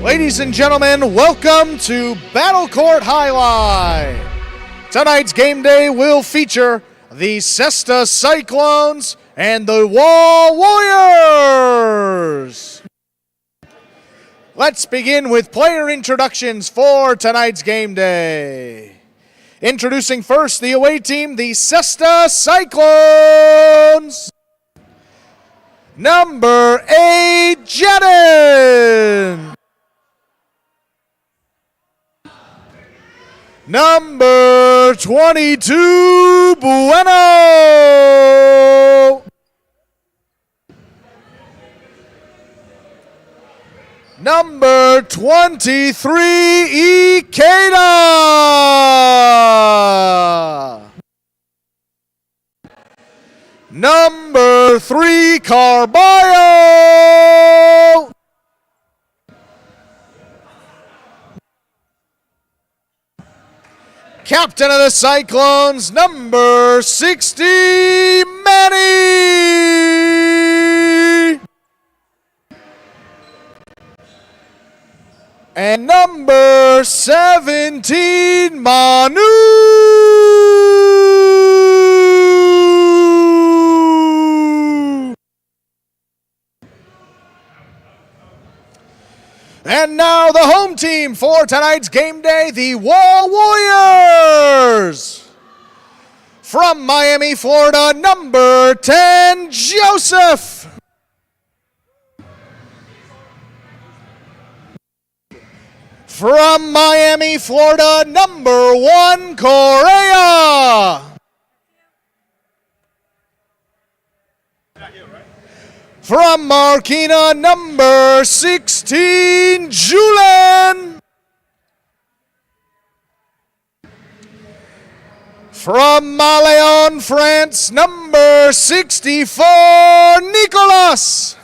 Ladies and gentlemen, welcome to Court Jai-Alai. Tonight's game day will feature the Cesta Cyclones and the Wall Warriors. Let's begin with player introductions for tonight's game day. Introducing first the away team, the Cesta Cyclones. Number 8, Jedin. Number 22, Bueno. Number 23, Ikeda. Number 3, Carballo. Captain of the Cyclones, number 60, Manny. And number 17, Manu. And now the home team for tonight's game day, the Wall Warriors. From Miami, Florida, number 10, Joseph. From Miami, Florida, number 1, Correa. From Marquina, number 16, Julien. From Maléon, France, number 64, Nicolas.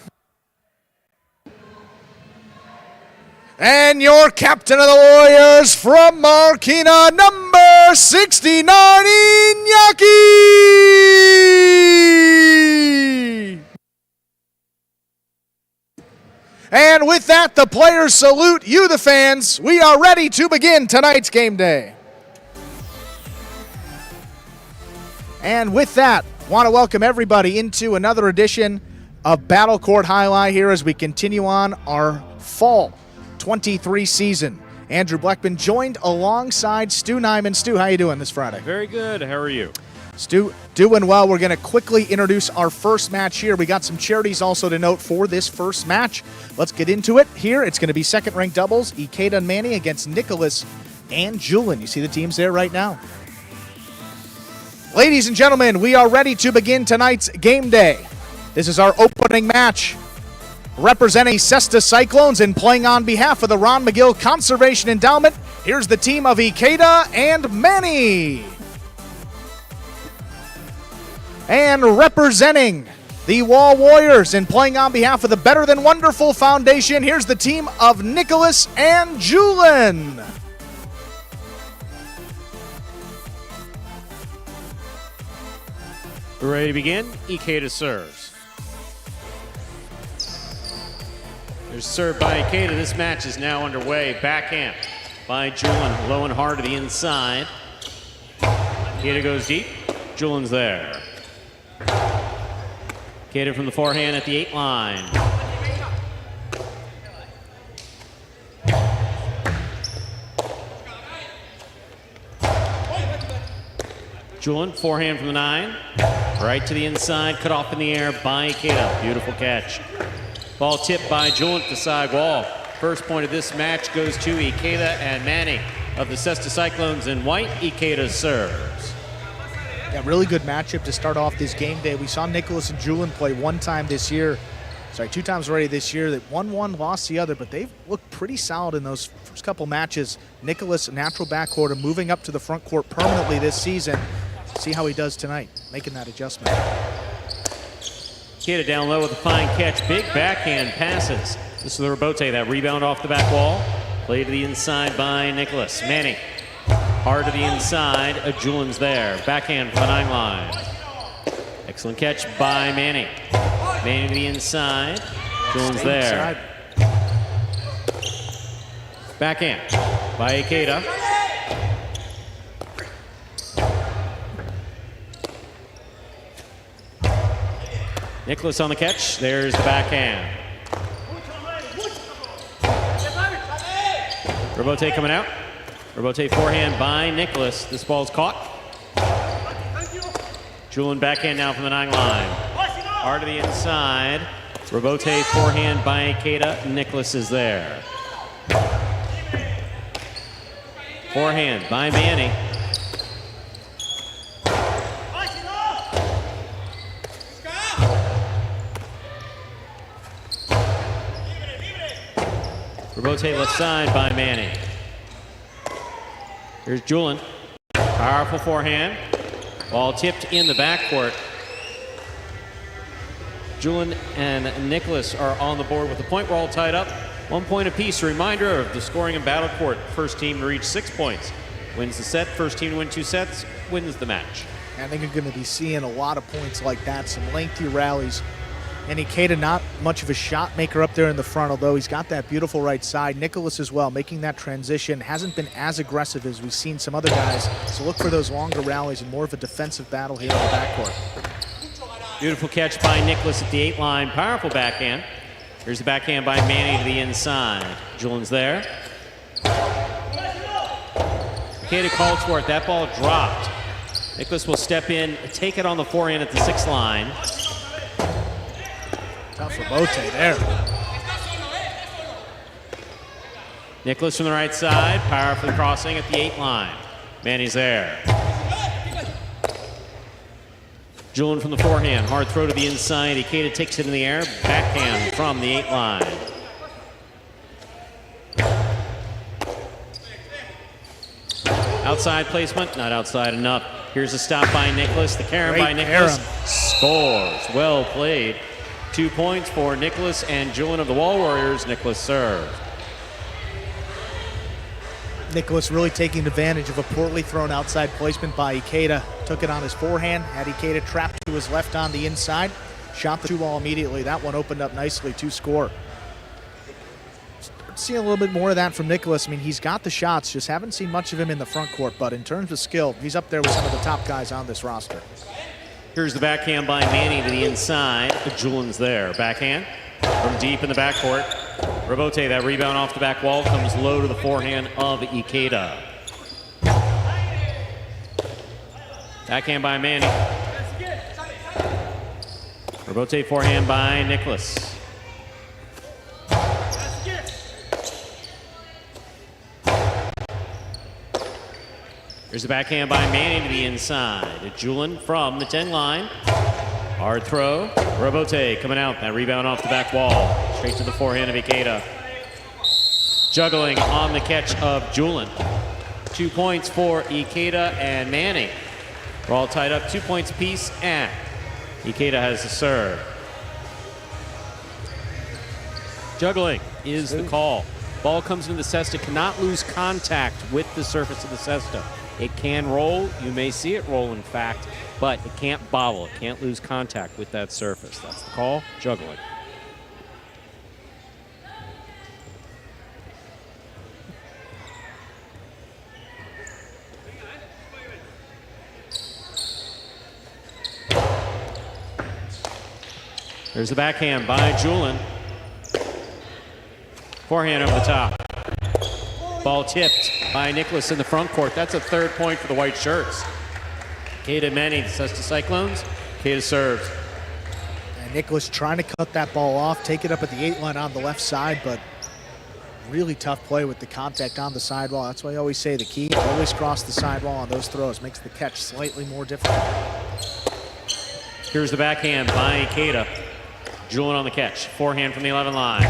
And your captain of the Warriors from Marquina, number 69, Iñaki. And with that, the players salute you, the fans. We are ready to begin tonight's game day. And with that, want to welcome everybody into another edition of Court Jai-Alai here as we continue on our fall 23 season. Andrew Bleckman joined alongside Stu Nyman. Stu, how you doing this Friday? Very good. How are you? Stu, doing well. We're going to quickly introduce our first match here. We got some charities also to note for this first match. Let's get into it here. It's going to be second-ranked doubles, Ikeda and Manny against Nicholas and Julien. You see the teams there right now. Ladies and gentlemen, we are ready to begin tonight's game day. This is our opening match. Representing Cesta Cyclones and playing on behalf of the Ron McGill Conservation Endowment, here's the team of Ikeda and Manny. And representing the Wall Warriors and playing on behalf of the Better Than Wonderful Foundation, here's the team of Nicholas and Julien. We're ready to begin. Ikeda serves. There's serve by Ikeda. This match is now underway. Backhand by Julien. Low and hard to the inside. Ikeda goes deep. Julien's there. Ikeda from the forehand at the 8 line. Julien, forehand from the 9. Right to the inside, cut off in the air by Ikeda. Beautiful catch. Ball tipped by Julien to the side wall. First point of this match goes to Ikeda and Manny of the Cesta Cyclones in white. Ikeda serves. Yeah, really good matchup to start off this game day. We saw Nicholas and Julien play one time this year. Sorry, 2 times already this year. That won one, lost the other, but they've looked pretty solid in those first couple matches. Nicholas, natural backcourt, moving up to the front court permanently this season. See how he does tonight, making that adjustment. Ikeda down low with a fine catch. Big backhand passes. This is the rebote, that rebound off the back wall. Play to the inside by Nicholas. Manny. Hard to the inside. Julien's there. Backhand from the 9 line. Excellent catch by Manny. Manny to the inside. Julien's there. Backhand by Ikeda. Nicholas on the catch. There's the backhand. Robote coming out. Robote forehand by Nicholas. This ball's caught. Julian backhand now from the 9 line. Hard to the inside. Robote forehand by Ikeda. Nicholas is there. Forehand by Manny. Robote left side by Manny. Here's Julian. Powerful forehand. Ball tipped in the backcourt. Julian and Nicholas are on the board with the point. We're all tied up. 1 point apiece. A reminder of the scoring in battle court. First team to reach 6 points wins the set. First team to win 2 sets wins the match. I think you're going to be seeing a lot of points like that, some lengthy rallies. And Ikeda not much of a shot maker up there in the front, although he's got that beautiful right side. Nicholas as well, making that transition. Hasn't been as aggressive as we've seen some other guys. So look for those longer rallies and more of a defensive battle here in the backcourt. Beautiful catch by Nicholas at the 8 line. Powerful backhand. Here's the backhand by Manny to the inside. Julian's there. Ikeda called for it. That ball dropped. Nicholas will step in, take it on the forehand at the 6 line. Tough Robote there. Nicholas from the right side, powerfully crossing at the 8 line. Manny's there. Julian from the forehand, hard throw to the inside. Ikeda takes it in the air, backhand from the 8 line. Outside placement, not outside enough. Here's a stop by Nicholas, the carom by Nicholas. Scores, well played. 2 points for Nicholas and Julian of the Wall Warriors. Nicholas served. Nicholas really taking advantage of a poorly thrown outside placement by Ikeda. Took it on his forehand, had Ikeda trapped to his left on the inside. Shot the 2 ball immediately. That one opened up nicely to score. Seeing a little bit more of that from Nicholas. I mean, he's got the shots, just haven't seen much of him in the front court, but in terms of skill, he's up there with some of the top guys on this roster. Here's the backhand by Manny to the inside. Julian's there. Backhand from deep in the backcourt. Robote, that rebound off the back wall, comes low to the forehand of Ikeda. Backhand by Manny. Robote forehand by Nicholas. Here's the backhand by Manny to the inside. Julian from the 10 line. Hard throw. Robote coming out. That rebound off the back wall. Straight to the forehand of Ikeda. Juggling on the catch of Julian. 2 points for Ikeda and Manny. We're all tied up 2 points apiece, and Ikeda has the serve. Juggling is the call. Ball comes into the cesta, cannot lose contact with the surface of the cesta. It can roll. You may see it roll, in fact, but it can't bobble. It can't lose contact with that surface. That's the call. Juggling. There's the backhand by Julian. Forehand over the top. Ball tipped by Nicholas in the front court. That's a 3rd point for the white shirts. Ikeda Manny, the Cesta Cyclones. Ikeda serves. And Nicholas trying to cut that ball off, take it up at the 8 line on the left side, but really tough play with the contact on the sidewall. That's why I always say the key, always cross the sidewall on those throws. Makes the catch slightly more difficult. Here's the backhand by Ikeda. Julian on the catch. Forehand from the 11 line.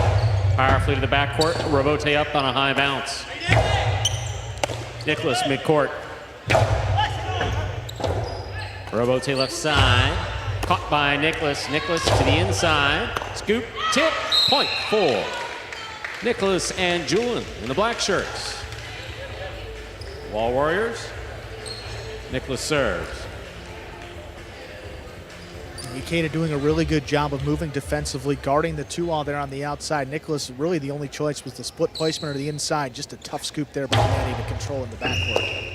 Powerfully to the backcourt. Robote up on a high bounce. Nicholas midcourt. Robote left side. Caught by Nicholas. Nicholas to the inside. Scoop, tip, point for Nicholas and Julian in the black shirts. Wall Warriors. Nicholas serves. Ikeda doing a really good job of moving defensively, guarding the 2-all there on the outside. Nicholas, really the only choice was the split placement or the inside. Just a tough scoop there by Manny to control in the backcourt.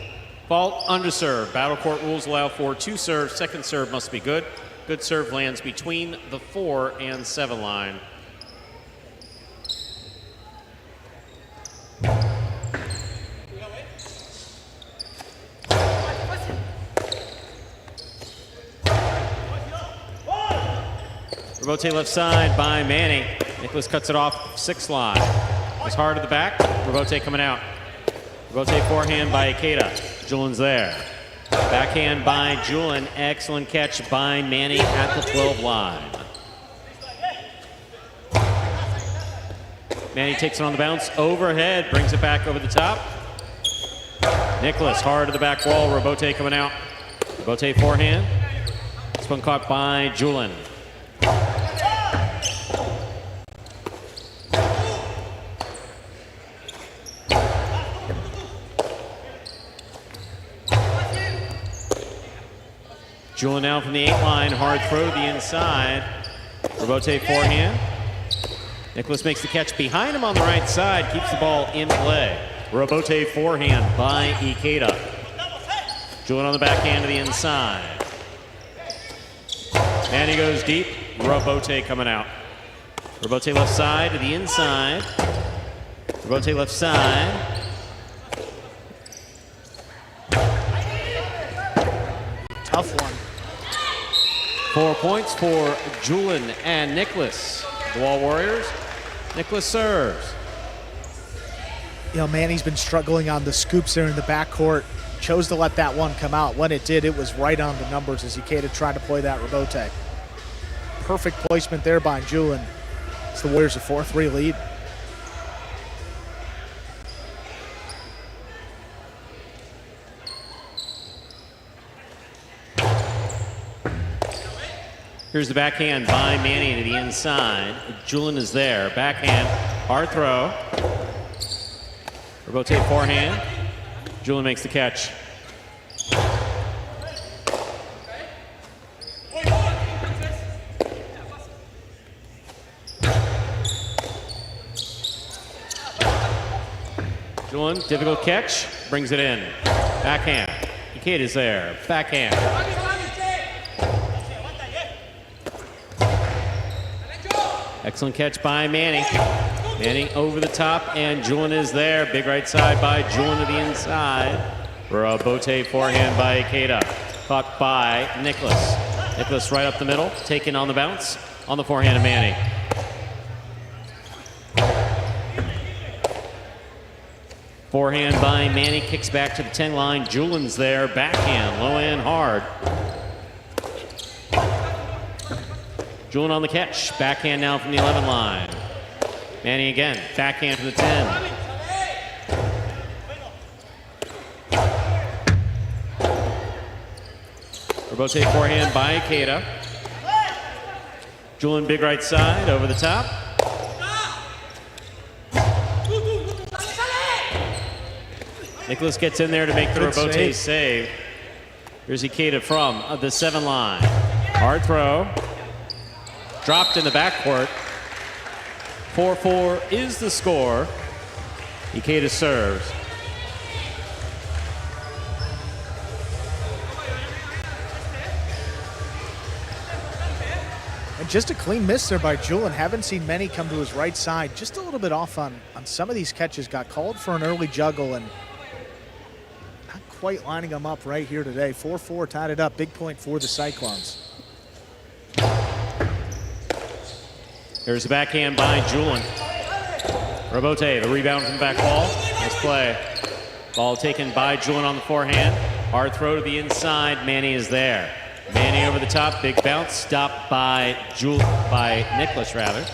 Fault underserve. Battle court rules allow for 2 serves. Second serve must be good. Good serve lands between the 4 and 7 line. Robote left side by Manny. Nicholas cuts it off 6 line. It's hard at the back. Robote coming out. Robote forehand by Ikeda. Julian's there. Backhand by Julian. Excellent catch by Manny at the 12 line. Manny takes it on the bounce. Overhead. Brings it back over the top. Nicholas hard to the back wall. Robote coming out. Robote forehand. This one caught by Julian. Julian now from the 8 line, hard throw to the inside. Robote forehand. Nicholas makes the catch behind him on the right side, keeps the ball in play. Robote forehand by Ikeda. Julian on the backhand to the inside. And he goes deep. Robote coming out. Robote left side to the inside. Robote left side. Tough one. 4 points for Julian and Nicholas. The Wall Warriors. Nicholas serves. You know, Manny's been struggling on the scoops there in the backcourt. Chose to let that one come out. When it did, it was right on the numbers as Ikeda tried to play that Robote. Perfect placement there by Julian. It's the Warriors a 4-3 lead. Here's the backhand by Manny to the inside. Julian is there. Backhand, hard throw. Robote forehand. Julian makes the catch. Julian, difficult catch, brings it in. Backhand. Ikeda's there. Backhand. Excellent catch by Manny. Manny over the top, and Julian is there. Big right side by Julian to the inside. Robote forehand by Ikeda. Caught by Nicholas. Nicholas right up the middle, taken on the bounce. On the forehand of Manny. Forehand by Manny, kicks back to the 10 line. Julian's there, backhand, low and hard. Julian on the catch, backhand now from the 11 line. Manny again, backhand to the 10. Robote forehand by Ikeda. Julian big right side, over the top. Nicholas gets in there to make the Robote save. Here's Ikeda from the 7 line. Hard throw. Dropped in the backcourt. 4-4 is the score. Ikeda serves. And just a clean miss there by Julian. Haven't seen many come to his right side. Just a little bit off on some of these catches. Got called for an early juggle and not quite lining them up right here today. 4-4 tied it up. Big point for the Cyclones. Here's the backhand by Julian. Robote, the rebound from the back wall. Nice play. Ball taken by Julian on the forehand. Hard throw to the inside. Manny is there. Manny over the top. Big bounce. Stopped by Nicholas, rather.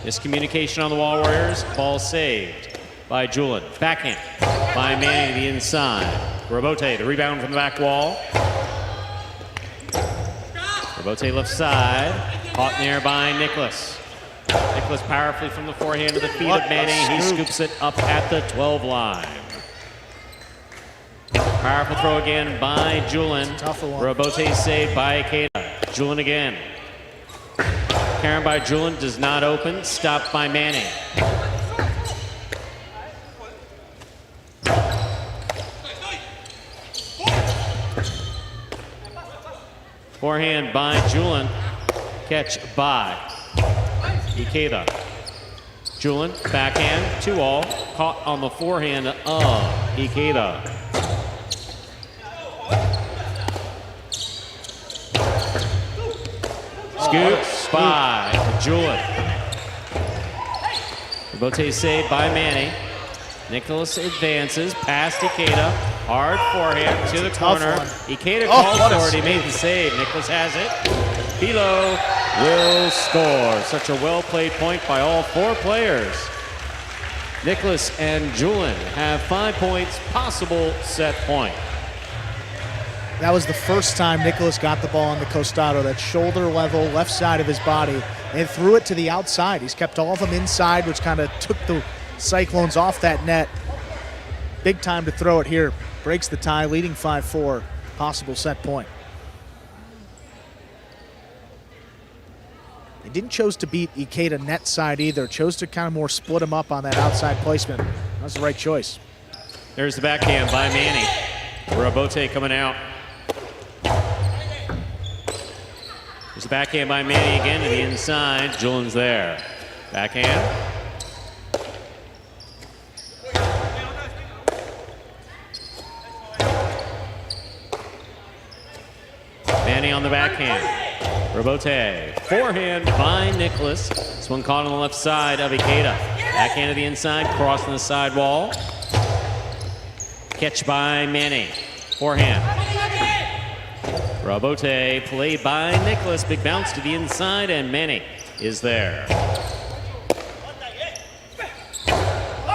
Miscommunication on the Wall Warriors. Ball saved by Julian. Backhand by Manny to the inside. Robote, the rebound from the back wall. Robote left side, caught in the air by Nicholas. Nicholas powerfully from the forehand to the feet of Manny. He scoops it up at the 12 line. Powerful throw again by Julin. Tougher one. Robote saved by Ikeda. Julin again. Karen by Julin does not open. Stopped by Manning. Forehand by Julin. Catch by Ikeda. Julin, backhand, 2-all. Caught on the forehand of Ikeda. Scoops by Julin. Bote saved by Manny. Nicholas advances past Ikeda. Hard forehand to the corner. Ikeda calls for it. He made the save. Nicholas has it. Philo will score. Such a well-played point by all 4 players. Nicholas and Julin have 5 points, possible set point. That was the first time Nicholas got the ball on the costado, that shoulder level left side of his body, and threw it to the outside. He's kept all of them inside, which kind of took the Cyclones off that net. Big time to throw it here. Breaks the tie, leading 5-4, possible set point. They didn't choose to beat Ikeda net side either. Chose to kind of more split him up on that outside placement. That was the right choice. There's the backhand by Manny. Robote coming out. There's a backhand by Manny again to the inside. Julin's there. Backhand. Manny on the backhand. Robote. Forehand by Nicholas. This one caught on the left side of Ikeda. Backhand to the inside, crossing the side wall. Catch by Manny. Forehand. Robote played by Nicholas. Big bounce to the inside, and Manny is there.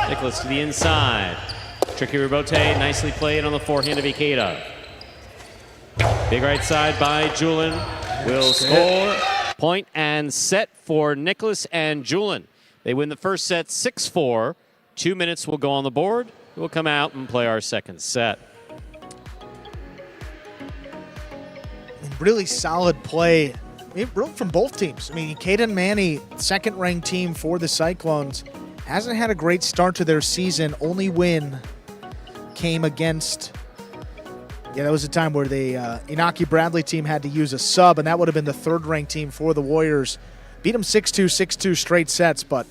Nicholas to the inside. Tricky Robote, nicely played on the forehand of Ikeda. Big right side by Julin. Will score. Point and set for Nicholas and Julin. They win the first set 6-4. 2 minutes will go on the board. We'll come out and play our second set. Really solid play from both teams. I mean, Ikeda and Manny, second-ranked team for the Cyclones, hasn't had a great start to their season. Only win came against, that was a time where the Inaki Bradley team had to use a sub, and that would have been the third-ranked team for the Warriors. Beat them 6-2, 6-2 straight sets, but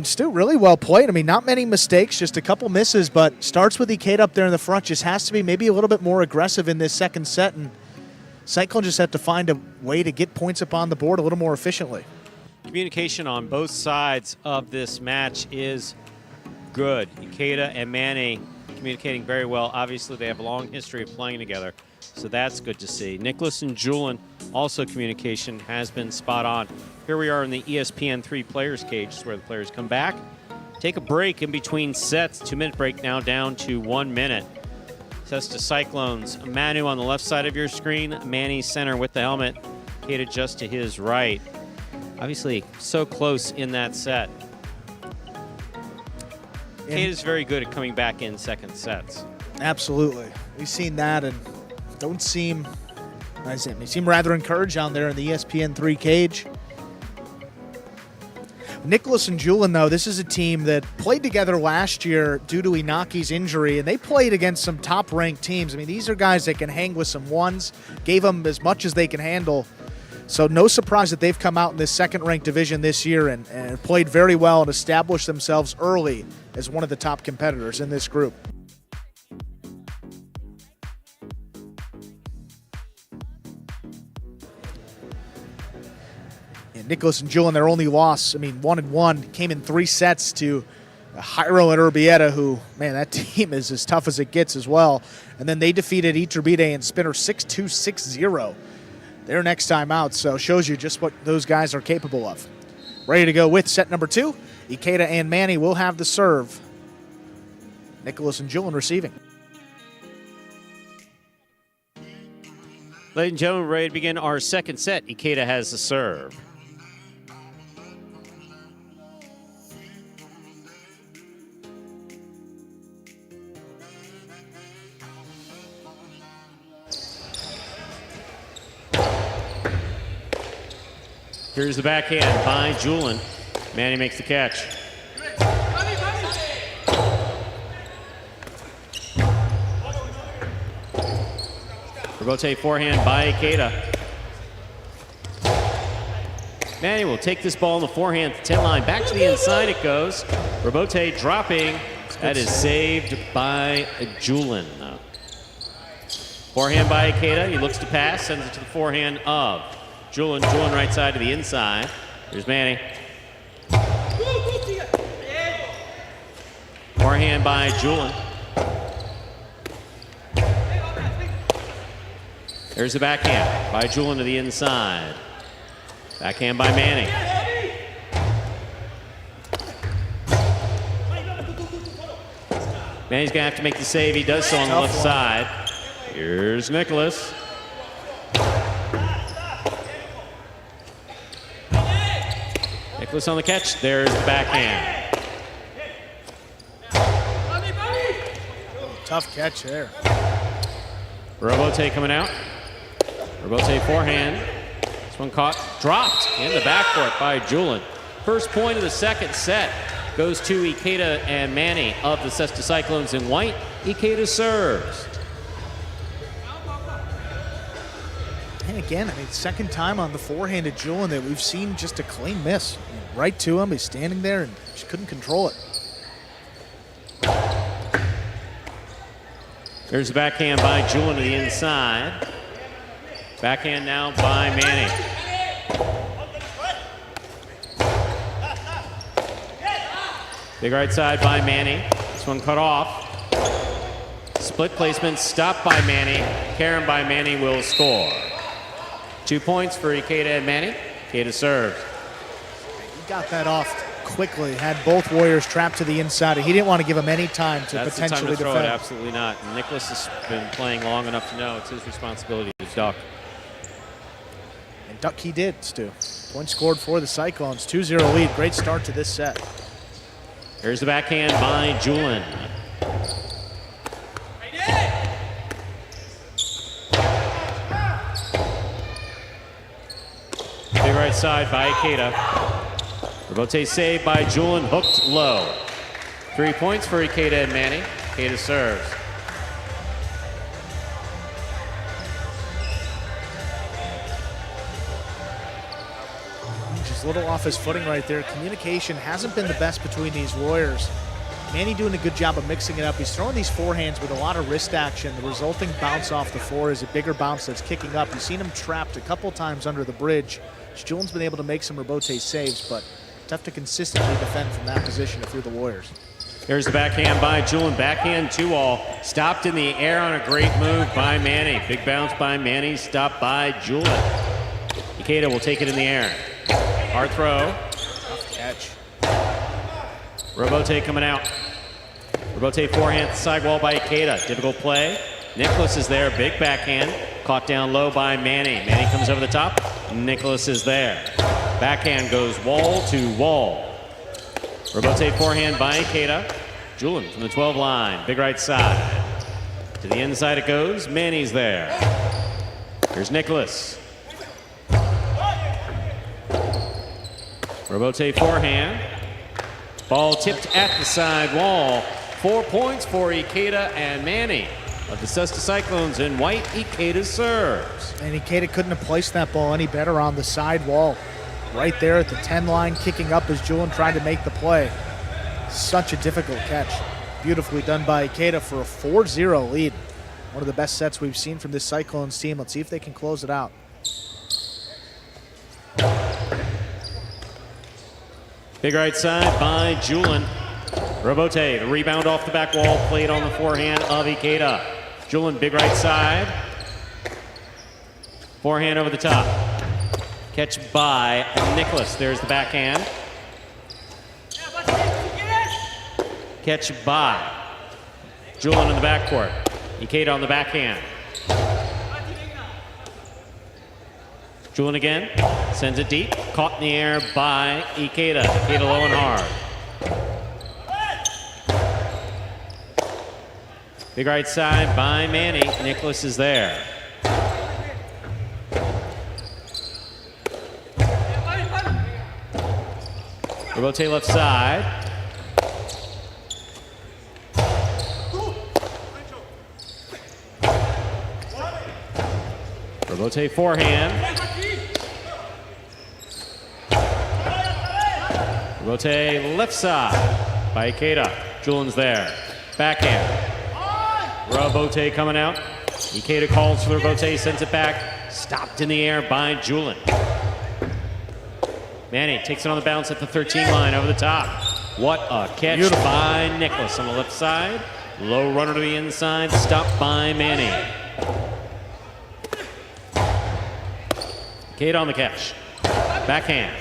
Stu, really well played. I mean, not many mistakes, just a couple misses, but starts with Ikeda up there in the front. Just has to be maybe a little bit more aggressive in this second set, and Cyclones just have to find a way to get points up on the board a little more efficiently. Communication on both sides of this match is good. Ikeda and Manny communicating very well. Obviously, they have a long history of playing together, so that's good to see. Nicholas and Julin, also communication has been spot on. Here we are in the ESPN3 players cage. This is where the players come back. Take a break in between sets. 2-minute break now down to 1 minute. Sets to Cyclones. Manu on the left side of your screen. Manny center with the helmet. Ikeda just to his right. Obviously, so close in that set. Ikeda is very good at coming back in second sets. Absolutely. We've seen that, and they seem rather encouraged down there in the ESPN3 cage. Nicholas and Julin, though, this is a team that played together last year due to Inaki's injury, and they played against some top-ranked teams. I mean, these are guys that can hang with some ones, gave them as much as they can handle. So no surprise that they've come out in this second-ranked division this year and played very well and established themselves early as one of the top competitors in this group. Nicholas and Julin, their only loss, 1-1, came in 3 sets to Jairo and Urbieta, who, man, that team is as tough as it gets as well. And then they defeated Iturbide and Spinner 6-2, 6-0 their next time out, so shows you just what those guys are capable of. Ready to go with set number 2. Ikeda and Manny will have the serve. Nicholas and Julin receiving. Ladies and gentlemen, ready to begin our second set. Ikeda has the serve. Here's the backhand by Julin. Manny makes the catch. Robote forehand by Ikeda. Manny will take this ball in the forehand to 10 line. Back to the inside it goes. Robote dropping. That is saved by Julin. Forehand by Ikeda. He looks to pass, sends it to the forehand of Julin. Julin right side to the inside. Here's Manny. Forehand by Julin. There's the backhand by Julin to the inside. Backhand by Manny. Manny's gonna have to make the save. He does so on the left side. Here's Nicholas. Nicholas on the catch. There's the backhand. Tough catch there. Robote coming out. Robote forehand. This one caught, dropped in the backcourt by Julin. First point of the second set goes to Ikeda and Manny of the Cesta Cyclones in white. Ikeda serves. And again, I mean, second time on the forehand of Julin that we've seen just a clean miss. Right to him, he's standing there and just couldn't control it. There's the backhand by Julin to the inside. Backhand now by Manny. Big right side by Manny. This one cut off. Split placement, stopped by Manny. Karen by Manny will score. 2 points for Ikeda and Manny. Ikeda serves. He got that off quickly, had both Warriors trapped to the inside. He didn't want to give him any time to That's potentially the time to throw defend. it, absolutely not. And Nicholas has been playing long enough to know it's his responsibility to duck. And duck he did, Stu. Point scored for the Cyclones. 2-0 lead. Great start to this set. Here's the backhand by Julin. Big right side by Ikeda. Robote saved by Julin, hooked low. 3 points for Ikeda and Manny. Ikeda serves. Just a little off his footing right there. Communication hasn't been the best between these Warriors. Manny doing a good job of mixing it up. He's throwing these forehands with a lot of wrist action. The resulting bounce off the floor is a bigger bounce that's kicking up. You've seen him trapped a couple times under the bridge. Julin's been able to make some Robote saves, but tough to consistently defend from that position if you're the Warriors. Here's the backhand by Julin. Backhand 2-all. Stopped in the air on a great move by Manny. Big bounce by Manny. Stopped by Julin. Ikeda will take it in the air. Hard throw. Tough catch. Robote coming out. Robote forehand sidewall by Ikeda. Difficult play. Nicholas is there. Big backhand. Caught down low by Manny. Manny comes over the top. Nicholas is there. Backhand goes wall to wall. Robote forehand by Ikeda. Julin from the 12 line. Big right side. To the inside it goes. Manny's there. Here's Nicholas. Robote forehand. Ball tipped at the side wall. 4 points for Ikeda and Manny of the Cesta Cyclones in white. Ikeda serves. And Ikeda couldn't have placed that ball any better on the side wall. Right there at the 10 line, kicking up as Julin tried to make the play. Such a difficult catch. Beautifully done by Ikeda for a 4-0 lead. One of the best sets we've seen from this Cyclones team. Let's see if they can close it out. Big right side by Julin. Robote, the rebound off the back wall, played on the forehand of Ikeda. Julin, big right side. Forehand over the top. Catch by Nicholas. There's the backhand. Catch by Julin in the backcourt. Ikeda on the backhand. Julin again, sends it deep. Caught in the air by Ikeda. Ikeda low and hard. Big right side by Manny. Nicholas is there. Robote left side. Robote forehand. Robote left side by Ikeda. Julian's there. Backhand. Robote coming out. Ikeda calls for the Robote, sends it back. Stopped in the air by Julian. Manny takes it on the bounce at the 13 line over the top. What a catch Beautiful. By Nicholas on the left side. Low runner to the inside, stopped by Manny. Ikeda on the catch. Backhand.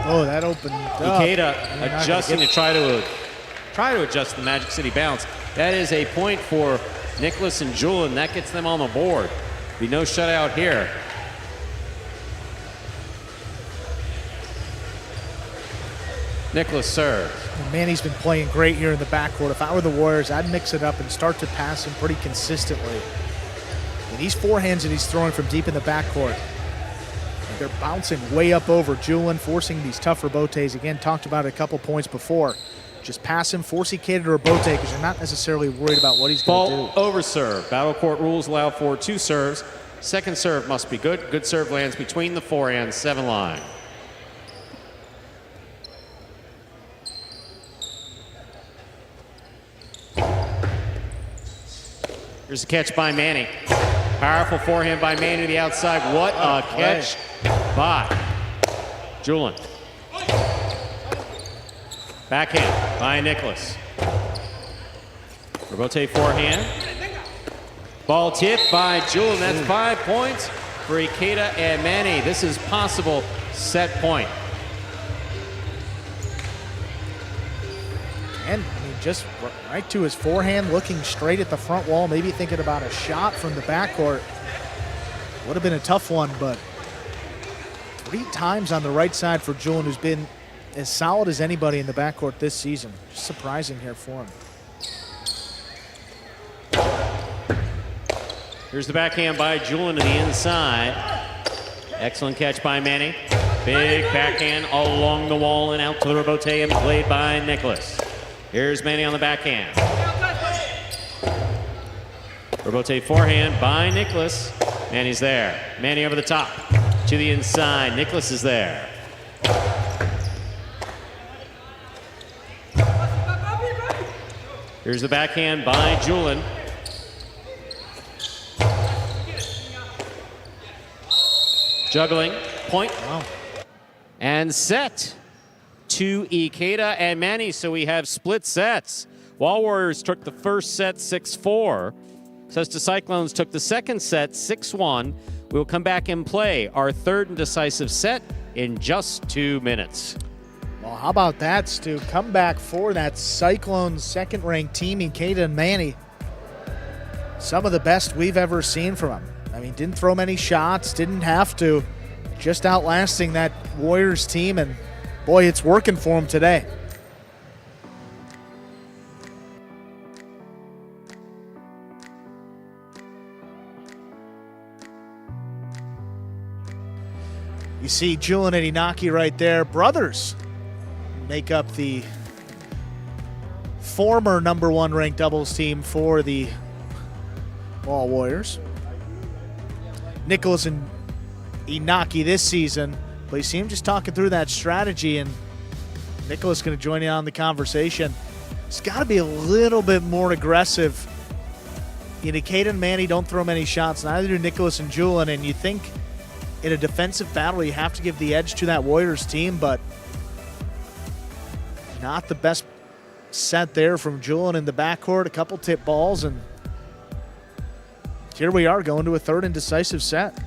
Oh, that opened up. Ikeda adjusting to try to adjust the Magic City bounce. That is a point for Nicholas and Julian. That gets them on the board. Be no shutout here. Nicholas serves. Manny's been playing great here in the backcourt. If I were the Warriors, I'd mix it up and start to pass him pretty consistently. And these forehands that he's throwing from deep in the backcourt, they're bouncing way up over Julian, forcing these tough Robotes. Again, talked about it a couple points before. Just pass him, force Ikeda to Robote because you're not necessarily worried about what he's going to do. Ball over serve. Battle court rules allow for 2 serves. Second serve must be good. Good serve lands between the forehand 7 line. Here's a catch by Manny. Powerful forehand by Manny to the outside. What a catch by Julian. Backhand by Nicholas. Robote forehand. Ball tipped by Julian. That's 5 points for Ikeda and Manny. This is possible set point. And just right to his forehand, looking straight at the front wall, maybe thinking about a shot from the backcourt. Would have been a tough one, but 3 times on the right side for Julian, who's been as solid as anybody in the backcourt this season. Just surprising here for him. Here's the backhand by Julian to the inside. Excellent catch by Manny. Big backhand along the wall and out to the Robote and played by Nicholas. Here's Manny on the backhand. Robote forehand by Nicholas. Manny's there. Manny over the top to the inside. Nicholas is there. Here's the backhand by Julian. Juggling, point, and set to Ikeda and Manny. So we have split sets. Wall Warriors took the first set 6-4. Says to Cyclones took the second set 6-1. We'll come back and play our third and decisive set in just 2 minutes. Well, how about that, Stu? Come back for that Cyclones second-ranked team, Ikeda and Manny. Some of the best we've ever seen from them. I mean, didn't throw many shots, didn't have to. Just outlasting that Warriors team, and boy, it's working for them today. You see Julian and Inaki right there. Brothers make up the former #1 ranked doubles team for the Wall Warriors. Nicholas and Inaki this season, but you see him just talking through that strategy, and Nicholas going to join in on the conversation. It's got to be a little bit more aggressive. Ikeda and Manny don't throw many shots, neither do Nicholas and Julian, and you think in a defensive battle you have to give the edge to that Warriors team, but not the best set there from Julian in the backcourt. A couple tip balls, and here we are going to a third and decisive set.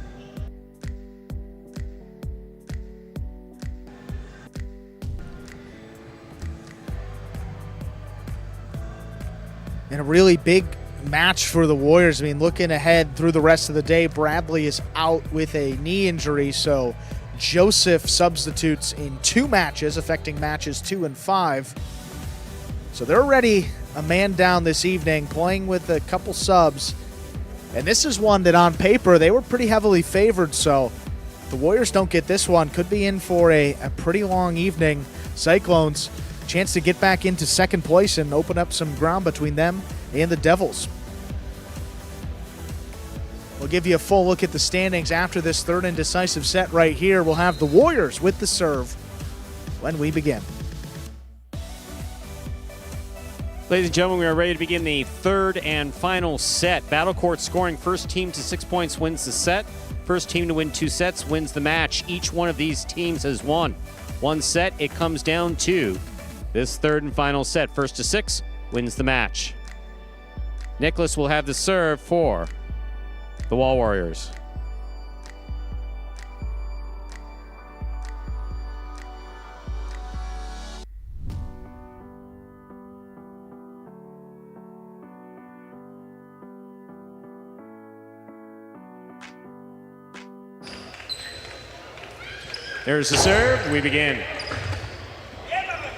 And a really big match for the Warriors. I mean, looking ahead through the rest of the day, Bradley is out with a knee injury, so Joseph substitutes in 2 matches, affecting matches 2 and 5. So they're already a man down this evening, playing with a couple subs. And this is one that on paper, they were pretty heavily favored, so The Warriors don't get this one. Could be in for a pretty long evening. Cyclones, chance to get back into second place and open up some ground between them and the Devils. We'll give you a full look at the standings after this third and decisive set right here. We'll have the Warriors with the serve when we begin. Ladies and gentlemen, we are ready to begin the third and final set. Battle court scoring. First team to 6 points wins the set. First team to win 2 sets wins the match. Each one of these teams has won 1 set. It comes down to this third and final set. First to 6 wins the match. Nicholas will have the serve for the Wall Warriors. There's the serve. We begin.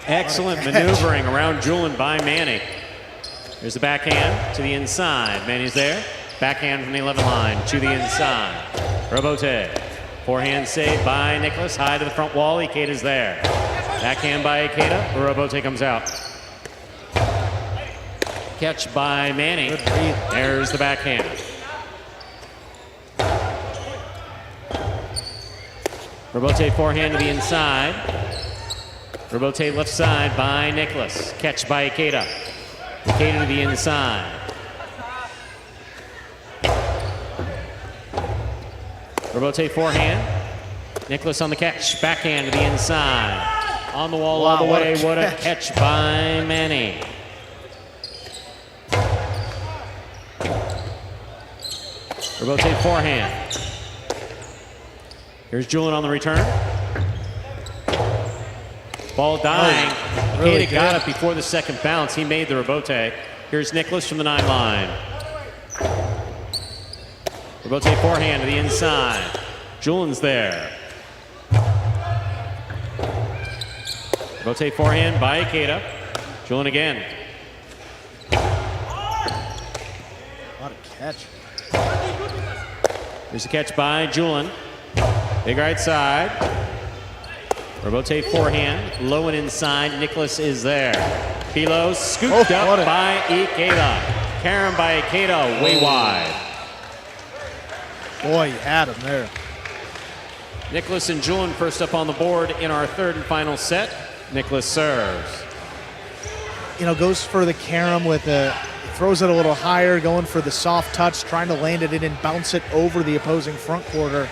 Excellent maneuvering around Julian by Manny. There's the backhand to the inside. Manny's there. Backhand from the 11 line to the inside. Robote. Forehand save by Nicholas. High to the front wall. Ikeda's there. Backhand by Ikeda. Robote comes out. Catch by Manny. There's the backhand. Robote forehand to the inside. Robote left side by Nicholas. Catch by Ikeda. Ikeda to the inside. Robote forehand. Nicholas on the catch. Backhand to the inside. On the wall all the way. What a catch by Manny. Robote forehand. Here's Julian on the return. Ball dying. Really Ikeda got it before the second bounce. He made the Robote. Here's Nicholas from the 9 line. Robote forehand to the inside. Julian's there. Robote forehand by Ikeda. Julian again. What a catch. Here's the catch by Julian. Big right side. Robote forehand. Low and inside. Nicholas is there. Below. Scooped up by Ikeda. Karen by Ikeda. Way wide. Boy, you had him there. Nicholas and Julian first up on the board in our third and final set. Nicholas serves. You know, goes for the carom with a, throws it a little higher, going for the soft touch, trying to land it in and bounce it over the opposing front quarter.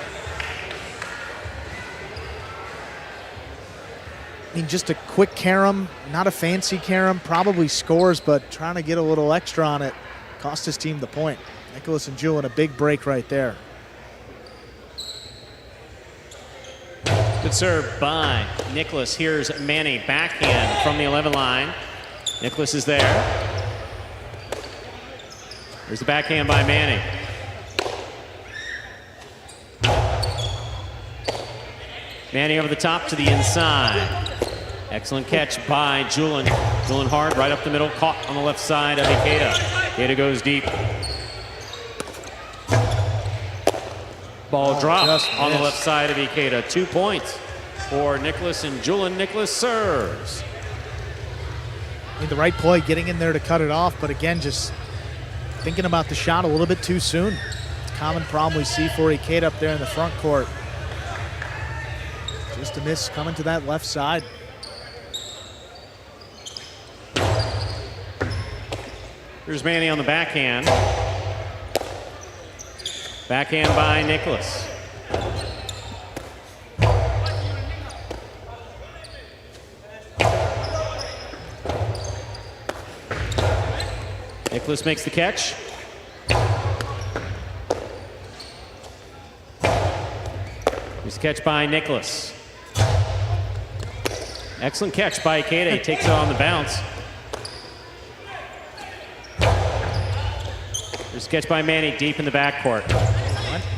I mean, just a quick carom, not a fancy carom, probably scores, but trying to get a little extra on it. Cost his team the point. Nicholas and Julian, a big break right there. Good serve by Nicholas. Here's Manny, backhand from the 11 line. Nicholas is there. There's the backhand by Manny. Manny over the top to the inside. Excellent catch by Julian. Julian hard, right up the middle, caught on the left side of Ikeda. Ikeda goes deep. Ball dropped on the left side of Ikeda. 2 points for Nicholas and Julian. Nicholas serves. I mean, the right play, getting in there to cut it off, but again, just thinking about the shot a little bit too soon. It's a common problem we see for Ikeda up there in the front court. Just a miss coming to that left side. Here's Manny on the backhand. Backhand by Nicholas. Nicholas makes the catch. Here's the catch by Nicholas. Excellent catch by Ikeda. He takes it on the bounce. Here's a catch by Manny deep in the backcourt.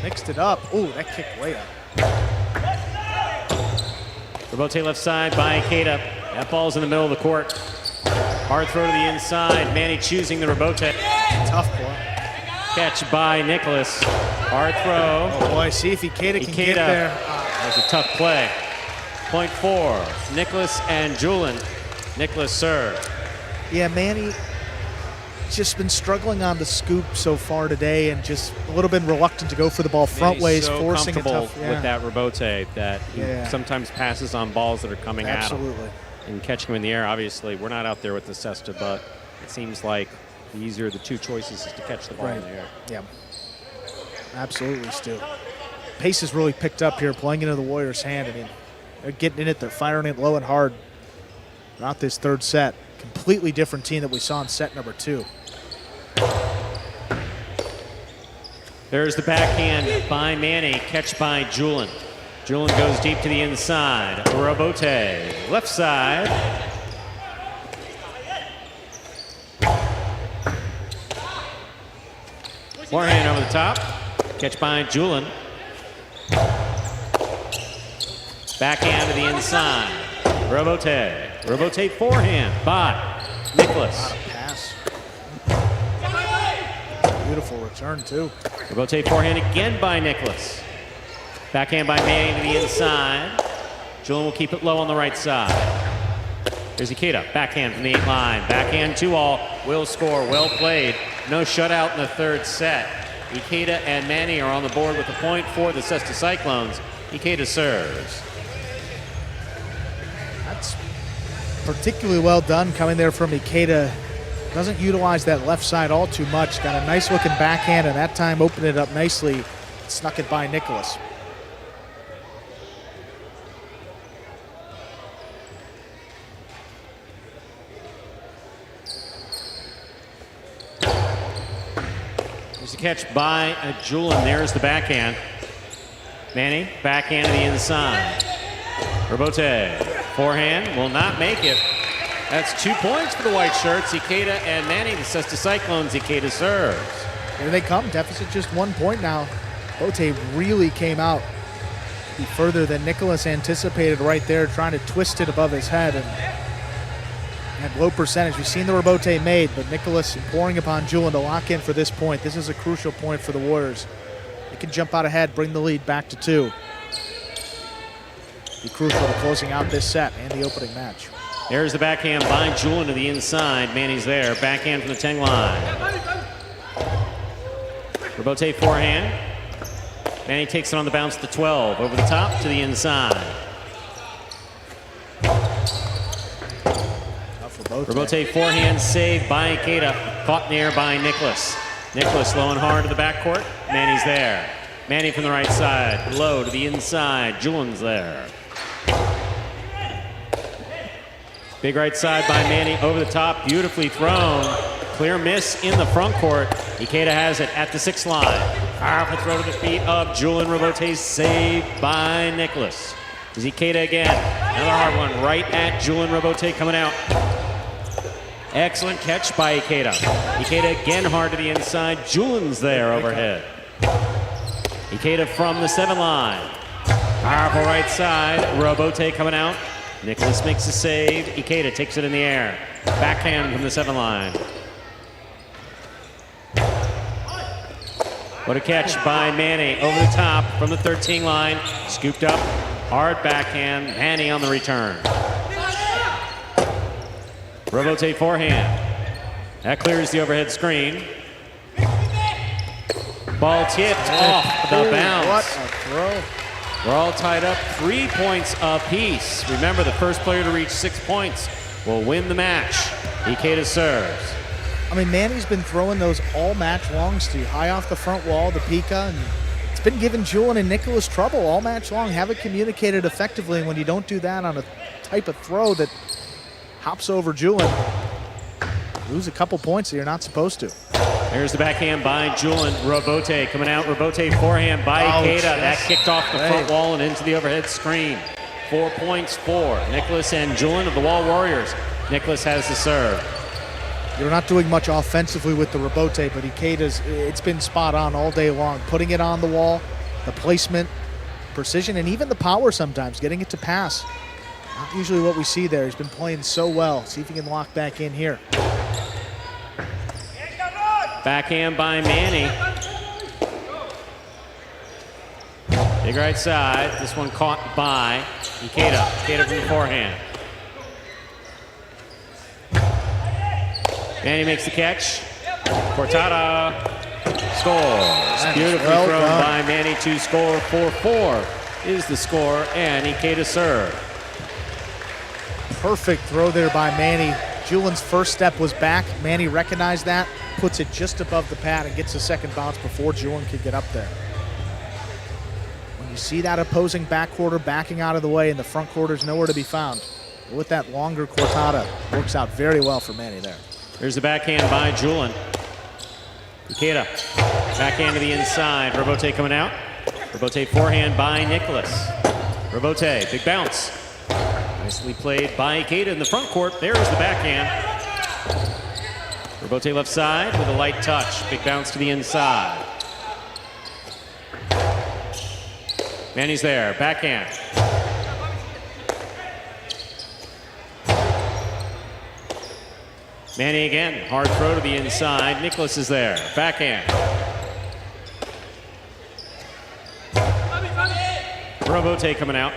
Mixed it up. Ooh, that kicked way up. Robote left side by Ikeda. That ball's in the middle of the court. Hard throw to the inside. Manny choosing the Robote. Tough play. Catch by Nicholas. Hard throw. Oh boy, see if Ikeda can get there. That was a tough play. Point 4, Nicholas and Julin. Nicholas serve. Yeah, Manny just been struggling on the scoop so far today and just a little bit reluctant to go for the ball front ways, so forcing a tough. with that rebote that he sometimes passes on balls that are coming at him. And catching him in the air. Obviously, we're not out there with the cesta, but it seems like the easier of the two choices is to catch the ball in the air. Yeah, absolutely, Stu. Pace has really picked up here, playing into the Warriors' hand. I mean, they're getting in it, they're firing it low and hard throughout this third set. Completely different team that we saw in set number 2. There's the backhand by Manny, catch by Julin. Julin goes deep to the inside. Robote, left side. Forehand over the top. Catch by Julin. Backhand to the inside. Robote. Robote forehand by Nicholas. Pass. Beautiful return, too. Robote forehand again by Nicholas. Backhand by Manny to the inside. Julin will keep it low on the right side. There's Ikeda, backhand from the 8 line. Backhand 2-all, will score, well played. No shutout in the third set. Ikeda and Manny are on the board with a point for the Cesta Cyclones. Ikeda serves. That's particularly well done coming there from Ikeda. Doesn't utilize that left side all too much. Got a nice looking backhand, and that time opened it up nicely. Snuck it by Nicholas. There's a catch by Julin. There's the backhand. Manny, backhand to the inside. Robote, forehand, will not make it. That's 2 points for the white shirts. Ikeda and Manny, the Cesta Cyclones. Ikeda serves. Here they come, deficit just 1 point now. Bote really came out further than Nicholas anticipated right there, trying to twist it above his head and had low percentage. We've seen the Robote made, but Nicholas pouring upon Julin to lock in for this point. This is a crucial point for the Warriors. They can jump out ahead, bring the lead back to 2. Be crucial to closing out this set and the opening match. There's the backhand by Julin to the inside. Manny's there. Backhand from the 10 line. Robote forehand. Manny takes it on the bounce to 12. Over the top to the inside. Robote forehand saved by Ikeda. Caught in the air by Nicholas. Nicholas low and hard to the backcourt. Manny's there. Manny from the right side. Low to the inside. Julin's there. Big right side by Manny over the top. Beautifully thrown. Clear miss in the front court. Ikeda has it at the 6 line. Powerful throw to the feet of Julin. Robote saved by Nicholas. Is Ikeda again. Another hard one right at Julin. Robote coming out. Excellent catch by Ikeda. Ikeda again hard to the inside. Julin's there overhead. Ikeda from the 7 line. Powerful right side. Robote coming out. Nicholas makes a save. Ikeda takes it in the air. Backhand from the 7 line. What a catch by Manny over the top from the 13 line. Scooped up. Hard backhand. Manny on the return. Robote forehand. That clears the overhead screen. Ball tipped off the bounce. What a throw. We're all tied up 3 points apiece. Remember, the first player to reach 6 points will win the match. Ikeda serves. I mean, Manny's been throwing those all match longs to you. High off the front wall, the Pika, and it's been giving Julin and Nicholas trouble all match long. Haven't communicated effectively, and when you don't do that on a type of throw that hops over Julin, lose a couple points that you're not supposed to. There's the backhand by Julin. Robote coming out. Robote forehand by Ikeda. That kicked off the front wall and into the overhead screen. 4 points for Nicholas and Julin of the Wall Warriors. Nicholas has the serve. You're not doing much offensively with the Robote, but it's been spot on all day long. Putting it on the wall, the placement, precision, and even the power sometimes, getting it to pass. Not usually what we see there. He's been playing so well. See if he can lock back in here. Backhand by Manny. Big right side. This one caught by Ikeda. Ikeda from the forehand. Manny makes the catch. Cortada scores. Beautifully well thrown done by Manny to score. 4-4 is the score, and Ikeda serve. Perfect throw there by Manny. Julian's first step was back. Manny recognized that, puts it just above the pad and gets the second bounce before Julian could get up there. When you see that opposing back quarter backing out of the way and the front quarter's nowhere to be found, with that longer cortada, works out very well for Manny there. There's the backhand by Julian. Ikeda, backhand to the inside. Robote coming out. Robote forehand by Nicholas. Robote, big bounce. Nicely played by Ikeda in the front court. There's the backhand. Robote left side with a light touch. Big bounce to the inside. Manny's there, backhand. Manny again, hard throw to the inside. Nicholas is there, backhand. Robote coming out.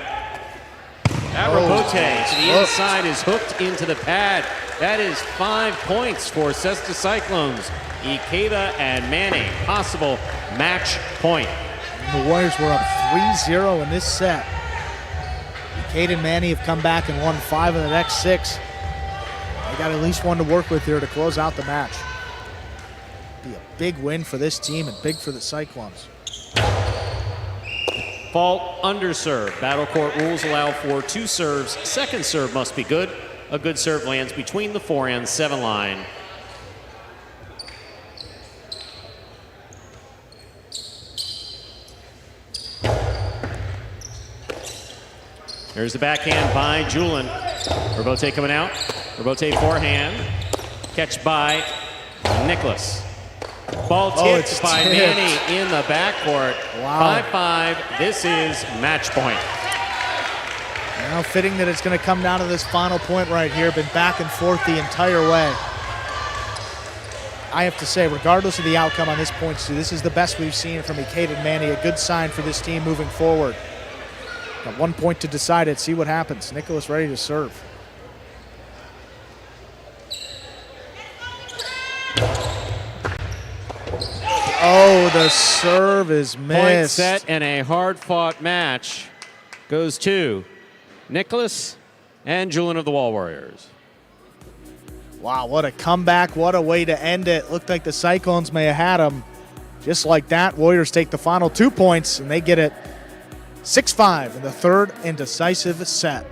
That Robote to the inside is hooked into the pad. That is 5 points for Cesta Cyclones. Ikeda and Manny, possible match point. The Warriors were up 3-0 in this set. Ikeda and Manny have come back and won 5 of the next 6. They got at least one to work with here to close out the match. Be a big win for this team and big for the Cyclones. Fault underserve. Battle court rules allow for 2 serves. Second serve must be good. A good serve lands between the 4 and 7 line. There's the backhand by Julian. Robote coming out. Robote forehand. Catch by Nicholas. Ball tipped by Manny in the backcourt. Wow. 5-5. This is match point. Now fitting that it's going to come down to this final point right here. Been back and forth the entire way. I have to say, regardless of the outcome on this point, Stu, this is the best we've seen from Ikeda and Manny. A good sign for this team moving forward. Got 1 point to decide it. See what happens. Nicholas ready to serve. Oh, the serve is missed. Point set and a hard-fought match goes to Nicholas and Julian of the Wall Warriors. Wow, what a comeback. What a way to end it. Looked like the Cyclones may have had them. Just like that, Warriors take the final 2 points, and they get it 6-5 in the third and decisive set.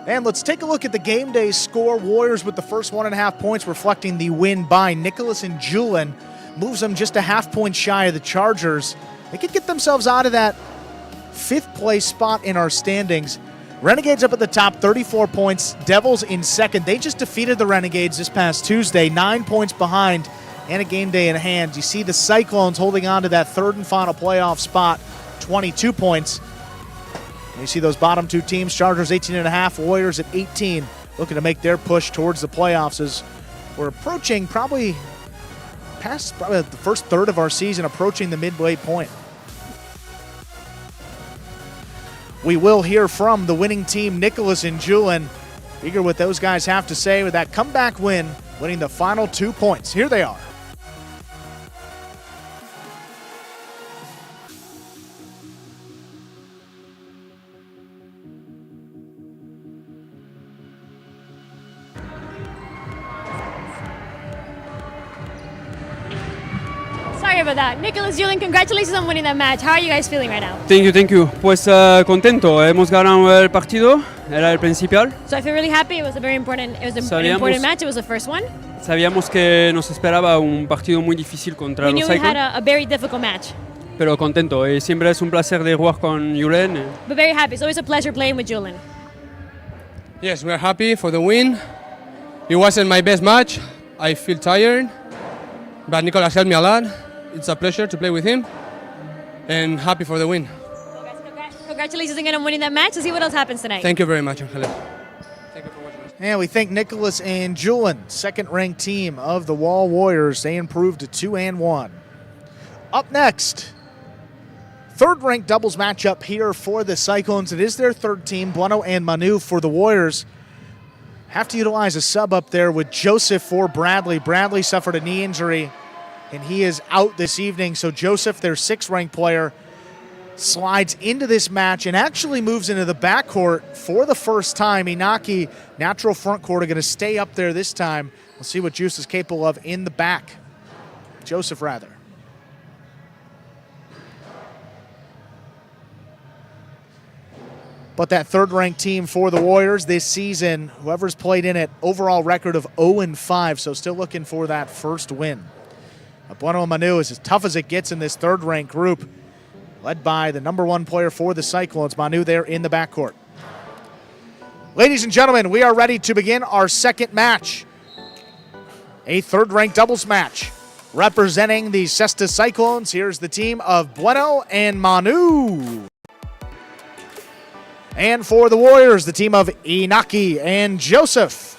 And let's take a look at the game day score. Warriors with the first 1.5 points, reflecting the win by Nicholas and Julian. Moves them just a half point shy of the Chargers. They could get themselves out of that 5th place spot in our standings. Renegades up at the top, 34 points. Devils in second. They just defeated the Renegades this past Tuesday, 9 points behind and a game day in hand. You see the Cyclones holding on to that 3rd and final playoff spot, 22 points. You see those bottom 2 teams, Chargers 18.5, Warriors at 18, looking to make their push towards the playoffs as we're approaching probably the first third of our season, approaching the midway point. We will hear from the winning team, Nicholas and Julian. Eager what those guys have to say with that comeback win, winning the final 2 points. Here they are. Sorry about that. Nicholas, Julian, congratulations on winning that match. How are you guys feeling right now? Thank you. Pues contento, hemos ganado el partido, era el principal. So I feel really happy. It was an important match. It was the first one. Sabíamos que nos esperaba un partido muy difícil contra We los knew we had Cyclones, a very difficult match. pero contento. Y siempre es un placer de jugar con Julen. But very happy. It's always a pleasure playing with Julian. Yes, we are happy for the win. It wasn't my best match. I feel tired, but Nicolas helped me a lot. It's a pleasure to play with him, and happy for the win. Congratulations again on winning that match. Let's see what else happens tonight. Thank you very much, Angela. Thank you for watching us. And we thank Nicholas and Julian, second-ranked team of the Wall Warriors. They improved to 2-1. Up next, third-ranked doubles matchup here for the Cyclones. It is their third team, Bueno and Manu for the Warriors. Have to utilize a sub up there with Joseph for Bradley. Bradley suffered a knee injury, and he is out this evening. So Joseph, their sixth-ranked player, slides into this match and actually moves into the backcourt for the first time. Inaki, natural front court, are going to stay up there this time. We'll see what Juice is capable of in the back. Joseph, rather. But that third-ranked team for the Warriors this season, whoever's played in it, overall record of 0-5, so still looking for that first win. Bueno and Manu is as tough as it gets in this third-ranked group, led by the number one player for the Cyclones, Manu, there in the backcourt. Ladies and gentlemen, we are ready to begin our second match. A third-ranked doubles match. Representing the Cesta Cyclones, here's the team of Bueno and Manu. And for the Warriors, the team of Inaki and Joseph.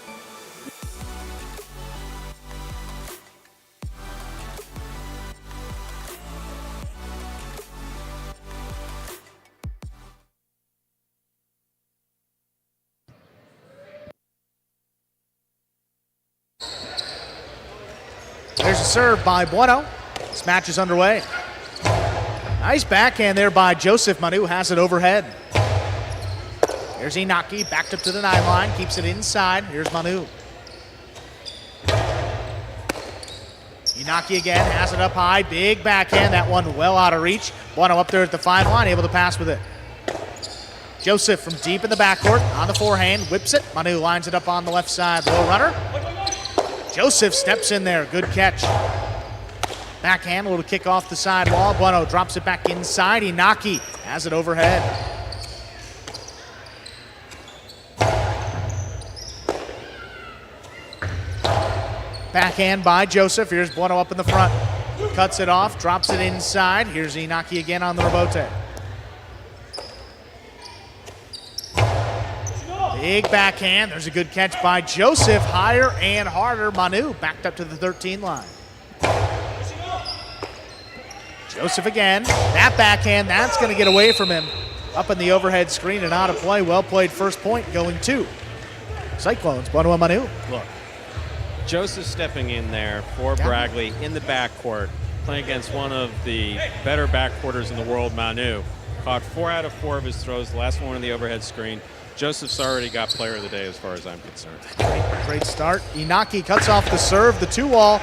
There's a serve by Bueno. This match is underway. Nice backhand there by Joseph. Manu has it overhead. Here's Inaki, backed up to the 9 line, keeps it inside. Here's Manu. Inaki again, has it up high, big backhand, that one well out of reach. Bueno up there at the 5 line, able to pass with it. Joseph from deep in the backcourt, on the forehand, whips it. Manu lines it up on the left side, low runner. Joseph steps in there, good catch. Backhand, a little kick off the side wall. Bueno drops it back inside. Inaki has it overhead. Backhand by Joseph. Here's Bueno up in the front. Cuts it off, drops it inside. Here's Inaki again on the rebote. Big backhand. There's a good catch by Joseph. Higher and harder. Manu backed up to the 13 line. Joseph again. That backhand, that's going to get away from him. Up in the overhead screen and out of play. Well played first point going to Cyclones. Bueno and Manu. Look. Joseph stepping in there for Bradley in the backcourt, playing against one of the better backcourters in the world, Manu. Caught 4 out of 4 of his throws, the last one in the overhead screen. Joseph's already got player of the day as far as I'm concerned. Great start. Inaki cuts off the serve, the 2-wall.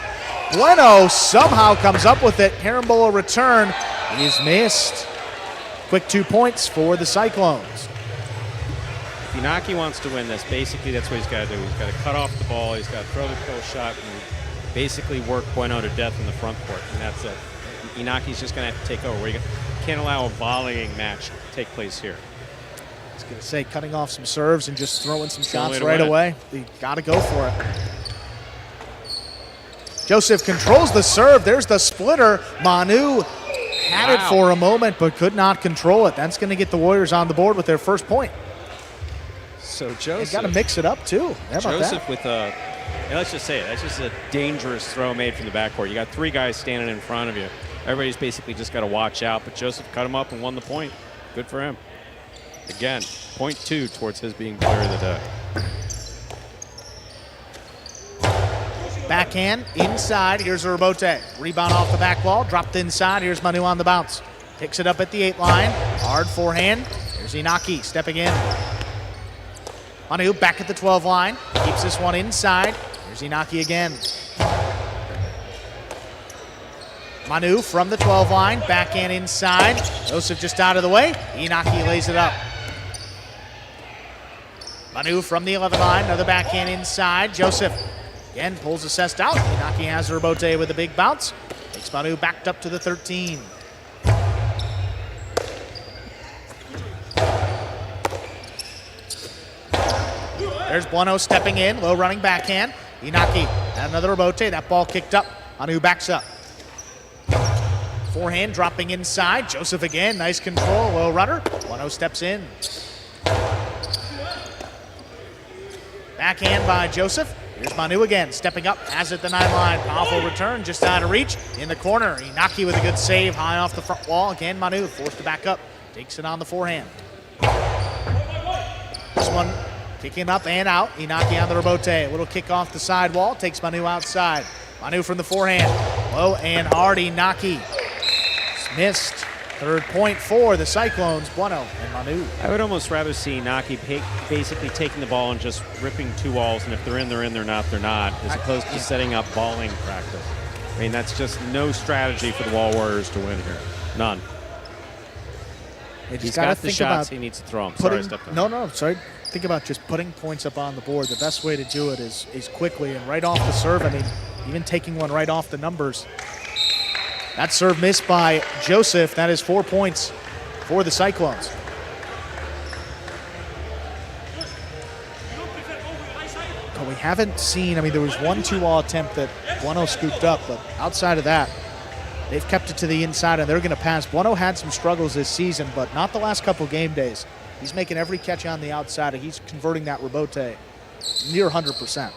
Bueno somehow comes up with it. Carambola return is missed. Quick 2 points for the Cyclones. If Inaki wants to win this, basically that's what he's got to do. He's got to cut off the ball, he's got to throw the pull shot, and basically work Bueno to death in the front court, and that's it. Inaki's just going to have to take over. We can't allow a volleying match to take place here. I was going to say, cutting off some serves and just throwing some shots right away. You got to go for it. Joseph controls the serve. There's the splitter. Manu had it for a moment, but could not control it. That's going to get the Warriors on the board with their first point. So Joseph got to mix it up too. How about Joseph that? with a, let's just say it, that's just a dangerous throw made from the backcourt. You got 3 guys standing in front of you. Everybody's basically just got to watch out, but Joseph cut him up and won the point. Good for him. Again, point 2 towards his being player of the day. Backhand, inside, here's a rebote. Rebound off the back wall, dropped inside, here's Manu on the bounce. Picks it up at the 8 line, hard forehand. Here's Inaki stepping in. Manu back at the 12 line, keeps this one inside. Here's Inaki again. Manu from the 12 line, backhand inside. Joseph just out of the way. Inaki lays it up. Manu from the 11 line, another backhand inside. Joseph again pulls the cest out. Inaki has the rebote with a big bounce. Takes Manu backed up to the 13. There's Bueno stepping in, low running backhand. Inaki, another rebote, that ball kicked up Manu backs up. Forehand dropping inside. Joseph again, nice control, low runner. 1-0 steps in. Backhand by Joseph. Here's Manu again, stepping up, has it the 9 line. Powerful return, just out of reach. In the corner, Inaki with a good save, high off the front wall. Again, Manu forced to back up, takes it on the forehand. This one kicking up and out. Inaki on the rebote. A little kick off the side wall, takes Manu outside. Manu from the forehand, low and hard. Inaki missed. Third point for the Cyclones, Bueno and Manu. I would almost rather see Naki basically taking the ball and just ripping 2 walls, and if they're in, they're in, they're not, as opposed to setting up balling practice. I mean, that's just no strategy for the Wall Warriors to win here. None. He's got the shots he needs to throw them. Sorry, I stepped on. No, sorry. Think about just putting points up on the board. The best way to do it is quickly and right off the serve. I mean, even taking one right off the numbers. That serve missed by Joseph. That is 4 points for the Cyclones. But we haven't seen, I mean, there was 1 2-wall attempt that Bueno scooped up, but outside of that, they've kept it to the inside and they're going to pass. Bueno had some struggles this season, but not the last couple game days. He's making every catch on the outside and he's converting that rebote near 100%.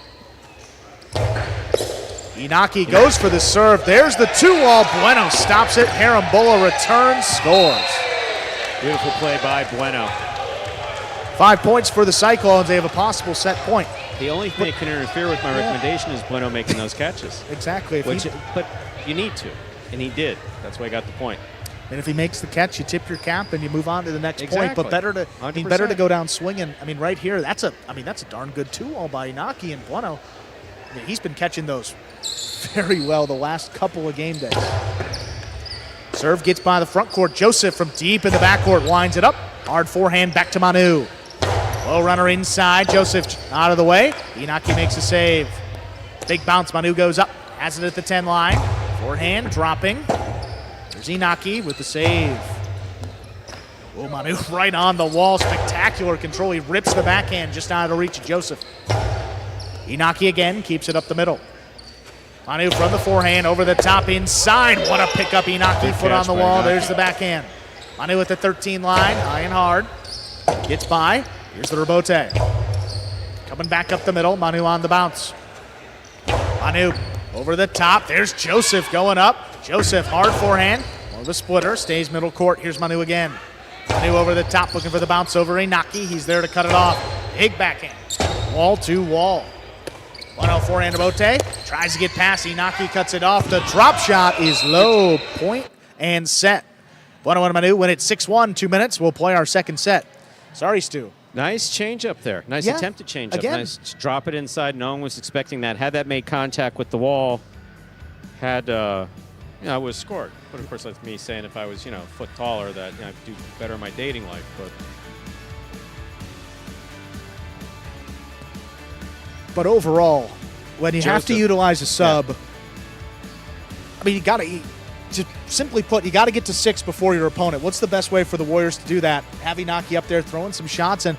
Inaki goes for the serve. There's the 2-wall. Bueno stops it. Harambola returns, scores. Beautiful play by Bueno. 5 points for the Cyclones. They have a possible set point. The only thing that can interfere with my recommendation is Bueno making those catches. Exactly. But you need to, and he did. That's why I got the point. And if he makes the catch, you tip your cap and you move on to the next point. But better to 100%. go down swinging. I mean, right here, that's a darn good 2-wall by Inaki and Bueno. I mean, he's been catching those very well the last couple of game days. Serve gets by the front court. Joseph from deep in the backcourt winds it up. Hard forehand back to Manu. Low runner inside. Joseph out of the way. Inaki makes a save. Big bounce. Manu goes up. Has it at the 10 line. Forehand dropping. There's Inaki with the save. Oh, Manu right on the wall. Spectacular control. He rips the backhand just out of the reach of Joseph. Inaki again keeps it up the middle. Manu from the forehand over the top inside. What a pickup. Inaki foot on the wall. There's the backhand. Manu at the 13 line. High and hard. Gets by. Here's the rebote. Coming back up the middle. Manu on the bounce. Manu over the top. There's Joseph going up. Joseph hard forehand. More of a splitter. Stays middle court. Here's Manu again. Manu over the top looking for the bounce over Inaki. He's there to cut it off. Big backhand. Wall to wall. 1-0 forehand to Bote. Tries to get past. Inaki cuts it off. The drop shot is low. Point and set. 1-0 and Manu win it 6-1. 2 minutes. We'll play our second set. Sorry, Stu. Nice change up there. Nice attempt to change up. Nice to drop it inside. No one was expecting that. Had that made contact with the wall, it was scored. But of course, that's me saying if I was, a foot taller, that I'd do better in my dating life. But overall, when you have to utilize a sub, I mean, simply put, you got to get to 6 before your opponent. What's the best way for the Warriors to do that? Have Inaki up there throwing some shots, and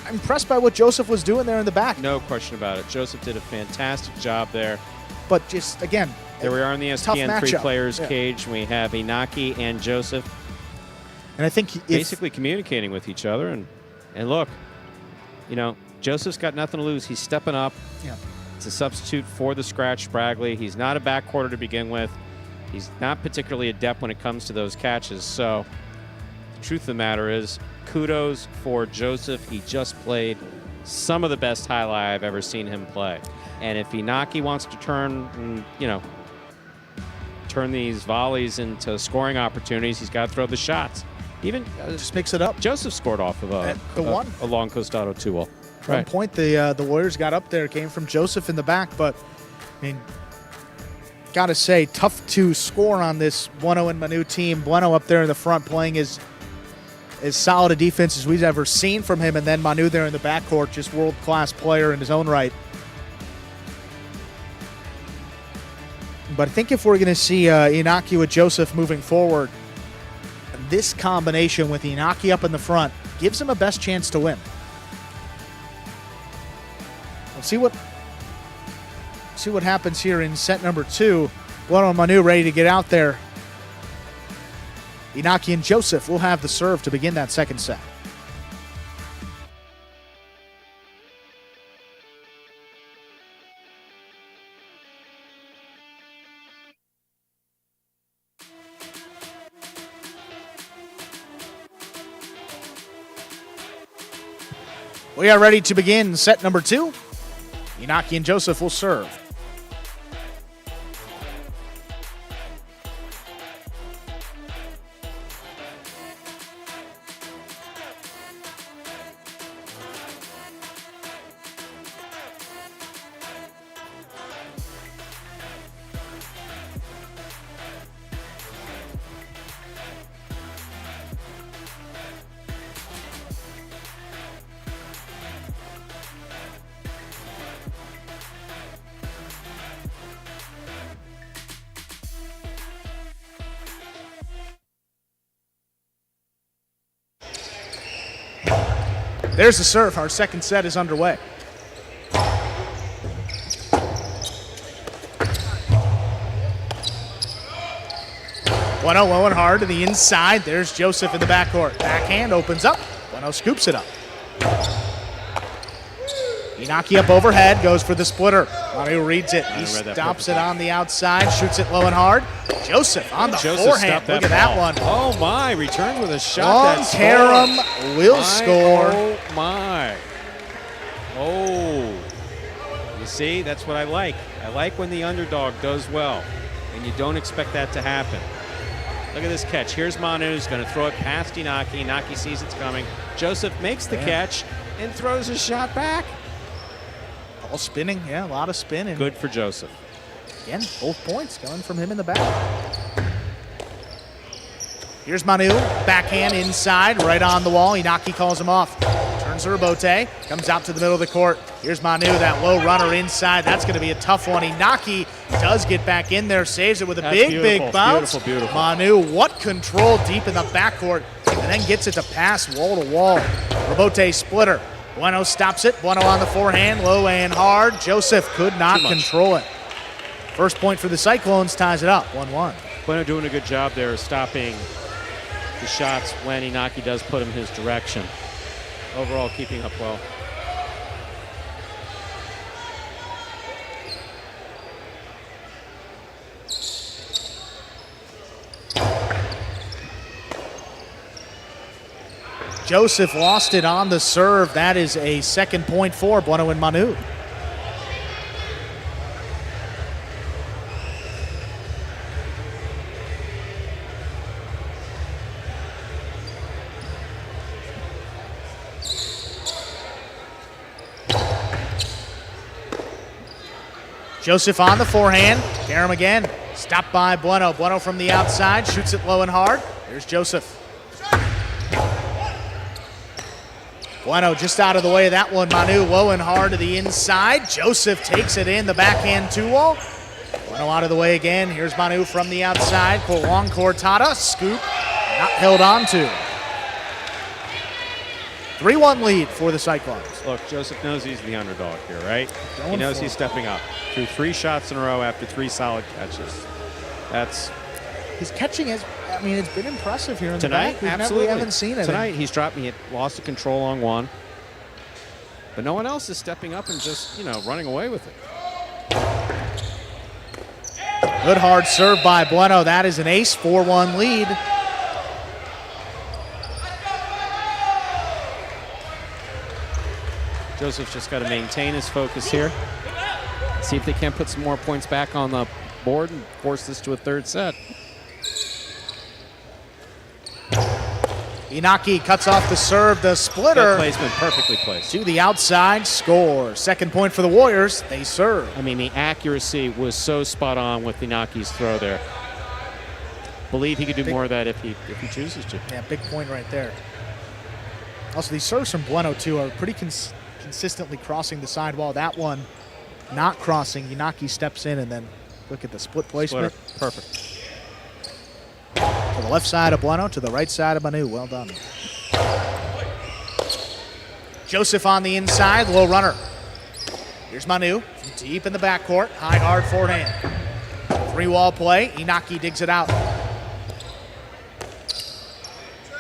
I'm impressed by what Joseph was doing there in the back. No question about it. Joseph did a fantastic job there. But just, again, there we are in the SPN 3 players cage. We have Inaki and Joseph. And I think basically communicating with each other. And look, Joseph's got nothing to lose. He's stepping up. Yeah. It's a substitute for the scratch Spragley. He's not a backcourter to begin with. He's not particularly adept when it comes to those catches. So the truth of the matter is, kudos for Joseph. He just played some of the best highlight I've ever seen him play. And if Inaki wants to turn these volleys into scoring opportunities, he's got to throw the shots. Even just mix it up. Joseph scored off of a long Costado 2-wall. One point the Warriors got up there, came from Joseph in the back, but I mean, gotta say, tough to score on this Bueno and Manu team. Bueno up there in the front playing as solid a defense as we've ever seen from him, and then Manu there in the backcourt, just world-class player in his own right. But I think if we're going to see Inaki with Joseph moving forward, this combination with Inaki up in the front gives him a best chance to win. We'll see what happens here in set number 2. Bueno and Manu ready to get out there. Inaki and Joseph will have the serve to begin that second set. We are ready to begin set number 2. Inaki and Joseph will serve. There's the serve. Our second set is underway. Bueno low and hard to the inside. There's Joseph in the backcourt. Backhand opens up. Bueno scoops it up. Inaki up overhead, goes for the splitter. Manu reads it. He stops it on the outside, shoots it low and hard. Joseph on the forehand. Look at that one. Oh my, returns with a shot. Karam will score. Oh my. Oh. You see, that's what I like. I like when the underdog does well, and you don't expect that to happen. Look at this catch. Here's Manu, who's going to throw it past Inaki. Inaki sees it's coming. Joseph makes the catch and throws a shot back. All spinning, yeah, a lot of spinning. Good for Joseph. Again, both points coming from him in the back. Here's Manu, backhand inside, right on the wall. Inaki calls him off. Turns to Robote, comes out to the middle of the court. Here's Manu, that low runner inside. That's going to be a tough one. Inaki does get back in there, saves it with a big bounce. Beautiful, beautiful. Manu, what control deep in the backcourt, and then gets it to pass wall to wall. Robote splitter. Bueno stops it. Bueno on the forehand, low and hard. Joseph could not control it. First point for the Cyclones ties it up, 1-1. Bueno doing a good job there of stopping the shots when Inaki does put him his direction. Overall, keeping up well. Joseph lost it on the serve. That is a second point for Bueno and Manu. Joseph on the forehand. Karam again. Stopped by Bueno. Bueno from the outside. Shoots it low and hard. There's Joseph. Bueno just out of the way of that one. Manu low and hard to the inside. Joseph takes it in the backhand 2-wall. Bueno out of the way again. Here's Manu from the outside. Long Cortada. Scoop. Not held on to. 3-1 lead for the Cyclones. Look, Joseph knows he's the underdog here, right? He knows he's stepping up. Threw 3 shots in a row after 3 solid catches. That's... His catching is, I mean, it's been impressive here in tonight, the back. Absolutely. We haven't seen it. Tonight, he's dropped, he had lost the control on one. But no one else is stepping up and just, running away with it. Good hard serve by Bueno. That is an ace, 4-1 lead. Joseph's just got to maintain his focus here. See if they can't put some more points back on the board and force this to a third set. Inaki cuts off the serve, the splitter. Good placement, perfectly placed. To the outside, score. Second point for the Warriors, they serve. I mean, the accuracy was so spot on with Inaki's throw there. Believe he could do more of that if he chooses to. Yeah, big point right there. Also, these serves from Bueno, too, are pretty consistently crossing the sidewall. That one not crossing. Inaki steps in, and then look at the split placement. Splitter. Perfect. To the left side of Bueno, to the right side of Manu. Well done. Joseph on the inside, low runner. Here's Manu, deep in the backcourt, high hard forehand. 3-wall play. Inaki digs it out.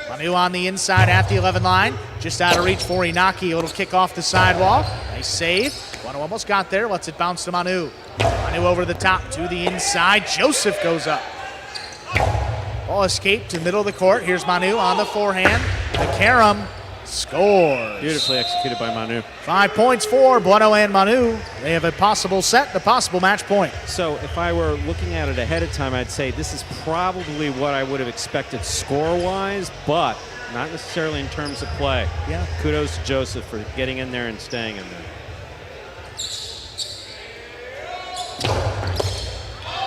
Manu on the inside at the 11 line. Just out of reach for Inaki. A little kick off the sidewall. Nice save. Bueno almost got there. Lets it bounce to Manu. Manu over the top to the inside. Joseph goes up. Ball escaped to middle of the court. Here's Manu on the forehand. The carom scores. Beautifully executed by Manu. 5 points for Bueno and Manu. They have a possible set, a possible match point. So if I were looking at it ahead of time, I'd say this is probably what I would have expected score-wise, but not necessarily in terms of play. Yeah. Kudos to Joseph for getting in there and staying in there.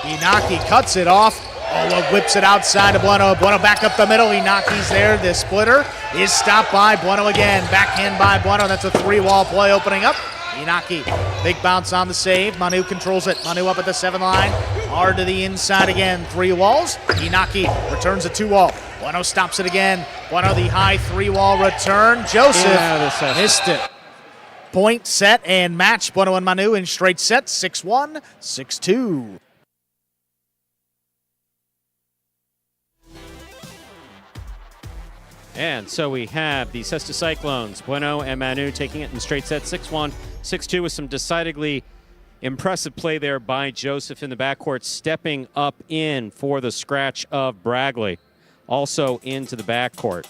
Inaki cuts it off. Oh, whips it outside to Bueno. Bueno back up the middle. Inaki's there. The splitter is stopped by Bueno again. Backhand by Bueno. That's a 3-wall play opening up. Inaki, big bounce on the save. Manu controls it. Manu up at the 7 line. Hard to the inside again. 3 walls. Inaki returns a 2-wall. Bueno stops it again. Bueno, the high 3-wall return. Joseph missed it. Point, set, and match. Bueno and Manu in straight sets. 6-1, 6-2. And so we have the Cesta Cyclones, Bueno and Manu taking it in straight set 6-1, 6-2 with some decidedly impressive play there by Joseph in the backcourt, stepping up in for the scratch of Bragley, also into the backcourt.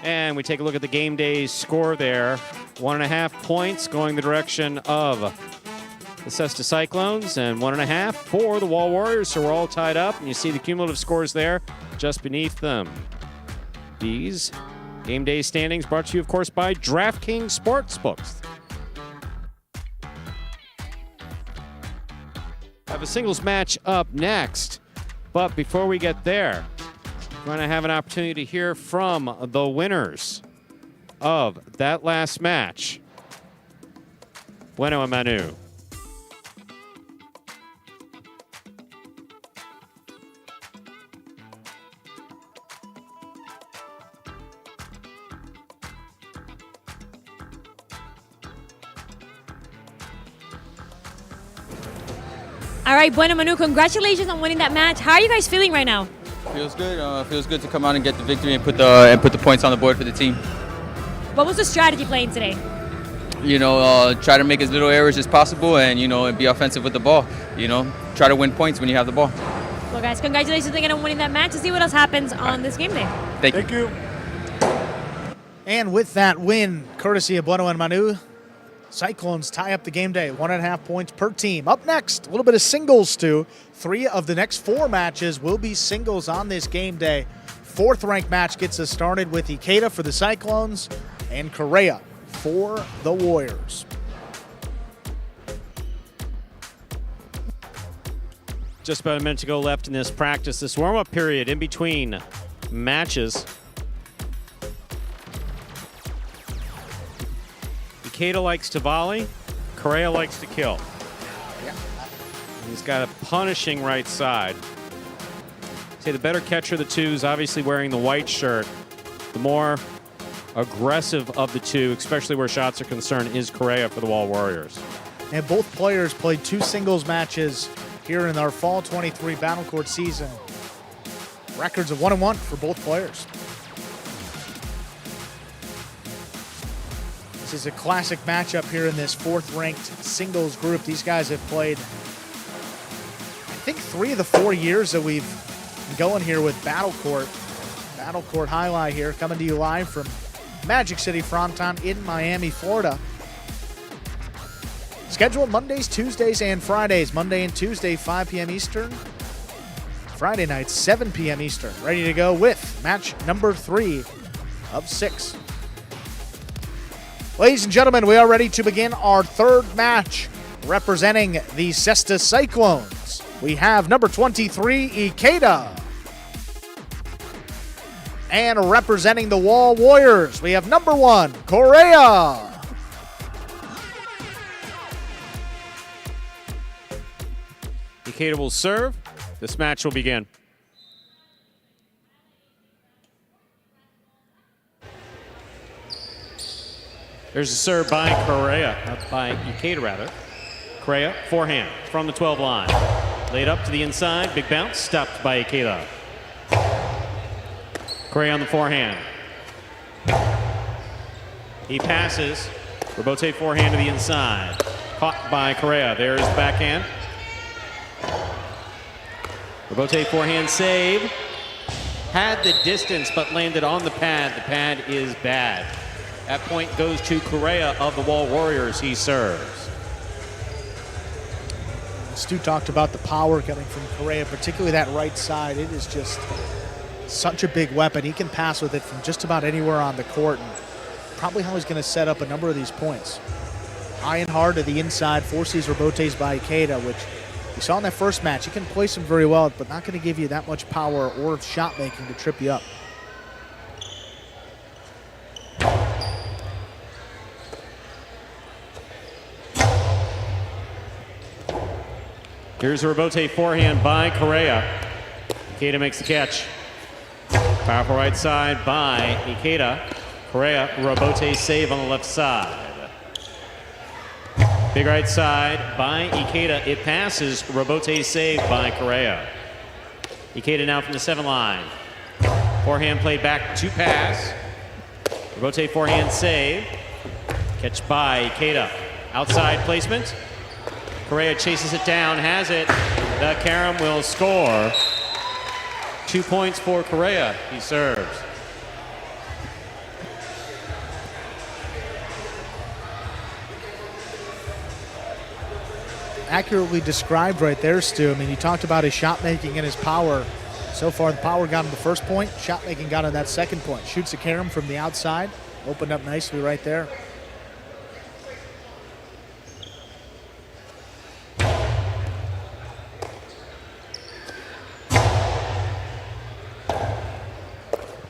And we take a look at the game day's score there. 1.5 points going the direction of the Cesta Cyclones and 1.5 for the Wall Warriors. So we're all tied up. And you see the cumulative scores there just beneath them. These game day standings brought to you, of course, by DraftKings Sportsbooks. Have a singles match up next. But before we get there, we're going to have an opportunity to hear from the winners of that last match, Bueno and Manu. All right, Bueno, Manu, congratulations on winning that match. How are you guys feeling right now? Feels good. Feels good to come out and get the victory and put the points on the board for the team. What was the strategy playing today? Try to make as little errors as possible and and be offensive with the ball. Try to win points when you have the ball. Well, guys, congratulations again on winning that match. To see what else happens on this game day. Thank you. And with that win, courtesy of Bueno and Manu, Cyclones tie up the game day, 1.5 points per team. Up next, a little bit of singles, Stu. 3 of the next 4 matches will be singles on this game day. 4th ranked match gets us started with Ikeda for the Cyclones and Correa for the Warriors. Just about a minute to go left in this practice, this warm-up period in between matches. Ikeda likes to volley, Correa likes to kill. He's got a punishing right side. Say the better catcher of the two is obviously wearing the white shirt. The more aggressive of the two, especially where shots are concerned, is Correa for the Wall Warriors. And both players played 2 singles matches here in our Fall 23 Battle Court season. Records of 1-1 for both players. This is a classic matchup here in this 4th ranked singles group. These guys have played, I think, 3 of the 4 years that we've been going here with Battle Court. Battle Court highlight here, coming to you live from Magic City Fronton in Miami, Florida. Scheduled Mondays, Tuesdays, and Fridays. Monday and Tuesday, 5 p.m. Eastern. Friday nights, 7 p.m. Eastern. Ready to go with match number 3 of 6. Ladies and gentlemen, we are ready to begin our 3rd match representing the Cesta Cyclones. We have number 23, Ikeda. And representing the Wall Warriors, we have number 1, Correa. Ikeda will serve. This match will begin. There's a serve by Correa, by Ikeda rather. Correa, forehand from the 12 line. Laid up to the inside, big bounce, stopped by Ikeda. Correa on the forehand. He passes. Robote forehand to the inside. Caught by Correa. There's the backhand. Robote forehand save. Had the distance but landed on the pad. The pad is bad. That point goes to Correa of the Wall Warriors. He serves. Stu talked about the power coming from Correa, particularly that right side. It is just such a big weapon. He can pass with it from just about anywhere on the court, and probably how he's going to set up a number of these points. High and hard to the inside, forces Robotes by Ikeda, which we saw in that first match. He can place him very well, but not going to give you that much power or shot making to trip you up. Here's a Robote forehand by Correa. Ikeda makes the catch. Powerful right side by Ikeda. Correa, Robote save on the left side. Big right side by Ikeda. It passes. Robote save by Correa. Ikeda now from the 7 line. Forehand played back to pass. Robote forehand save. Catch by Ikeda. Outside placement. Correa chases it down, has it. The carom will score. 2 points for Correa. He serves. Accurately described right there, Stu. I mean, you talked about his shot making and his power. So far, the power got him the first point. Shot making got him that second point. Shoots a carom from the outside. Opened up nicely right there.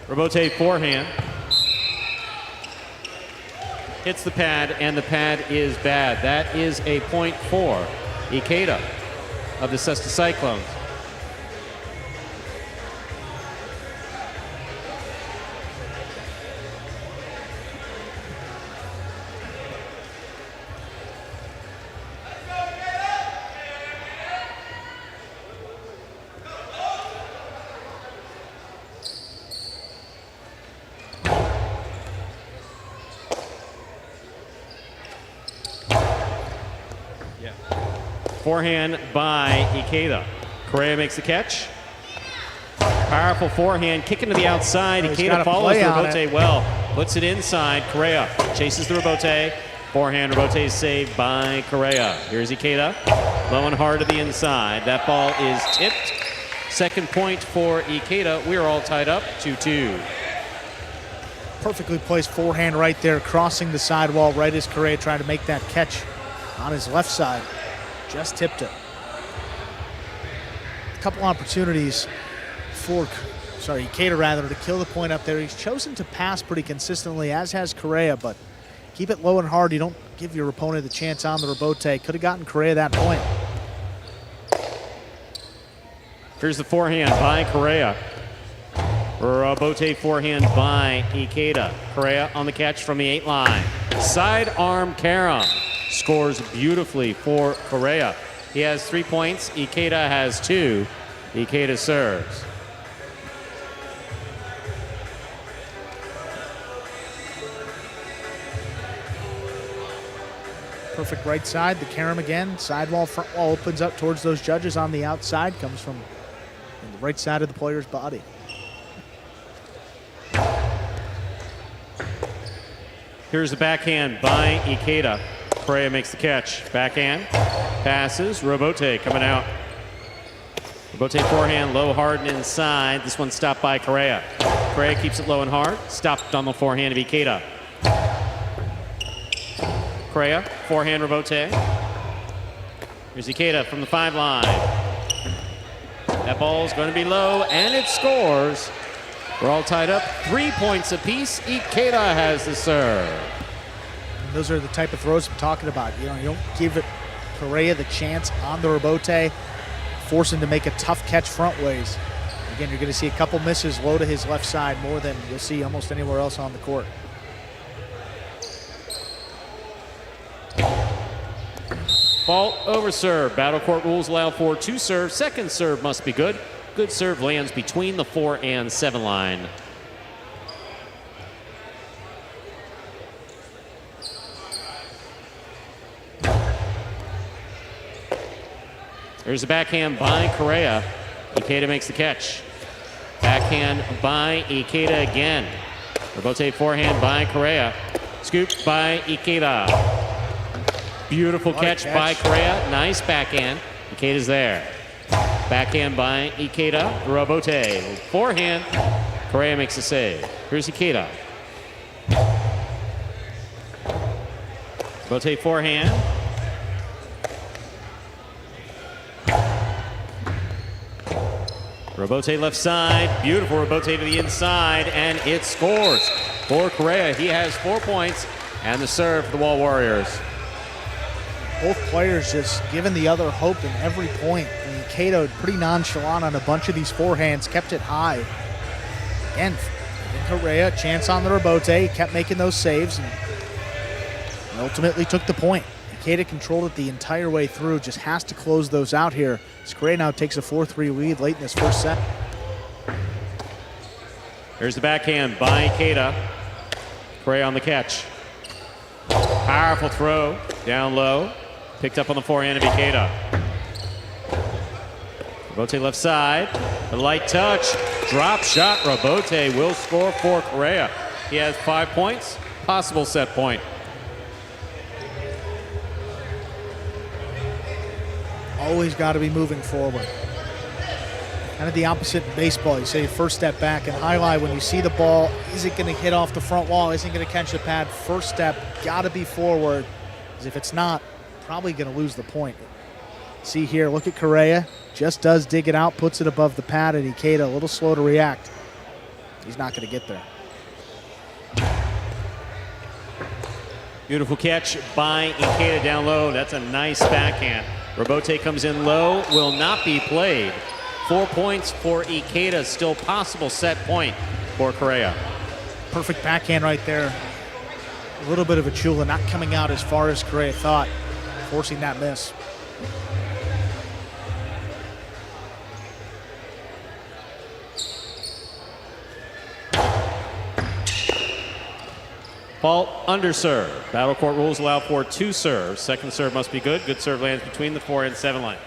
Robote forehand. Hits the pad, and the pad is bad. That is a point for Ikeda of the Cesta Cyclones. Forehand by Ikeda. Correa makes the catch. Powerful forehand, kick into the outside. Ikeda follows the Robote well. Puts it inside. Correa chases the Robote. Forehand Robote saved by Correa. Here's Ikeda. Low and hard to the inside. That ball is tipped. Second point for Ikeda. We're all tied up 2-2. Perfectly placed forehand right there, crossing the sidewall right as Correa tried to make that catch on his left side. Just tipped it. A couple opportunities for, Ikeda rather, to kill the point up there. He's chosen to pass pretty consistently, as has Correa, but keep it low and hard. You don't give your opponent the chance on the Robote. Could have gotten Correa that point. Here's the forehand by Correa. Robote forehand by Ikeda. Correa on the catch from the 8 line. Sidearm carom. Scores beautifully for Correa. He has 3 points. Ikeda has 2. Ikeda serves. Perfect right side, the carom again. Sidewall, front wall opens up towards those judges on the outside. Comes from the right side of the player's body. Here's the backhand by Ikeda. Correa makes the catch. Backhand. Passes. Robote coming out. Robote forehand, low, hard, and inside. This one stopped by Correa. Correa keeps it low and hard. Stopped on the forehand of Ikeda. Correa, forehand Robote. Here's Ikeda from the 5 line. That ball's going to be low, and it scores. We're all tied up. 3 points apiece. Ikeda has the serve. And those are the type of throws I'm talking about. You don't give Correa the chance on the Robote, force him to make a tough catch front ways. Again, you're going to see a couple misses low to his left side more than you'll see almost anywhere else on the court. Fault over serve. Battle court rules allow for 2 serves. Second serve must be good. Good serve lands between the 4 and 7 line. There's a backhand by Correa. Ikeda makes the catch. Backhand by Ikeda again. Rebote forehand by Correa. Scoop by Ikeda. Beautiful catch by Correa. Nice backhand. Ikeda's there. Backhand by Ikeda. Rebote. Forehand. Correa makes the save. Here's Ikeda. Rebote forehand. Rebote left side. Beautiful rebote to the inside, and it scores for Correa. He has 4 points, and the serve for the Wall Warriors. Both players just giving the other hope in every point. And Ikeda pretty nonchalant on a bunch of these forehands, kept it high. Again, Correa, chance on the rebote. He kept making those saves and ultimately took the point. Ikeda controlled it the entire way through, just has to close those out here. As Correa now takes a 4-3 lead late in this first set. Here's the backhand by Ikeda. Correa on the catch. Powerful throw, down low. Picked up on the forehand of Ikeda. Rebote left side, a light touch. Drop shot, Rebote will score for Correa. He has 5 points, possible set point. Always got to be moving forward. Kind of the opposite in baseball. You say first step back. And highlight, when you see the ball, is it going to hit off the front wall? Is it going to catch the pad? First step, got to be forward. Because if it's not, probably going to lose the point. See here, look at Correa. Just does dig it out, puts it above the pad, and Ikeda a little slow to react. He's not going to get there. Beautiful catch by Ikeda down low. That's a nice backhand. Rebote comes in low, will not be played. 4 points for Ikeda, still possible set point for Correa. Perfect backhand right there. A little bit of a chula, not coming out as far as Correa thought, forcing that miss. Fault under serve. Battle court rules allow for 2 serves. Second serve must be good. Good serve lands between the 4 and 7 line.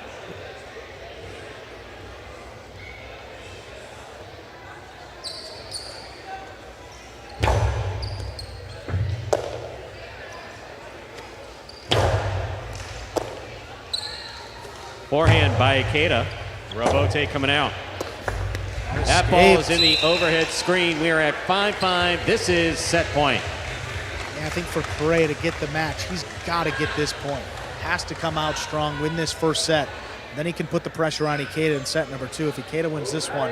Forehand by Ikeda. Rebote coming out. That ball is in the overhead screen. We are at 5-5. This is set point. Yeah, I think for Correa to get the match, he's got to get this point. Has to come out strong, win this first set. Then he can put the pressure on Ikeda in set number 2. If Ikeda wins this one,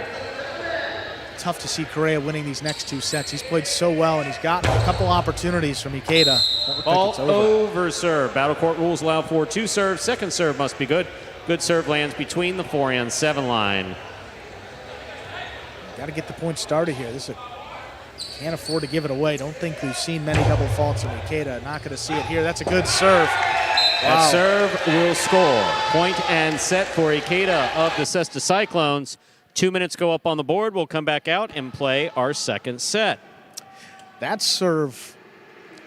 tough to see Correa winning these next 2 sets. He's played so well, and he's gotten a couple opportunities from Ikeda. Ball over serve. Battle court rules allow for 2 serves. Second serve must be good. Good serve lands between the 4 and 7 line. Got to get the point started here. This can't afford to give it away. Don't think we've seen many double faults in Ikeda. Not going to see it here. That's a good serve. That serve will score. Point and set for Ikeda of the Cesta Cyclones. 2 minutes go up on the board. We'll come back out and play our second set. That serve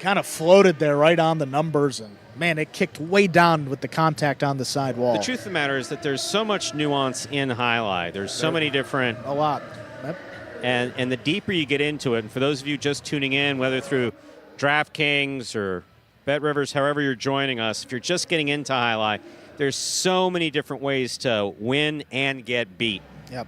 kind of floated there right on the numbers, and man, it kicked way down with the contact on the side wall. The truth of the matter is that there's so much nuance in highlight. There's so many different... A lot. Yep. And the deeper you get into it, and for those of you just tuning in, whether through DraftKings or BetRivers, however you're joining us, if you're just getting into highlight, there's so many different ways to win and get beat. Yep,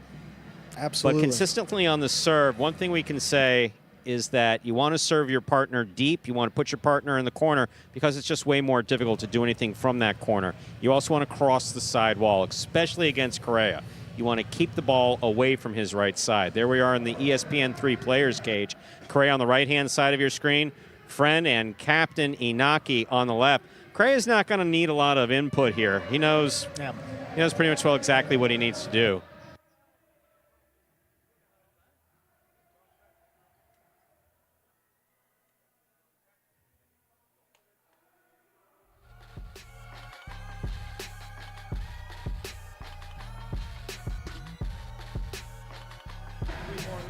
absolutely. But consistently on the serve, one thing we can say is that you want to serve your partner deep. You want to put your partner in the corner because it's just way more difficult to do anything from that corner. You also want to cross the side wall, especially against Correa. You want to keep the ball away from his right side. There we are in the ESPN3 players cage. Correa on the right-hand side of your screen. Friend and Captain Inaki on the left. Correa's not going to need a lot of input here. He knows pretty much well exactly what he needs to do.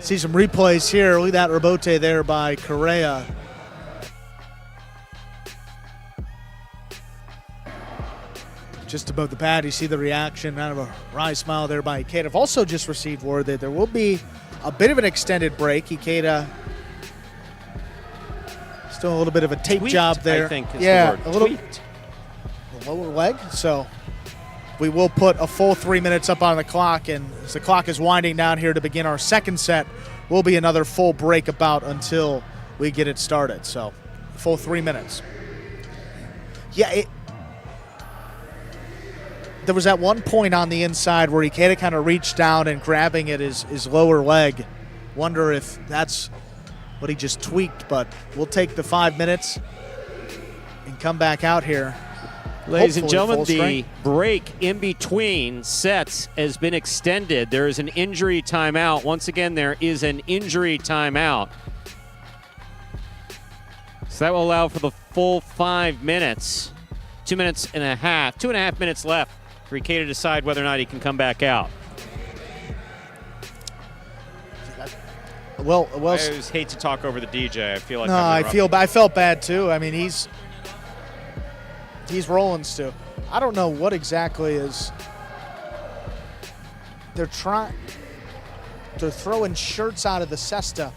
See some replays here. Look at that rebote there by Correa. Just above the pad, you see the reaction, kind of a wry smile there by Ikeda. I've also just received word that there will be a bit of an extended break. Ikeda still a little bit of a tape Tweaked, job there. I think is yeah, the word. a little Tweaked. lower leg. So we will put a full 3 minutes up on the clock, and as the clock is winding down here to begin our second set, will be another full break about until we get it started. So full 3 minutes. Yeah, there was at one point on the inside where Ikeda kind of reached down and grabbing at his lower leg. Wonder if that's what he just tweaked, but we'll take the 5 minutes and come back out here. Ladies and Hopefully gentlemen, full the strength. break in between sets has been extended. There is an injury timeout. Once again, there is an injury timeout. So that will allow for the full 5 minutes. 2 minutes and a half, 2.5 minutes left for Ikeda to decide whether or not he can come back out. Well, I always hate to talk over the DJ. I feel like no, I'm I felt bad too. I mean, he's rolling still. I don't know what exactly is. They're throwing shirts out of the cesta.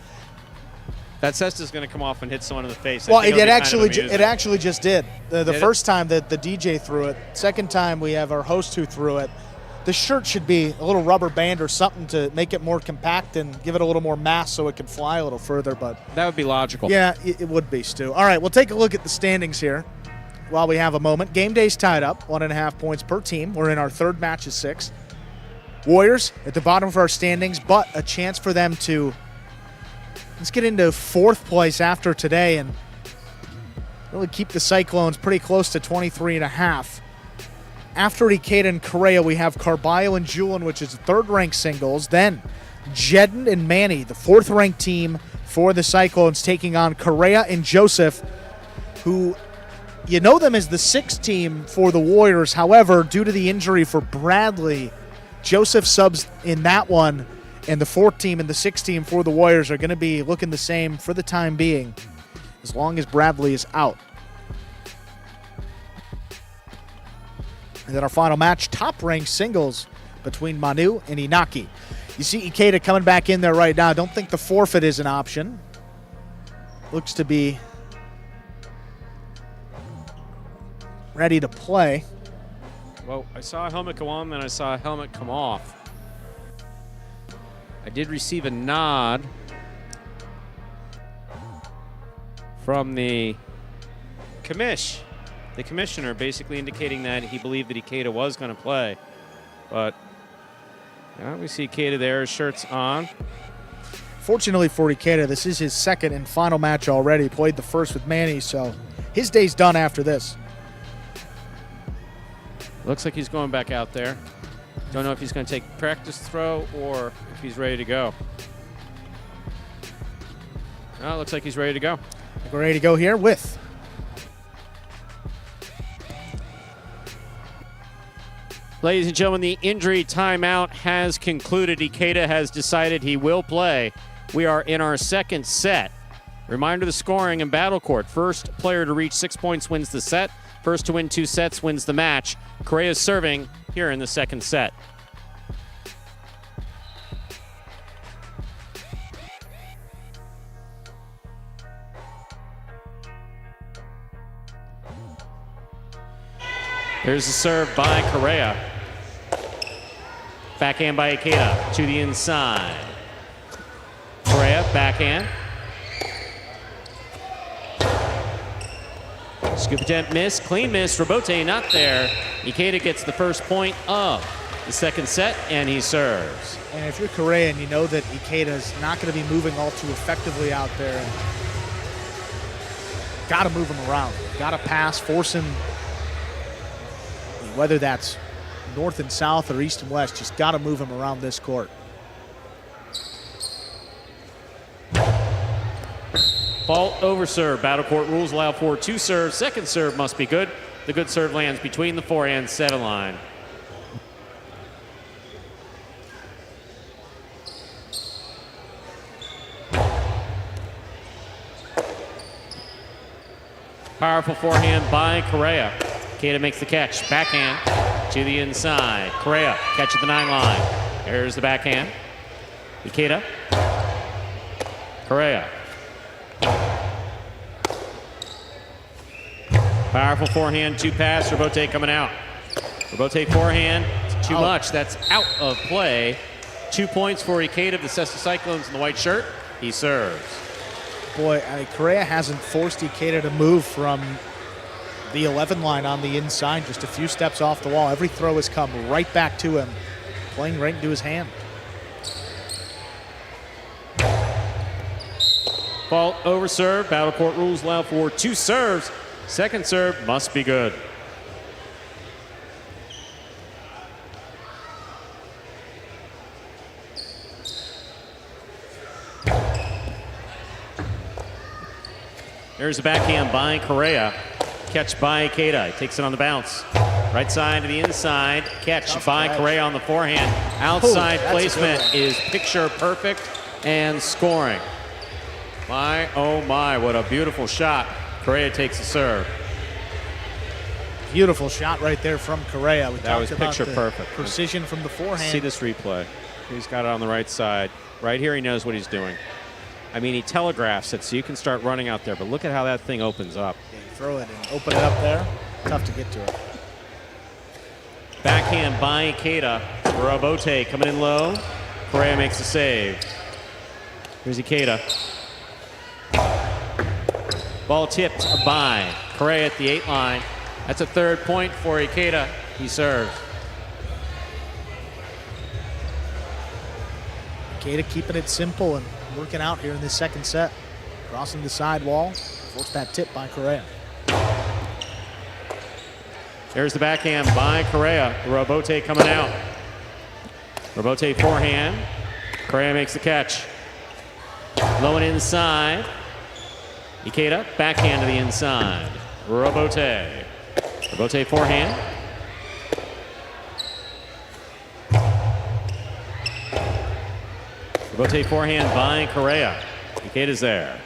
That cesta's going to come off and hit someone in the face. Well, I think it it'll be kind of actually amusing. just did. The Did it? first time that the DJ threw it. Second time we have our host who threw it. The shirt should be a little rubber band or something to make it more compact and give it a little more mass so it can fly a little further. But That would be logical. yeah, it would be, Stu. All right, we'll take a look at the standings here while we have a moment. Game Day's tied up, 1.5 points per team. We're in our third match of 6. Warriors at the bottom of our standings, but a chance for them to let's get into 4th place after today and really keep the Cyclones pretty close to 23.5. After Ikeda and Correa, we have Carballo and Julin, which is the 3rd-ranked singles. Then Jedden and Manny, the 4th-ranked team for the Cyclones, taking on Correa and Joseph, who you know them as the 6th team for the Warriors. However, due to the injury for Bradley, Joseph subs in that one, and the 4th team and the 6th team for the Warriors are going to be looking the same for the time being, as long as Bradley is out. And then our final match, top-ranked singles between Manu and Inaki. You see Ikeda coming back in there right now. I don't think the forfeit is an option. Looks to be ready to play. Well, I saw a helmet go on, then I saw a helmet come off. I did receive a nod from the commissioner, basically indicating that he believed that Ikeda was going to play. But we see Ikeda there, his shirt's on. Fortunately for Ikeda, this is his second and final match already. Played the first with Manny, so his day's done after this. Looks like he's going back out there. Don't know if he's going to take practice throw or if he's ready to go. Oh, looks like he's ready to go. We're ready to go here with Ladies and gentlemen, the injury timeout has concluded. Ikeda has decided he will play. We are in our second set. Reminder of the scoring in Battle Court. First player to reach 6 points wins the set. First to win 2 sets wins the match. Correa's serving here in the second set. There's a serve by Correa. Backhand by Ikeda to the inside. Correa, backhand. Scoop attempt, miss, clean miss, Rebote not there. Ikeda gets the first point of the second set, and he serves. And if you're Correa and you know that Ikeda's not going to be moving all too effectively out there, got to move him around. Got to pass, force him, whether that's north and south or east and west, just got to move him around this court. Fault over serve. Battle Court rules allow for 2 serves. Second serve must be good. The good serve lands between the forehand center line. Powerful forehand by Correa. Ikeda makes the catch. Backhand to the inside. Correa catch at the 9 line. There's the backhand. Ikeda. Correa. Powerful forehand, 2-pass. Rebote coming out. Rebote forehand, too much. That's out of play. 2 points for Ikeda of the Cesta Cyclones in the white shirt. He serves. Boy, Correa hasn't forced Ikeda to move from the 11 line on the inside, just a few steps off the wall. Every throw has come right back to him, playing right into his hand. Fault over serve. Battle court rules allow for 2 serves. Second serve must be good. There's the backhand by Correa. Catch by Ikeda. He takes it on the bounce. Right side to the inside. Catch by Correa on the forehand. Outside placement is picture perfect and scoring. My, oh my, what a beautiful shot. Correa takes the serve. Beautiful shot right there from Correa. That was picture perfect. Precision from the forehand. See this replay. He's got it on the right side. Right here, he knows what he's doing. I mean, he telegraphs it so you can start running out there, but look at how that thing opens up. Yeah, you throw it and open it up there. Tough to get to it. Backhand by Ikeda. Rebote coming in low. Correa makes the save. Here's Ikeda. Ball tipped by Correa at the 8 line. That's a 3rd point for Ikeda. He serves. Ikeda keeping it simple and working out here in this second set. Crossing the side wall. Forced that tip by Correa. There's the backhand by Correa. Rebote coming out. Rebote forehand. Correa makes the catch. Low and inside. Ikeda, backhand to the inside. Rebote. Rebote forehand. Rebote forehand by Correa. Ikeda's there.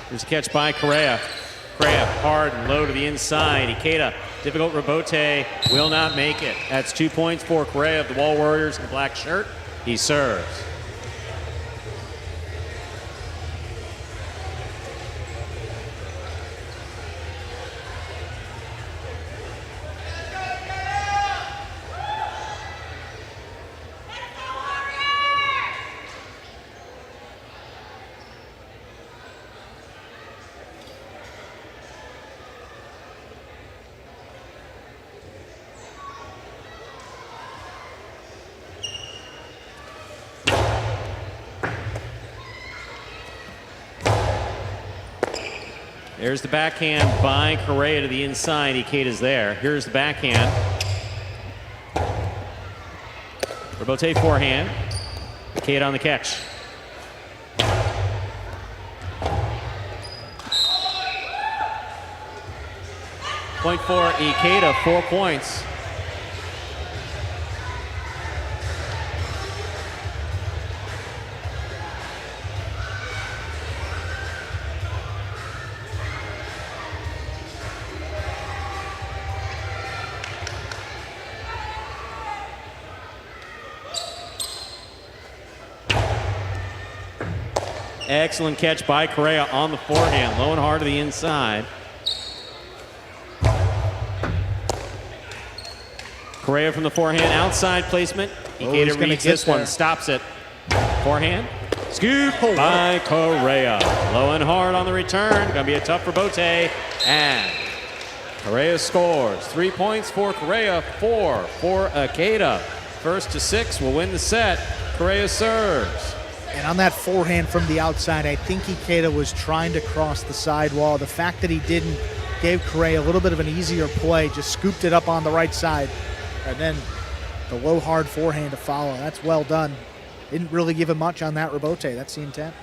There's a catch by Correa. Correa hard and low to the inside. Ikeda, difficult rebote, will not make it. That's 2 points for Correa of the Wall Warriors in the black shirt. He serves. There's the backhand by Correa to the inside. Ikeda's there. Here's the backhand. Rebote forehand. Ikeda on the catch. Point for Ikeda, 4 points. Excellent catch by Correa on the forehand, low and hard to the inside. Correa from the forehand, outside placement. Ikeda reads this one, stops it. Forehand, scoop by Correa. Low and hard on the return, gonna be a tough rebote, and Correa scores. 3 points for Correa, 4 for Ikeda. First to 6 will win the set. Correa serves. And on that forehand from the outside, I think Ikeda was trying to cross the side wall. The fact that he didn't gave Correa a little bit of an easier play, just scooped it up on the right side. And then the low, hard forehand to follow. That's well done. Didn't really give him much on that rebote. That's the intent.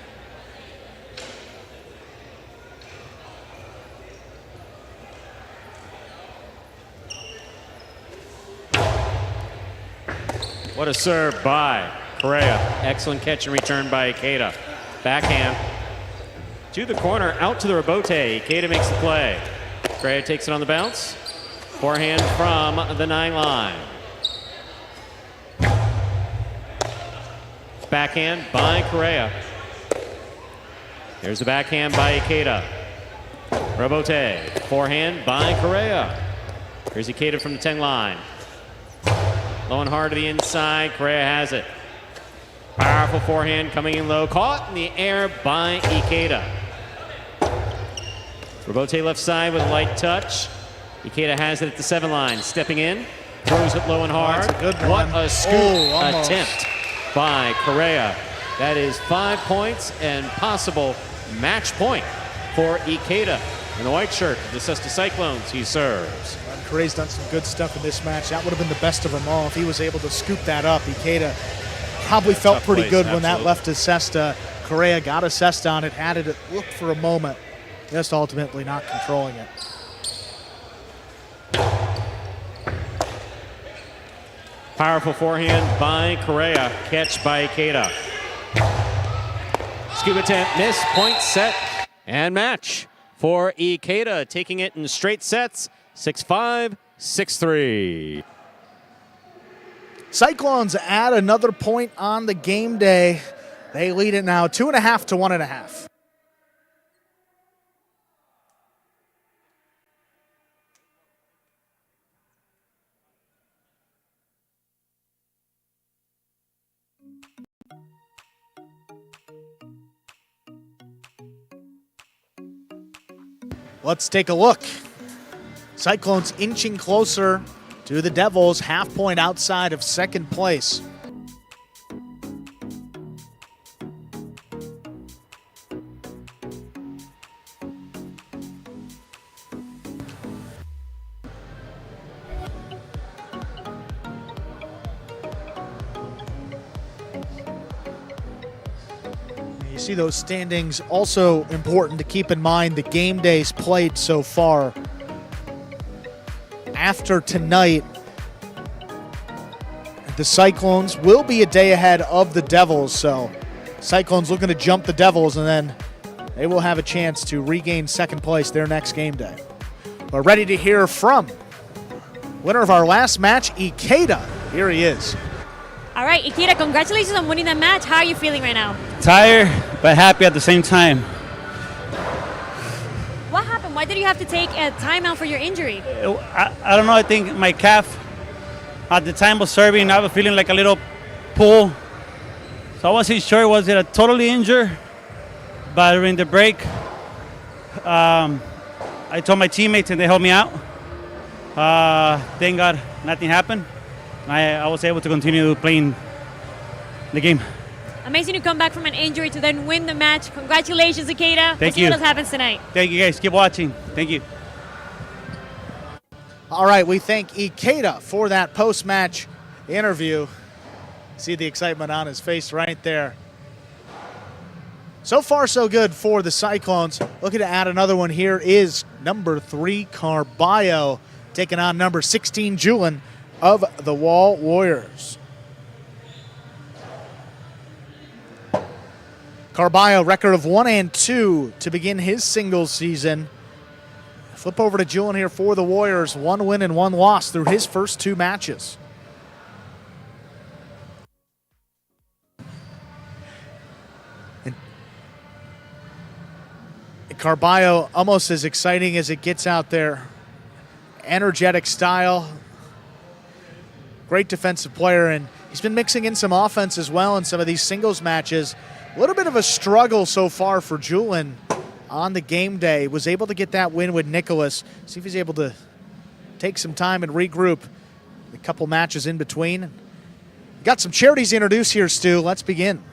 What a serve by Correa. Excellent catch and return by Ikeda. Backhand to the corner, out to the rebote. Ikeda makes the play. Correa takes it on the bounce. Forehand from the 9 line. Backhand by Correa. Here's the backhand by Ikeda. Rebote. Forehand by Correa. Here's Ikeda from the 10 line. Low and hard to the inside. Correa has it. Powerful forehand coming in low. Caught in the air by Ikeda. Rebote left side with a light touch. Ikeda has it at the 7 line. Stepping in. Throws it low and hard. That's a good what one. a scoop attempt by Correa. That is 5 points and possible match point for Ikeda. In the white shirt, the Cesta Cyclones, he serves. Correa's done some good stuff in this match. That would have been the best of them all if he was able to scoop that up. Ikeda probably felt Tough pretty place, good when that absolutely. left to Cesta. Correa got a Cesta on it, had it looked for a moment, just ultimately not controlling it. Powerful forehand by Correa. Catch by Ikeda. Scoop attempt, miss, point set, and match for Ikeda, taking it in straight sets, 6-5, 6-3. Cyclones add another point on the game day. They lead it now 2.5 to 1.5. Let's take a look. Cyclones inching closer to the Devils, half point outside of second place. You see those standings. Also important to keep in mind the game days played so far. After tonight, the Cyclones will be a day ahead of the Devils, so Cyclones looking to jump the Devils, and then they will have a chance to regain second place their next game day. We're ready to hear from winner of our last match, Ikeda. Here he is. All right, Ikeda, congratulations on winning that match. How are you feeling right now? Tired, but happy at the same time. What happened? Why did you have to take a timeout for your injury? I don't know, I think my calf at the time was serving. I was feeling like a little pull. So I wasn't sure, was it a totally injured? But during the break, I told my teammates and they helped me out. Thank God nothing happened. I was able to continue playing the game. Amazing to come back from an injury to then win the match. Congratulations, Ikeda. Thank See you. what else happens tonight. Thank you guys. Keep watching. Thank you. All right, we thank Ikeda for that post-match interview. See the excitement on his face right there. So far, so good for the Cyclones. Looking to add another one here is number 3, Carballo, taking on number 16, Julin of the Wall Warriors. Carballo, record of 1-2 to begin his singles season. Flip over to Julin here for the Warriors. 1 win and 1 loss through his first 2 matches. And Carballo, almost as exciting as it gets out there. Energetic style. Great defensive player, and he's been mixing in some offense as well in some of these singles matches. A little bit of a struggle so far for Julin on the game day. Was able to get that win with Nicholas. See if he's able to take some time and regroup. A couple matches in between. Got some charities to introduce here, Stu. Let's begin.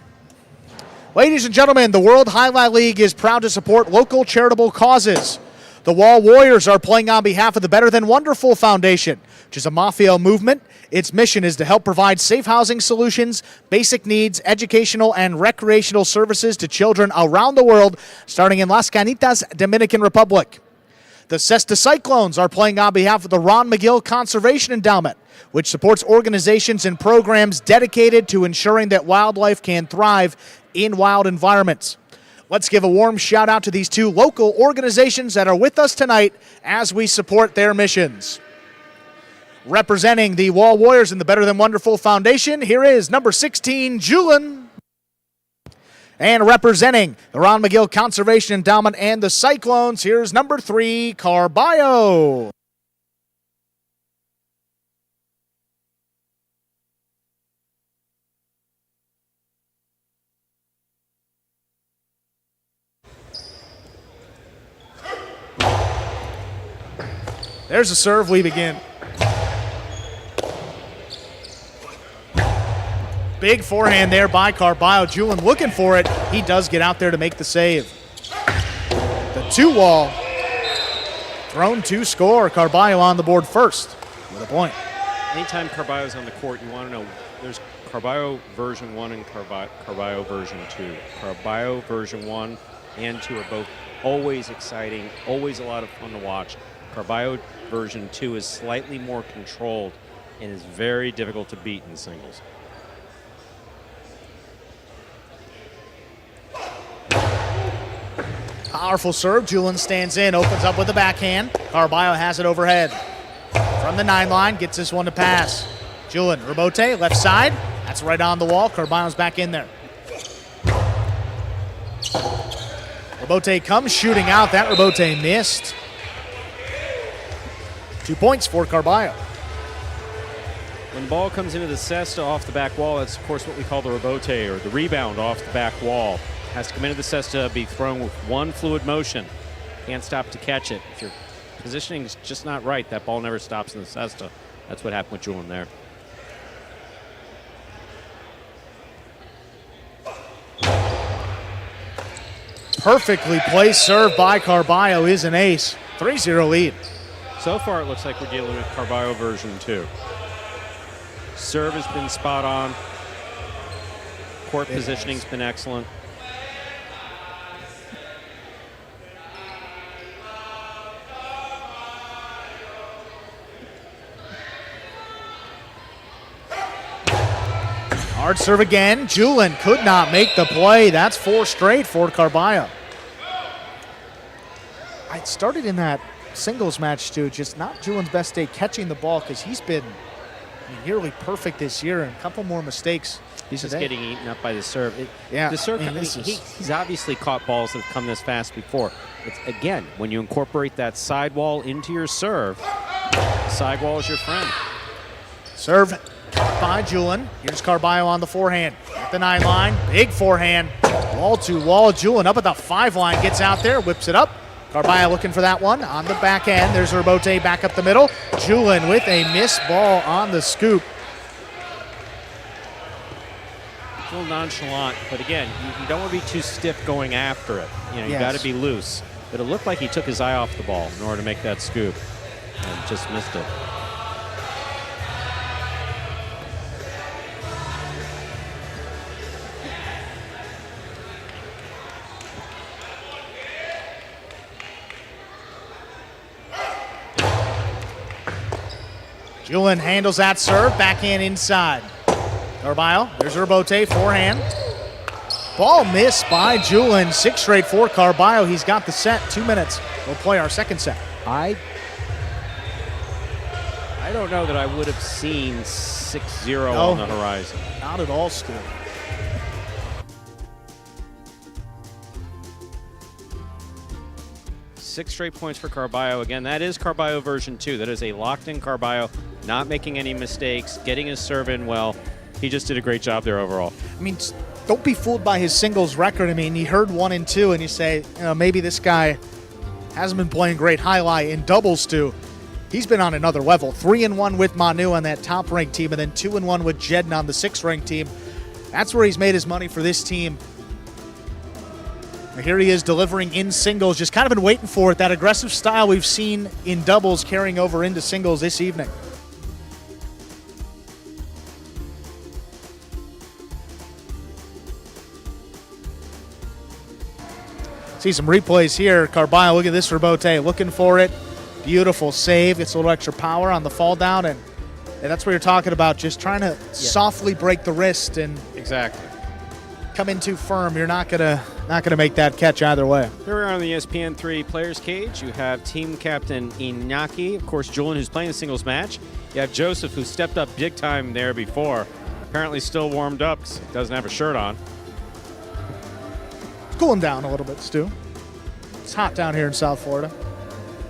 Ladies and gentlemen, the World Jai-Alai League is proud to support local charitable causes. The Wall Warriors are playing on behalf of the Better Than Wonderful Foundation, which is a mafia movement. Its mission is to help provide safe housing solutions, basic needs, educational, and recreational services to children around the world, starting in Las Canitas, Dominican Republic. The Cesta Cyclones are playing on behalf of the Ron McGill Conservation Endowment, which supports organizations and programs dedicated to ensuring that wildlife can thrive in wild environments. Let's give a warm shout out to these two local organizations that are with us tonight as we support their missions. Representing the Wall Warriors and the Better Than Wonderful Foundation, here is number 16, Julian. And representing the Ron McGill Conservation Endowment and the Cyclones, here's number 3, Carballo. There's a serve, we begin. Big forehand there by Carballo. Julian looking for it. He does get out there to make the save. The 2-wall thrown to score. Carballo on the board first with a point. Anytime Carballo's on the court, you want to know there's Carballo version 1 and Carballo version 2. Carballo version 1 and 2 are both always exciting, always a lot of fun to watch. Carballo version 2 is slightly more controlled and is very difficult to beat in singles. Powerful serve. Julian stands in, opens up with the backhand. Carballo has it overhead. From the 9 line, gets this one to pass. Julian, rebote, left side. That's right on the wall. Carballo's back in there. Rebote comes shooting out. That rebote missed. 2 points for Carballo. When the ball comes into the cesta off the back wall, that's of course what we call the rebote, or the rebound off the back wall. Has to come into the cesta, be thrown with one fluid motion. Can't stop to catch it. If your positioning is just not right, that ball never stops in the cesta. That's what happened with Julian there. Perfectly placed serve by Carballo is an ace. 3-0 lead. So far, it looks like we're dealing with Carballo version 2. Serve has been spot on. Court positioning's been excellent. Hard serve again. Julian could not make the play. That's 4 straight for Carballo. I started in that singles match, too. Just not Julian's best day catching the ball because he's been nearly perfect this year and a couple more mistakes. He's just getting eaten up by the serve. Yeah, the serve. He's obviously caught balls that have come this fast before. It's, again, when you incorporate that sidewall into your serve, sidewall is your friend. Serve by Julian. Here's Carballo on the forehand. At the 9 line, big forehand. Wall to wall. Julian up at the 5 line, gets out there, whips it up. Carballo looking for that one on the back end. There's Rebote back up the middle. Julian with a missed ball on the scoop. A little nonchalant, but again, you don't want to be too stiff going after it. You know, you got to be loose. But it looked like he took his eye off the ball in order to make that scoop and just missed it. Julian handles that serve, backhand inside. Carballo, there's Rebote, forehand. Ball missed by Julian, 6 straight for Carballo. He's got the set, 2 minutes. We'll play our second set. I don't know that I would have seen 6-0 on the horizon. Not at all, Stu. Six straight points for Carballo. Again, that is Carballo version 2. That is a locked-in Carballo, not making any mistakes, getting his serve in well. He just did a great job there overall. I mean, don't be fooled by his singles record. I mean, you heard 1 and 2, and you say, you know, maybe this guy hasn't been playing great. Highlight in doubles, Stu. He's been on another level. 3-1 with Manu on that top-ranked team, and then 2-1 with Jedden on the 6th-ranked team. That's where he's made his money for this team. Here he is delivering in singles. Just kind of been waiting for it. That aggressive style we've seen in doubles carrying over into singles this evening. See some replays here. Carballo, look at this rebote, looking for it. Beautiful save. Gets a little extra power on the fall down, and that's what you're talking about. Just trying to softly break the wrist and Exactly. come in too firm. You're not gonna make that catch either way. Here we are on the ESPN3 Players Cage. You have team captain Iñaki, of course, Julian, who's playing the singles match. You have Joseph, who stepped up big time there before. Apparently still warmed up because he doesn't have a shirt on. It's cooling down a little bit, Stu. It's hot down here in South Florida.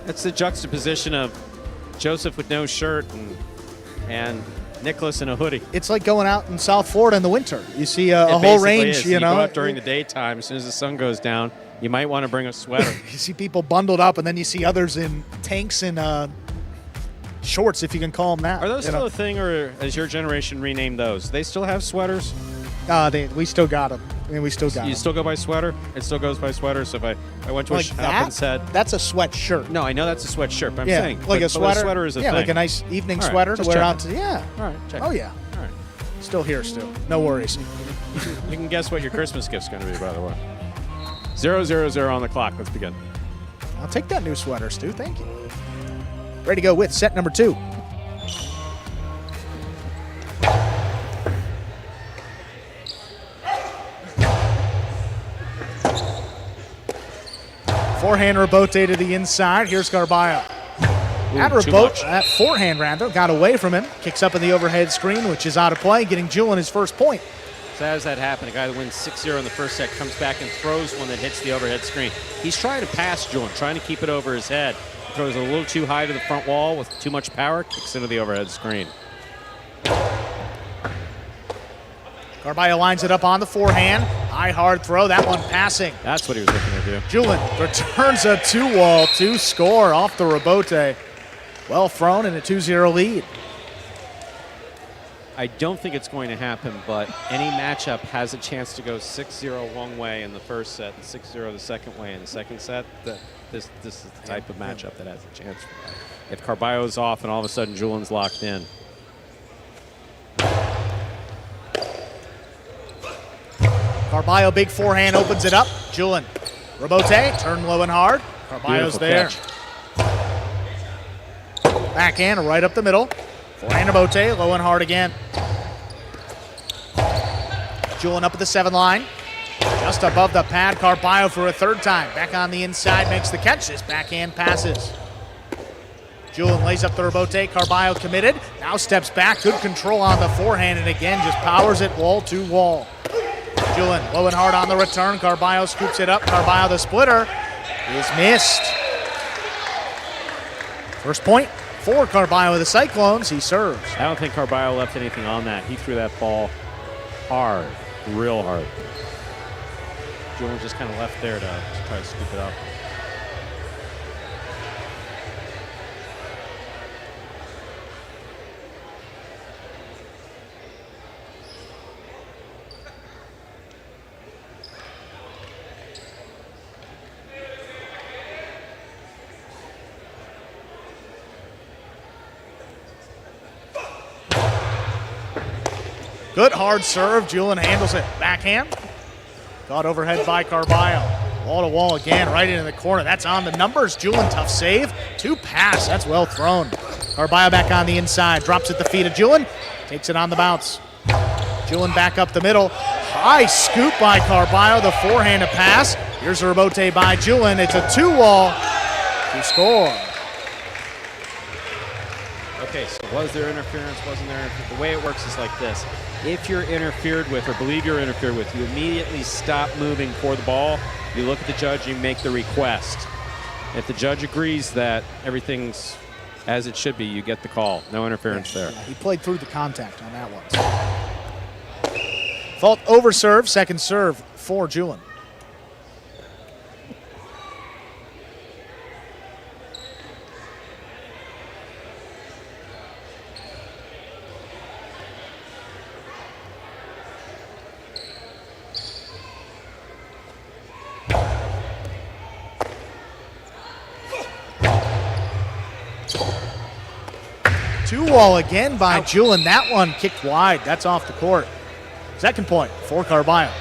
That's the juxtaposition of Joseph with no shirt and Nicholas in a hoodie. It's like going out in South Florida in the winter. You see a It whole basically range, is. you know. Go out during the daytime. As soon as the sun goes down, you might want to bring a sweater. You see people bundled up, and then you see others in tanks and shorts, if you can call them that. Are those you still know? a thing, or has your generation renamed those? They still have sweaters? We still got them. I mean, we still got You them. still go by sweater? It still goes by sweater. So if I went to a Like shop that? and said, That's a sweatshirt. no, I know that's a sweatshirt, but I'm Yeah, saying like but a sweater. a sweater is a yeah, thing. like a nice evening All right, sweater to just wear checking. out to. Yeah. All right, check. Oh yeah. All right. Still here, Stu. No worries. You can guess what your Christmas gift's going to be, by the way. 0-0-0 on the clock. Let's begin. I'll take that new sweater, Stu. Thank you. Ready to go with set number 2. Forehand rebote to the inside. Here's Carballo. That too much. that forehand rather got away from him. Kicks up in the overhead screen, which is out of play, getting Julian his first point. So how does that happen? A guy that wins 6-0 in the first set comes back and throws one that hits the overhead screen. He's trying to pass Julian, trying to keep it over his head. Throws a little too high to the front wall with too much power, kicks into the overhead screen. Carballo lines it up on the forehand. High, hard throw. That one passing. That's what he was looking to do. Julian returns a 2-wall to score off the rebote. Well thrown in a 2-0 lead. I don't think it's going to happen, but any matchup has a chance to go 6-0 one way in the first set and 6-0 the second way in the second set. This is the type of matchup that has a chance for that. If Carballo's off and all of a sudden Julian's locked in. Carballo, big forehand, opens it up. Julian, rebote, turn low and hard. Carballo's Beautiful there. catch. Backhand right up the middle. Forehand rebote, low and hard again. Julian up at the 7 line. Just above the pad, Carballo for a third time. Back on the inside, makes the catch. This backhand passes. Julian lays up the rebote. Carballo committed. Now steps back. Good control on the forehand, and again just powers it wall to wall. Julian low and hard on the return. Carballo scoops it up. Carballo, the splitter, is missed. First point for Carballo with the Cyclones. He serves. I don't think Carballo left anything on that. He threw that ball hard, real hard. Julian just kind of left there to try to scoop it up. Good hard serve. Julian handles it. Backhand. Caught overhead by Carballo. Wall to wall again, right into the corner. That's on the numbers. Julian, tough save. 2 pass. That's well thrown. Carballo back on the inside. Drops at the feet of Julian. Takes it on the bounce. Julian back up the middle. High scoop by Carballo. The forehand to pass. Here's a rebote by Julian. It's a 2-wall to score. Okay, so was there interference? Wasn't there interference? The way it works is like this. If you're interfered with or believe you're interfered with, you immediately stop moving for the ball. You look at the judge, you make the request. If the judge agrees that everything's as it should be, you get the call. No interference there. He played through the contact on that one. Fault over serve, second serve for Julian. Two-wall again by Julian. That one kicked wide. That's off the court. Second point for Carballo.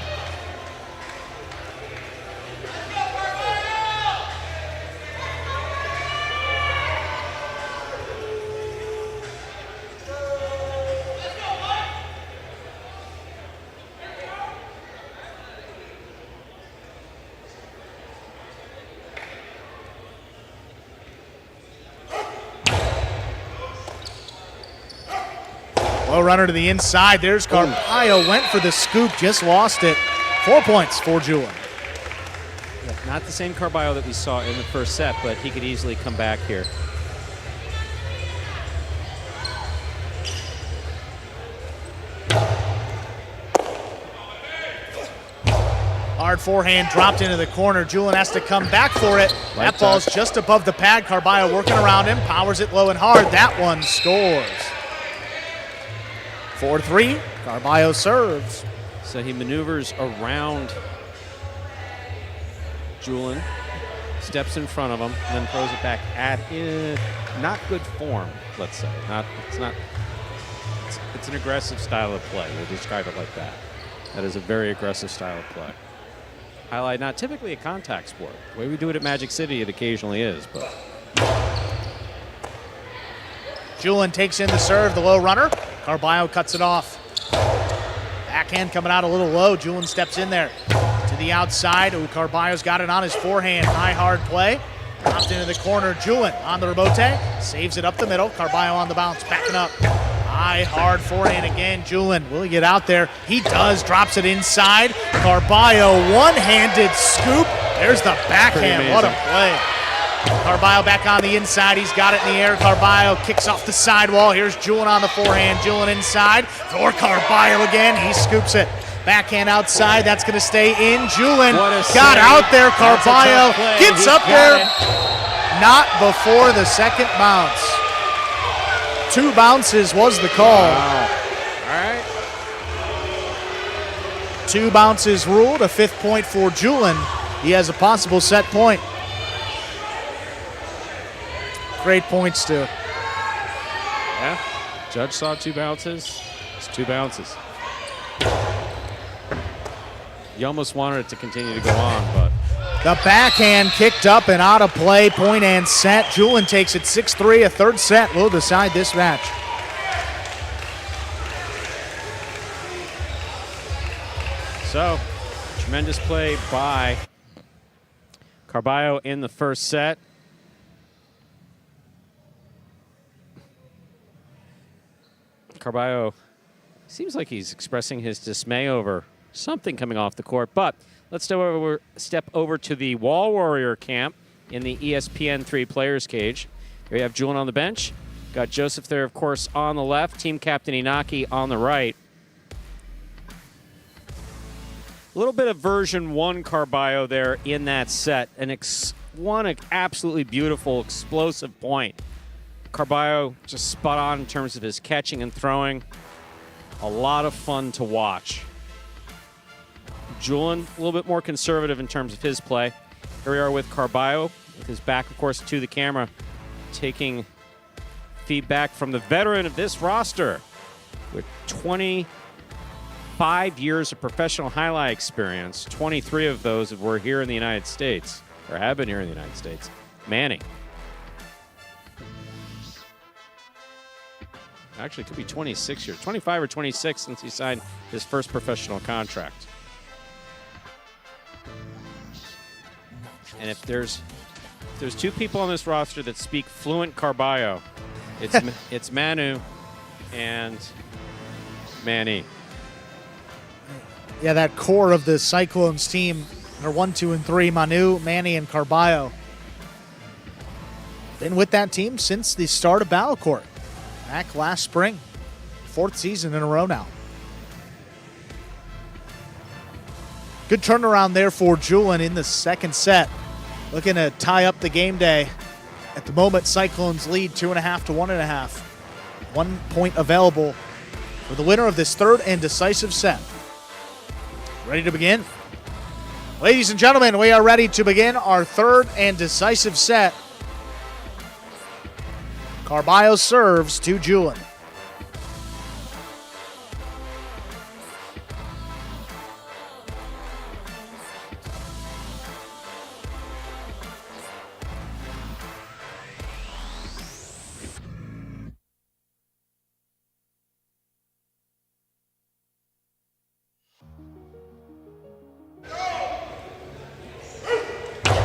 Low runner to the inside. There's Carballo. Went for the scoop, just lost it. 4 points for Julin. Not the same Carballo that we saw in the first set, but he could easily come back here. Hard forehand dropped into the corner. Julin has to come back for it. That ball's just above the pad. Carballo working around him, powers it low and hard. That one scores. 4-3, Carballo serves. So he maneuvers around Julin, steps in front of him, and then throws it back at not good form, let's say. It's an aggressive style of play. We'll describe it like that. That is a very aggressive style of play. Highlight, not typically a contact sport. The way we do it at Magic City, it occasionally is, but. Julin takes in the serve, the low runner. Carballo cuts it off. Backhand coming out a little low. Julin steps in there to the outside. Ooh, Carballo's got it on his forehand. High, hard play. Dropped into the corner. Julin on the rebote. Saves it up the middle. Carballo on the bounce. Backing up. High, hard forehand again. Julin, will he get out there? He does. Drops it inside. Carballo, one-handed scoop. There's the backhand. What a play. Carballo back on the inside. He's got it in the air. Carballo kicks off the sidewall. Here's Julin on the forehand. Julin inside. For Carballo again. He scoops it. Backhand outside. That's going to stay in. Julin got out there. Carballo gets up there. Not before the second bounce. 2 bounces was the call. Wow. All right. 2 bounces ruled. A 5th point for Julin. He has a possible set point. Great points, too. Yeah. Judge saw 2 bounces. It's 2 bounces. You almost wanted it to continue to go on, but. The backhand kicked up and out of play. Point and set. Julin takes it 6-3. A 3rd set will decide this match. So, tremendous play by Carballo in the first set. Carballo seems like he's expressing his dismay over something coming off the court, but let's step over to the Wall Warrior camp in the ESPN3 Players Cage. Here we have Julin on the bench. Got Joseph there, of course, on the left. Team captain Inaki on the right. A little bit of version 1 Carballo there in that set. One absolutely beautiful, explosive point. Carballo just spot on in terms of his catching and throwing. A lot of fun to watch. Julin, a little bit more conservative in terms of his play. Here we are with Carballo, with his back, of course, to the camera, taking feedback from the veteran of this roster with 25 years of professional highlight experience. 23 of those were here in the United States, or have been here in the United States. Manny. Actually, it could be 26 years. 25 or 26 since he signed his first professional contract. And if there's 2 people on this roster that speak fluent Carballo, it's Manu and Manny. Yeah, that core of the Cyclones team are 1, 2, and 3. Manu, Manny, and Carballo. Been with that team since the start of Battle Court. Back last spring. 4th season in a row now. Good turnaround there for Julin in the second set. Looking to tie up the game day. At the moment, Cyclones lead 2.5 to 1.5. 1 point available for the winner of this 3rd and decisive set. Ready to begin? Ladies and gentlemen, we are ready to begin our 3rd and decisive set. Carballo serves to Julin.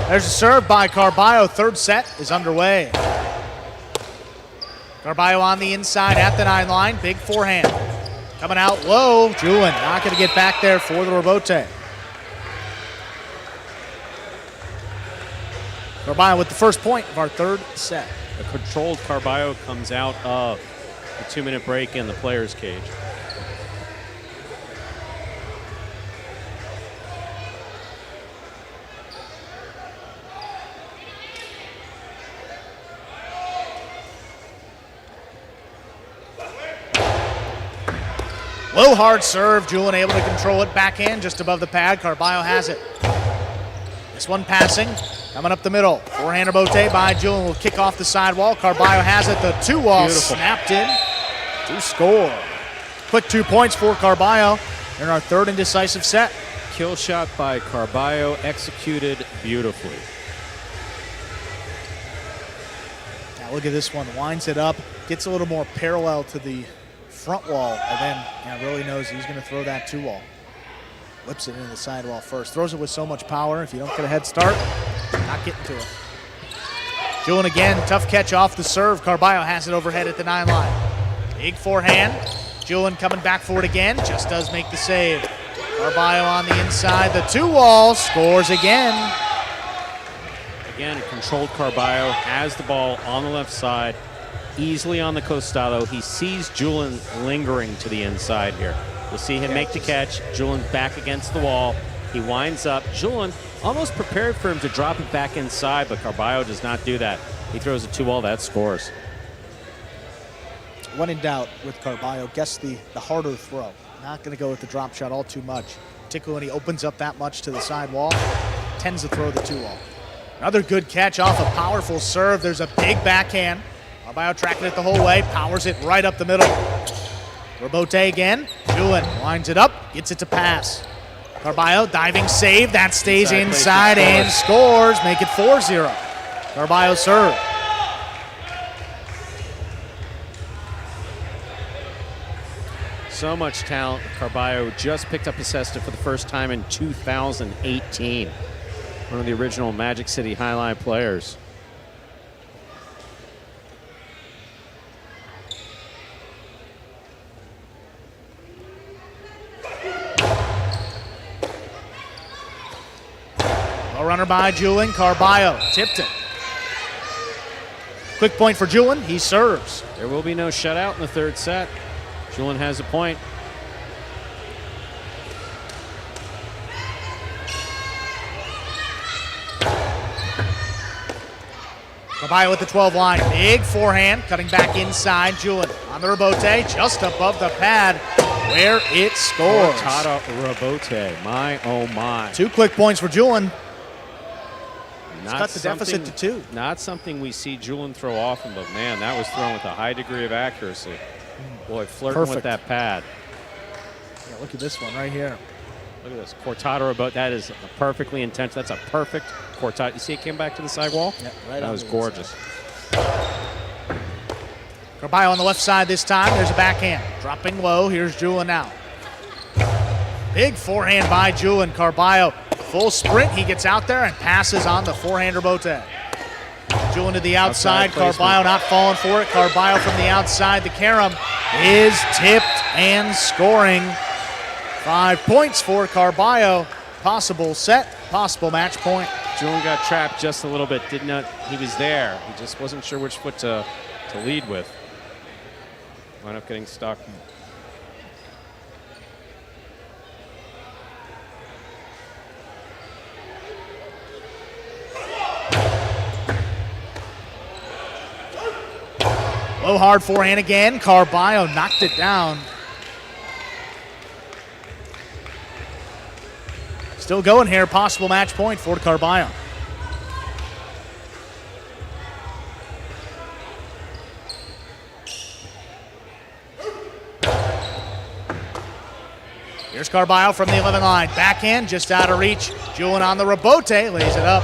There's a serve by Carballo. 3rd set is underway. Carballo on the inside at the 9 line. Big forehand. Coming out low. Julin not going to get back there for the rebote. Carballo with the first point of our third set. A controlled Carballo comes out of a 2-minute break in the player's cage. Low hard serve. Julin able to control it. Backhand just above the pad. Carballo has it. This one passing. Coming up the middle. Forehand rebote by Julin will kick off the sidewall. Carballo has it. The 2-wall snapped in to score. Quick 2 points for Carballo in our third and decisive set. Kill shot by Carballo, executed beautifully. Now look at this one. Winds it up. Gets a little more parallel to the front wall, and then really knows he's going to throw that 2-wall. Whips it into the sidewall first. Throws it with so much power. If you don't get a head start, not getting to it. Julin again, tough catch off the serve. Carballo has it overhead at the 9 line. Big forehand. Julin coming back for it again. Just does make the save. Carballo on the inside. The 2-wall scores again. Again, controlled Carballo has the ball on the left side. Easily on the costado. He sees Julin lingering to the inside here. We'll see him make the catch. Julin back against the wall. He winds up. Julin almost prepared for him to drop it back inside, but Carballo does not do that. He throws a 2-wall, that scores. When in doubt with Carballo, guess the harder throw. Not going to go with the drop shot all too much. Particularly when he opens up that much to the sidewall, tends to throw the 2-wall. Another good catch off a powerful serve. There's a big backhand. Carballo tracking it the whole way, powers it right up the middle. Rebote again. Julin winds it up, gets it to pass. Carballo diving save, that stays inside and scores. Make it 4-0. Carballo serve. So much talent. Carballo just picked up a cesta for the first time in 2018. One of the original Magic City Jai-Alai players. Runner by Julin. Carballo tipped it. Quick point for Julin. He serves. There will be no shutout in the third set. Julin has a point. Carballo with the 12 line. Big forehand. Cutting back inside. Julin on the rebote. Just above the pad where it scores. Tata rebote. My, oh my. 2 quick points for Julin. Cut the deficit to 2. Not something we see Julin throw often, but man, that was thrown with a high degree of accuracy. Boy, flirting with that pad. Yeah, look at this one right here. Look at this. Cortado about that is perfectly intense. That's a perfect Cortado. You see it came back to the sidewall? Yeah, right. That was gorgeous. Carballo on the left side this time. There's a backhand. Dropping low. Here's Julin now. Big forehand by Julin. Carballo. Full sprint, he gets out there and passes on the forehand rebote. Julin to the outside, Carballo not falling for it. Carballo from the outside, the carom is tipped and scoring. 5 points for Carballo. Possible set, possible match point. Julin got trapped just a little bit. Did not, he was there. He just wasn't sure which foot to lead with. Wound up getting stuck. Low hard forehand again. Carballo knocked it down. Still going here. Possible match point for Carballo. Here's Carballo from the 11 line. Backhand just out of reach. Julin on the rebote. Lays it up.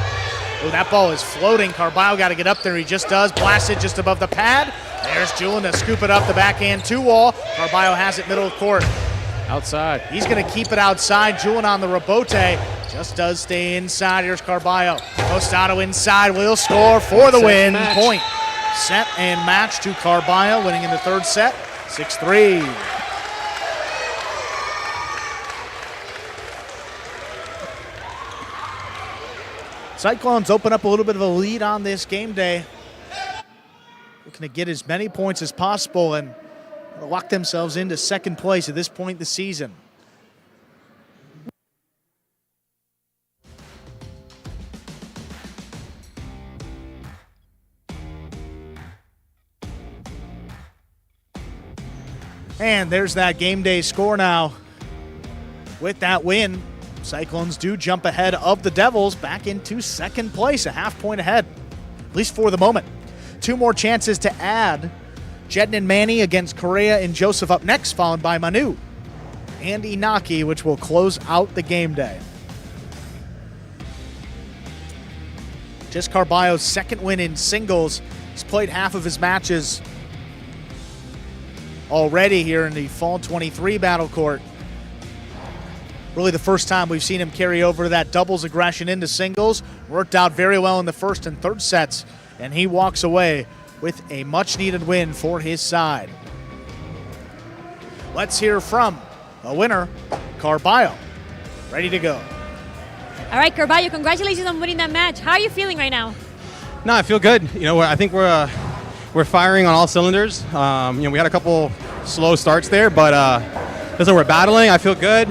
Oh, that ball is floating. Carballo got to get up there. He just does. Blasted just above the pad. There's Julin to scoop it up the backhand 2-wall. Carballo has it middle of court. Outside. He's going to keep it outside. Julin on the rebote. Just does stay inside. Here's Carballo. Costado inside. Will score for the win. Point. Set and match to Carballo, winning in the third set, 6-3. Cyclones open up a little bit of a lead on this game day. Looking to get as many points as possible and lock themselves into second place at this point in the season. And there's that game day score now. With that win, Cyclones do jump ahead of the Devils back into second place, a half point ahead, at least for the moment. 2 more chances to add. Jedden and Manny against Correa and Joseph up next, followed by Manu and Inaki, which will close out the game day. Just Carballo's second win in singles. He's played half of his matches already here in the Fall 23 Battle Court. Really the first time we've seen him carry over that doubles aggression into singles. Worked out very well in the first and third sets, and he walks away with a much-needed win for his side. Let's hear from a winner, Carballo. Ready to go. All right, Carballo, congratulations on winning that match. How are you feeling right now? No, I feel good. You know, I think we're firing on all cylinders. We had a couple slow starts there, but listen, we're battling. I feel good.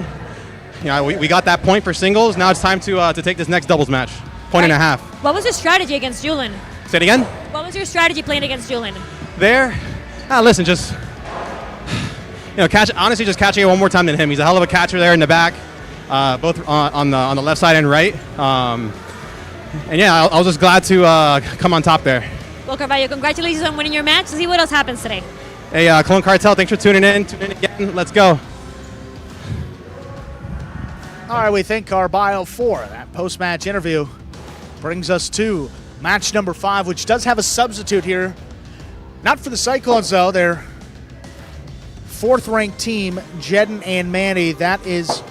We got that point for singles. Now it's time to take this next doubles match. Point and a half. What was your strategy against Julian? Say it again? What was your strategy playing against Julian? There? Listen, just, honestly, just catching it one more time than him. He's a hell of a catcher there in the back, both on the left side and right. And yeah, I was just glad to come on top there. Well, Carballo, congratulations on winning your match. Let's see what else happens today. Hey, Clone Cartel, thanks for tuning in. Tune in again. Let's go. All right, we thank Carballo for that post-match interview. Brings us to match number 5, which does have a substitute here. Not for the Cyclones, though. Their 4th-ranked team, Jedden and Manny. That is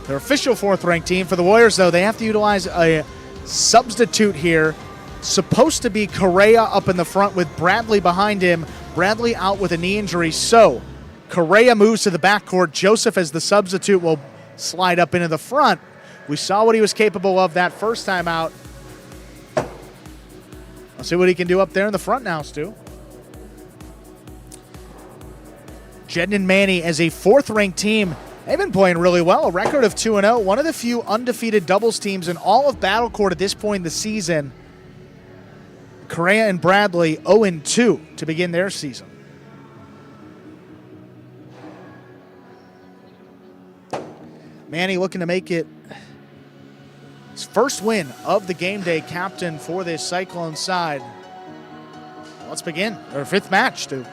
their official 4th-ranked team. For the Warriors, though, they have to utilize a substitute here. Supposed to be Correa up in the front with Bradley behind him. Bradley out with a knee injury. So Correa moves to the backcourt. Joseph, as the substitute, will slide up into the front. We saw what he was capable of that first time out. Let's see what he can do up there in the front now, Stu. Jedden and Manny as a 4th-ranked team. They've been playing really well. A record of 2-0. One of the few undefeated doubles teams in all of Battle Court at this point in the season. Correa and Bradley 0-2 to begin their season. Manny looking to make it his first win of the game day, captain for this Cyclone side. Let's begin our 5th match, Stu.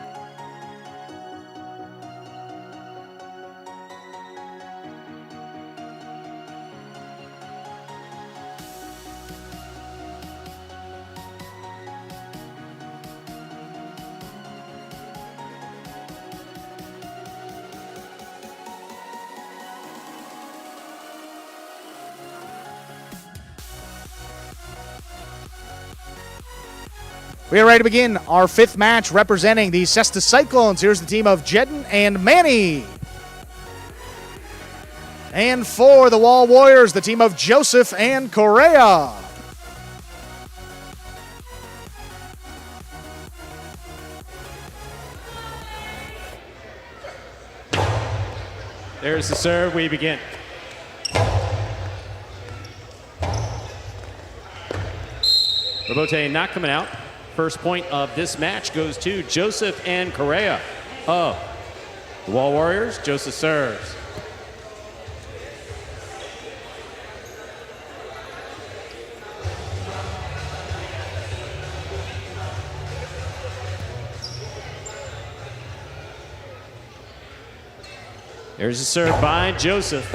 We are ready to begin our 5th match representing the Cesta Cyclones. Here's the team of Jedden and Manny. And for the Wall Warriors, the team of Joseph and Correa. There's the serve. We begin. Robote not coming out. First point of this match goes to Joseph and Correa of the Wall Warriors. Joseph serves. There's a serve by Joseph.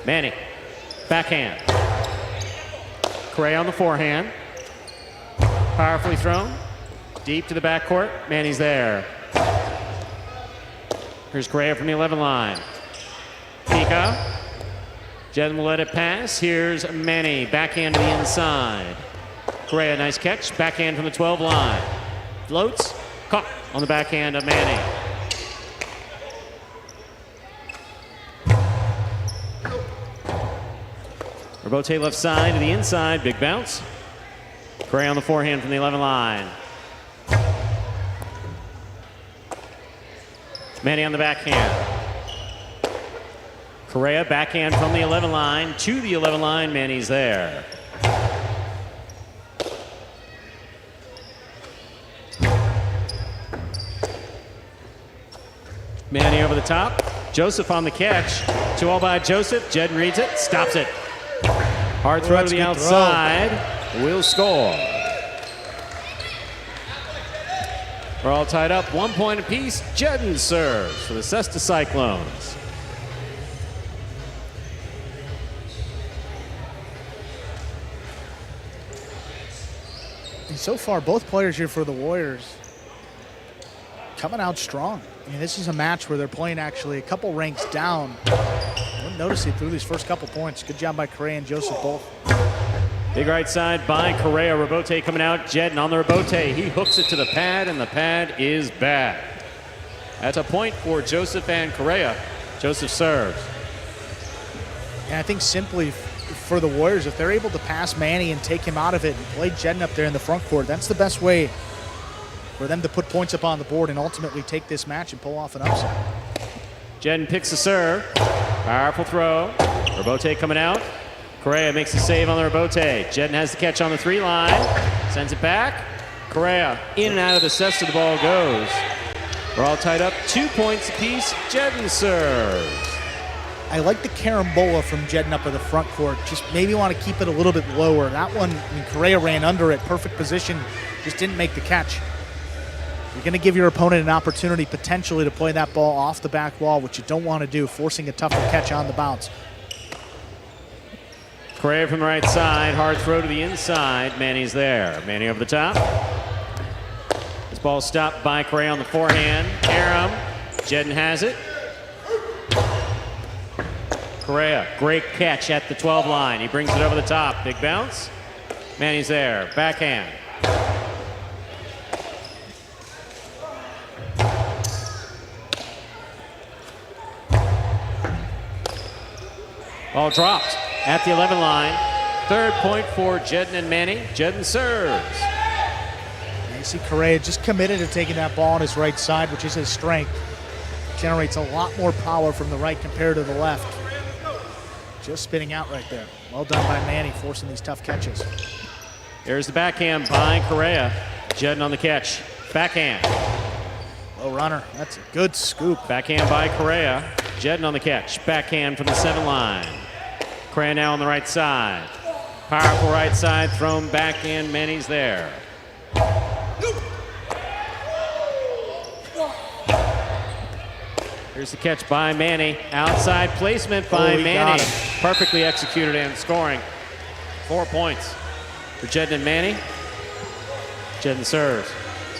Manny, backhand. Correa on the forehand. Powerfully thrown, deep to the backcourt. Manny's there. Here's Correa from the 11 line. Pika. Jedden will let it pass. Here's Manny, backhand to the inside. Correa, nice catch. Backhand from the 12 line. Floats. Caught on the backhand of Manny. Rebote left side to the inside. Big bounce. Correa on the forehand from the 11 line. Manny on the backhand. Correa backhand from the 11 line to the 11 line. Manny's there. Manny over the top. Joseph on the catch. 2-all by Joseph. Jed reads it. Stops it. Hard throw to the outside. Will score. We're all tied up. 1 point apiece. Jedden serves for the Cesta Cyclones. And so far, both players here for the Warriors coming out strong. I mean, this is a match where they're playing actually a couple ranks down. I wouldn't notice it through these first couple points. Good job by Correa and Joseph both. Big right side by Correa. Rebote coming out. Jedden on the rebote. He hooks it to the pad, and the pad is bad. That's a point for Joseph and Correa. Joseph serves. And I think simply for the Warriors, if they're able to pass Manny and take him out of it and play Jedden up there in the front court, that's the best way for them to put points up on the board and ultimately take this match and pull off an upset. Jedden picks the serve. Powerful throw. Rebote coming out. Correa makes the save on the rebote. Jedden has the catch on the 3 line. Sends it back. Correa in and out of the cesta. The ball goes. We're all tied up. 2 points apiece. Jedden serves. I like the carambola from Jedden up in the front court. Just maybe want to keep it a little bit lower. That one, I mean, Correa ran under it. Perfect position. Just didn't make the catch. You're going to give your opponent an opportunity potentially to play that ball off the back wall, which you don't want to do, forcing a tougher catch on the bounce. Correa from the right side. Hard throw to the inside. Manny's there. Manny over the top. This ball stopped by Correa on the forehand. Aram. Jedden has it. Correa, great catch at the 12 line. He brings it over the top. Big bounce. Manny's there. Backhand. Ball dropped at the 11 line. 3rd point for Jedden and Manny. Jedden serves. And you see Correa just committed to taking that ball on his right side, which is his strength. Generates a lot more power from the right compared to the left. Just spinning out right there. Well done by Manny, forcing these tough catches. Here's the backhand by Correa. Jedden on the catch. Backhand. Low runner. That's a good scoop. Backhand by Correa. Jedden on the catch. Backhand from the 7 line. Correa now on the right side. Powerful right side thrown backhand. Manny's there. Here's the catch by Manny. Outside placement by Manny. Perfectly executed and scoring. 4 points for Jedden and Manny. Jedden serves.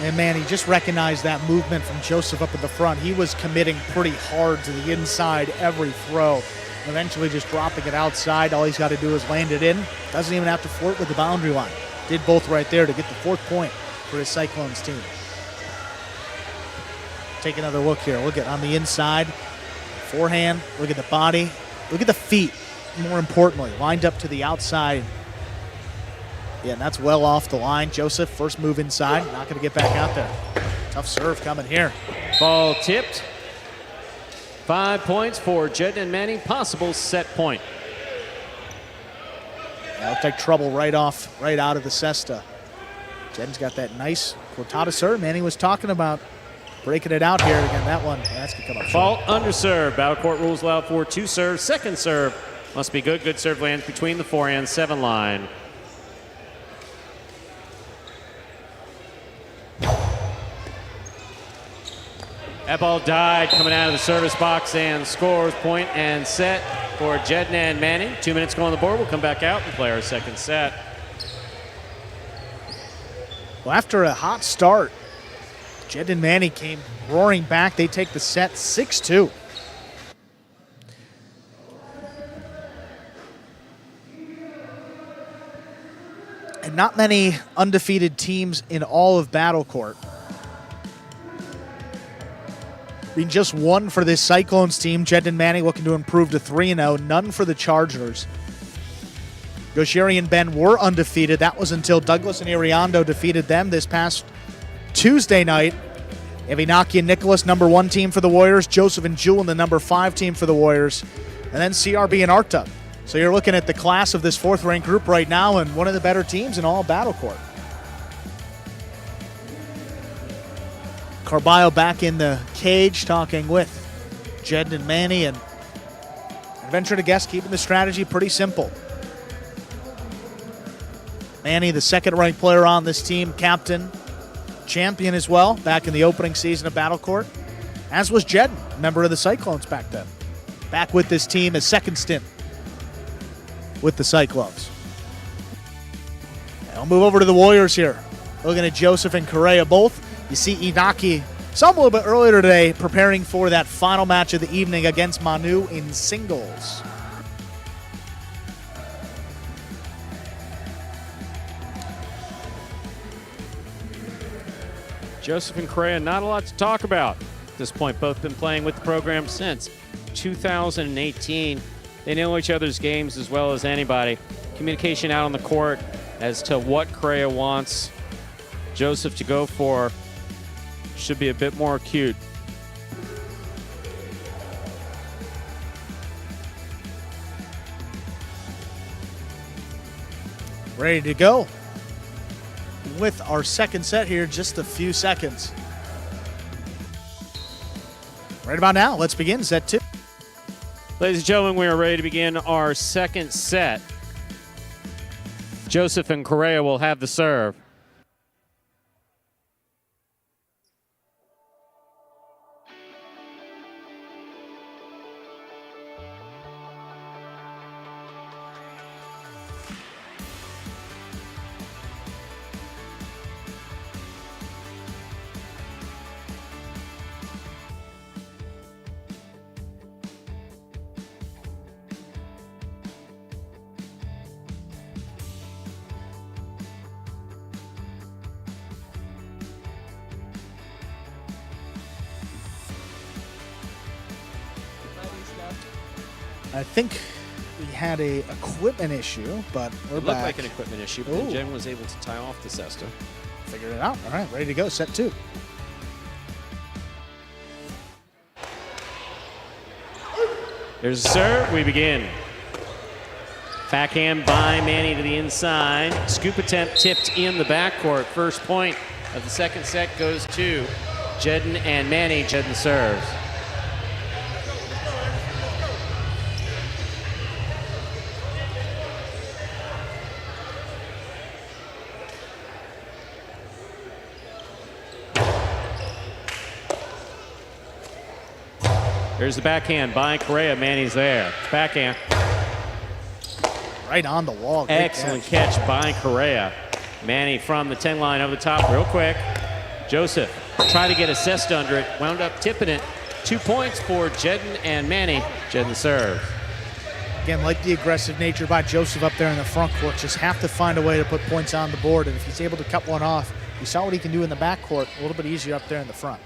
And Manny just recognized that movement from Joseph up at the front. He was committing pretty hard to the inside every throw. Eventually just dropping it outside. All he's got to do is land it in. Doesn't even have to flirt with the boundary line. Did both right there to get the 4th point for his Cyclones team. Take another look here. Look at on the inside. Forehand. Look at the body. Look at the feet. More importantly, lined up to the outside. Yeah, and that's well off the line. Joseph, first move inside. Not going to get back out there. Tough serve coming here. Ball tipped. 5 points for Jedden and Manny. Possible set point. Yeah, looked like trouble right out of the cesta. Jedden's got that nice cortada serve Manny was talking about. Breaking it out here again. That one, that's going to come up Fault short. under serve. Battle court rules allow for 2 serves. 2nd serve must be good. Good serve lands between the 4 and 7 line. That ball died coming out of the service box and scores. Point and set for Jedden and Manny. 2 minutes go on the board. We'll come back out and play our 2nd set. Well, after a hot start, Jedden and Manny came roaring back. They take the set 6-2. And not many undefeated teams in all of Battle Court. I mean, just one for this Cyclones team. Jedden and Manny looking to improve to 3-0. None for the Chargers. Goshiri and Ben were undefeated. That was until Douglas and Iriando defeated them this past Tuesday night. Evinaki and Nicholas, number 1 team for the Warriors. Joseph and Julian, the number 5 team for the Warriors. And then CRB and Arta. So you're looking at the class of this 4th-ranked group right now and one of the better teams in all Battle Court. Carballo back in the cage talking with Jedden and Manny, and I venture to guess keeping the strategy pretty simple. Manny, the 2nd-ranked player on this team, captain, champion as well, back in the opening season of Battle Court, as was Jedden, member of the Cyclones back then. Back with this team, his 2nd stint with the Cyclones. And I'll move over to the Warriors here. Looking at Joseph and Correa both. You see Inaki, some a little bit earlier today, preparing for that final match of the evening against Manu in singles. Joseph and Correa, not a lot to talk about at this point. Both been playing with the program since 2018. They know each other's games as well as anybody. Communication out on the court as to what Correa wants Joseph to go for should be a bit more acute. Ready to go with our 2nd set here, just a few seconds. Right about now, let's begin set 2. Ladies and gentlemen, we are ready to begin our 2nd set. Joseph and Correa will have the serve. I think we had a equipment issue, but we're It looked back. like an equipment issue, but then Jen was able to tie off the cesta. Figured it out. All right, ready to go. Set 2. There's a serve. We begin. Backhand by Manny to the inside. Scoop attempt tipped in the backcourt. First point of the 2nd set goes to Jedden and Manny. Jedden serves. There's the backhand by Correa. Manny's there. Backhand. Right on the wall. Great Excellent catch by Correa. Manny from the 10 line over the top real quick. Joseph tried to get a cesta under it. Wound up tipping it. 2 points for Jedden and Manny. Jedden serves. Again, like the aggressive nature by Joseph up there in the front court, just have to find a way to put points on the board. And if he's able to cut one off, you saw what he can do in the backcourt. A little bit easier up there in the front.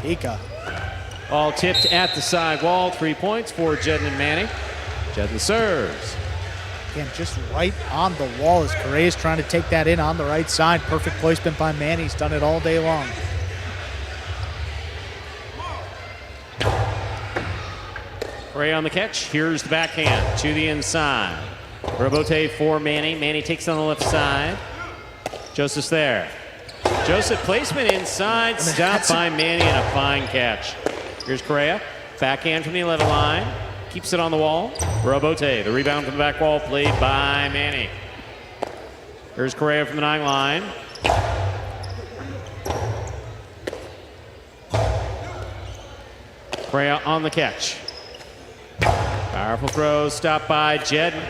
Ika. Ball tipped at the side wall. 3 points for Jedden and Manny. Jedden serves. Again, just right on the wall as Correa's trying to take that in on the right side. Perfect placement by Manny. He's done it all day long. Correa on the catch. Here's the backhand to the inside. Robote for Manny. Manny takes on the left side. Joseph's there. Joseph placement inside. Stopped by Manny and a fine catch. Here's Correa. Backhand from the 11 line. Keeps it on the wall. Robote, the rebound from the back wall, played by Manny. Here's Correa from the 9 line. Correa on the catch. Powerful throw, stopped by Jedden.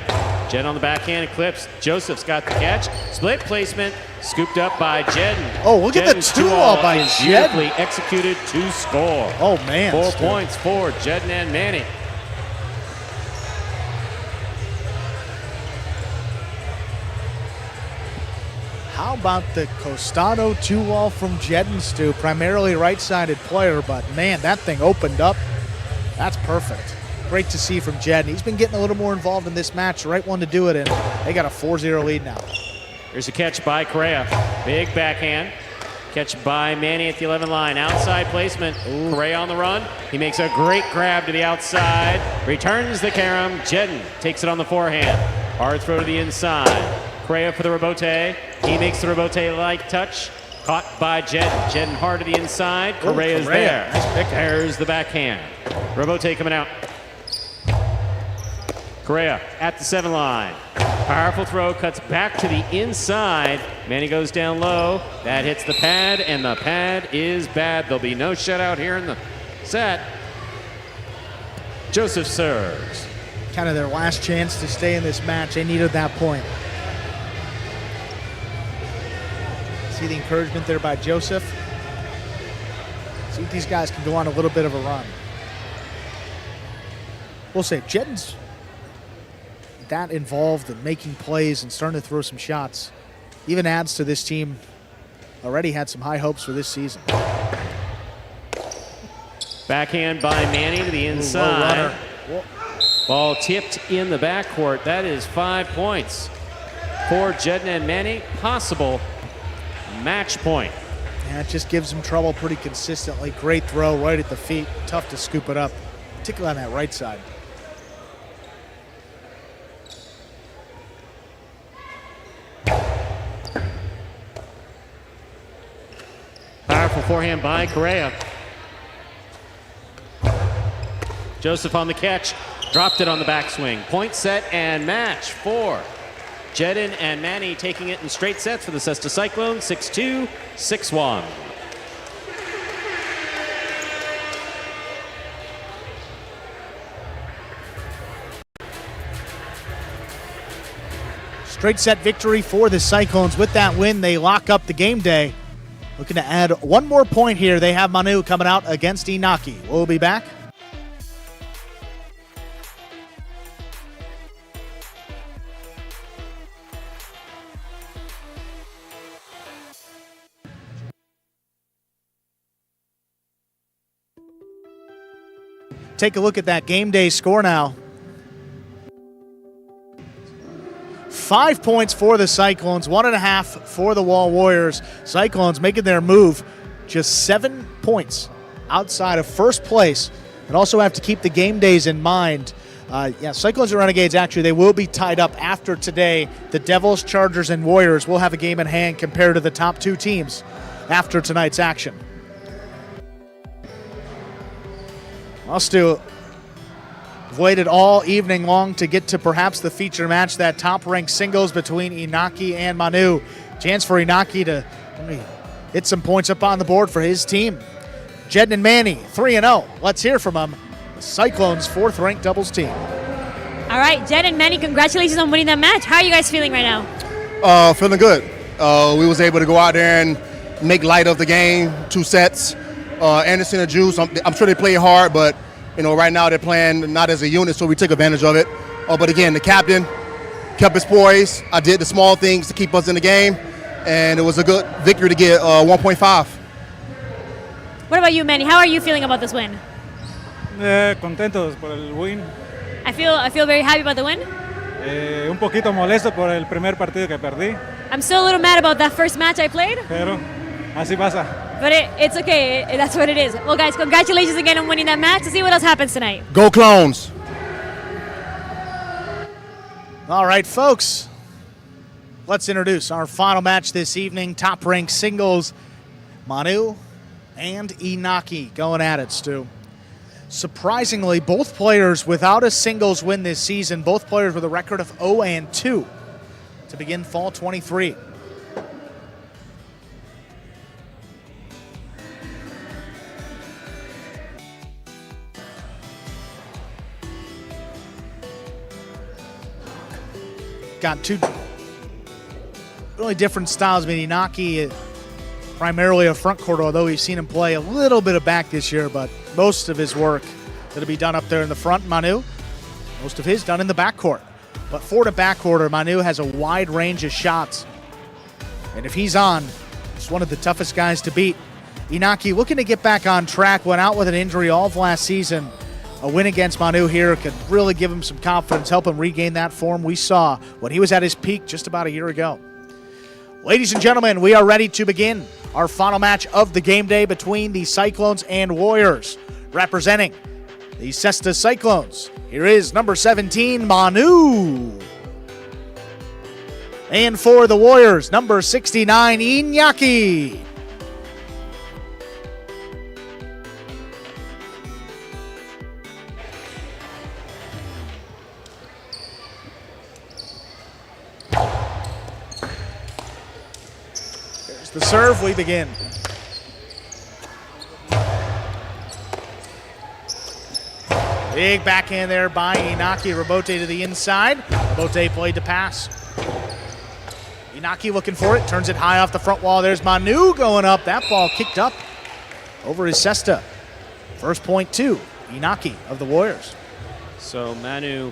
Jedden on the backhand, eclipse. Joseph's got the catch. Split placement, scooped up by Jedden. Oh, look at the Jedden's 2-all by is Jedden. beautifully executed to score. Oh, man. 4 Stu. points for Jedden and Manny. How about the Costano 2-all from Jedden, Stu? Primarily right-sided player, but man, that thing opened up. That's perfect. Great to see from Jedden. He's been getting a little more involved in this match. The right one to do it, and they got a 4-0 lead now. Here's a catch by Correa. Big backhand. Catch by Manny at the 11 line. Outside placement. Correa on the run. He makes a great grab to the outside. Returns the carom. Jedden takes it on the forehand. Hard throw to the inside. Correa for the rebote. He makes the rebote light touch. Caught by Jedden. Jedden hard to the inside. Correa's there. Nice pick. There's the backhand. Rebote coming out. Correa at the 7 line. Powerful throw, cuts back to the inside. Manny goes down low. That hits the pad, and the pad is bad. There'll be no shutout here in the set. Joseph serves. Kind of their last chance to stay in this match. They needed that point. See the encouragement there by Joseph. See if these guys can go on a little bit of a run. We'll say Jedden's that involved in making plays and starting to throw some shots. Even adds to this team. Already had some high hopes for this season. Backhand by Manny to the inside. Ball tipped in the backcourt. That is 5 points for Jedden and Manny. Possible match point. Yeah, it just gives them trouble pretty consistently. Great throw right at the feet. Tough to scoop it up, particularly on that right side. Powerful forehand by Correa. Joseph on the catch. Dropped it on the backswing. Point set and match for Jedden and Manny, taking it in straight sets for the Cesta Cyclones. 6-2, 6-1. Straight set victory for the Cyclones. With that win, they lock up the game day. Looking to add one more point here. They have Manu coming out against Inaki. We'll be back. Take a look at that game day score now. 5 points for the Cyclones, 1.5 for the Wall Warriors. Cyclones making their move, just 7 points outside of first place. And also have to keep the game days in mind. Cyclones and Renegades, actually, they will be tied up after today. The Devils, Chargers, and Warriors will have a game in hand compared to the top 2 teams after tonight's action. Stu waited all evening long to get to perhaps the feature match, that top-ranked singles between Inaki and Manu. Chance for Inaki to hit some points up on the board for his team. Jedden and Manny, 3-0. Let's hear from them. The Cyclones' 4th-ranked doubles team. All right, Jedden and Manny, congratulations on winning that match. How are you guys feeling right now? Feeling good. We was able to go out there and make light of the game, 2 sets. Anderson and Juice, I'm sure they play hard, but right now they're playing not as a unit, so we took advantage of it. But again, the captain kept his poise. I did the small things to keep us in the game, and it was a good victory to get 1.5. What about you, Manny? How are you feeling about this win? Contentos por el win. I feel very happy about the win. Un poquito molesto por el primer partido que perdí, I'm still a little mad about that first match I played, pero así pasa. but it's okay. That's what it is. Well, guys, congratulations again on winning that match. Let's see what else happens tonight. Go Clones! All right, folks. Let's introduce our final match this evening. Top-ranked singles, Manu and Inaki going at it, Stu. Surprisingly, both players without a singles win this season, both players with a record of 0-2 to begin fall 23. got two really different styles. I mean, Inaki primarily a front court, although we've seen him play a little bit of back this year, but most of his work going to be done up there in the front. Manu, most of his done in the backcourt. But for the backcourt, Manu has a wide range of shots. And if he's on, he's one of the toughest guys to beat. Inaki looking to get back on track, went out with an injury all of last season. A win against Manu here could really give him some confidence, help him regain that form we saw when he was at his peak just about a year ago. Ladies and gentlemen, we are ready to begin our final match of the game day between the Cyclones and Warriors. Representing the Cesta Cyclones, here is number 17, Manu. And for the Warriors, number 69, Inaki. There's the serve, we begin. Big backhand there by Inaki. Rebote to the inside. Rebote played to pass. Inaki looking for it, turns it high off the front wall. There's Manu going up. That ball kicked up over his cesta. First point to Inaki of the Warriors. So Manu,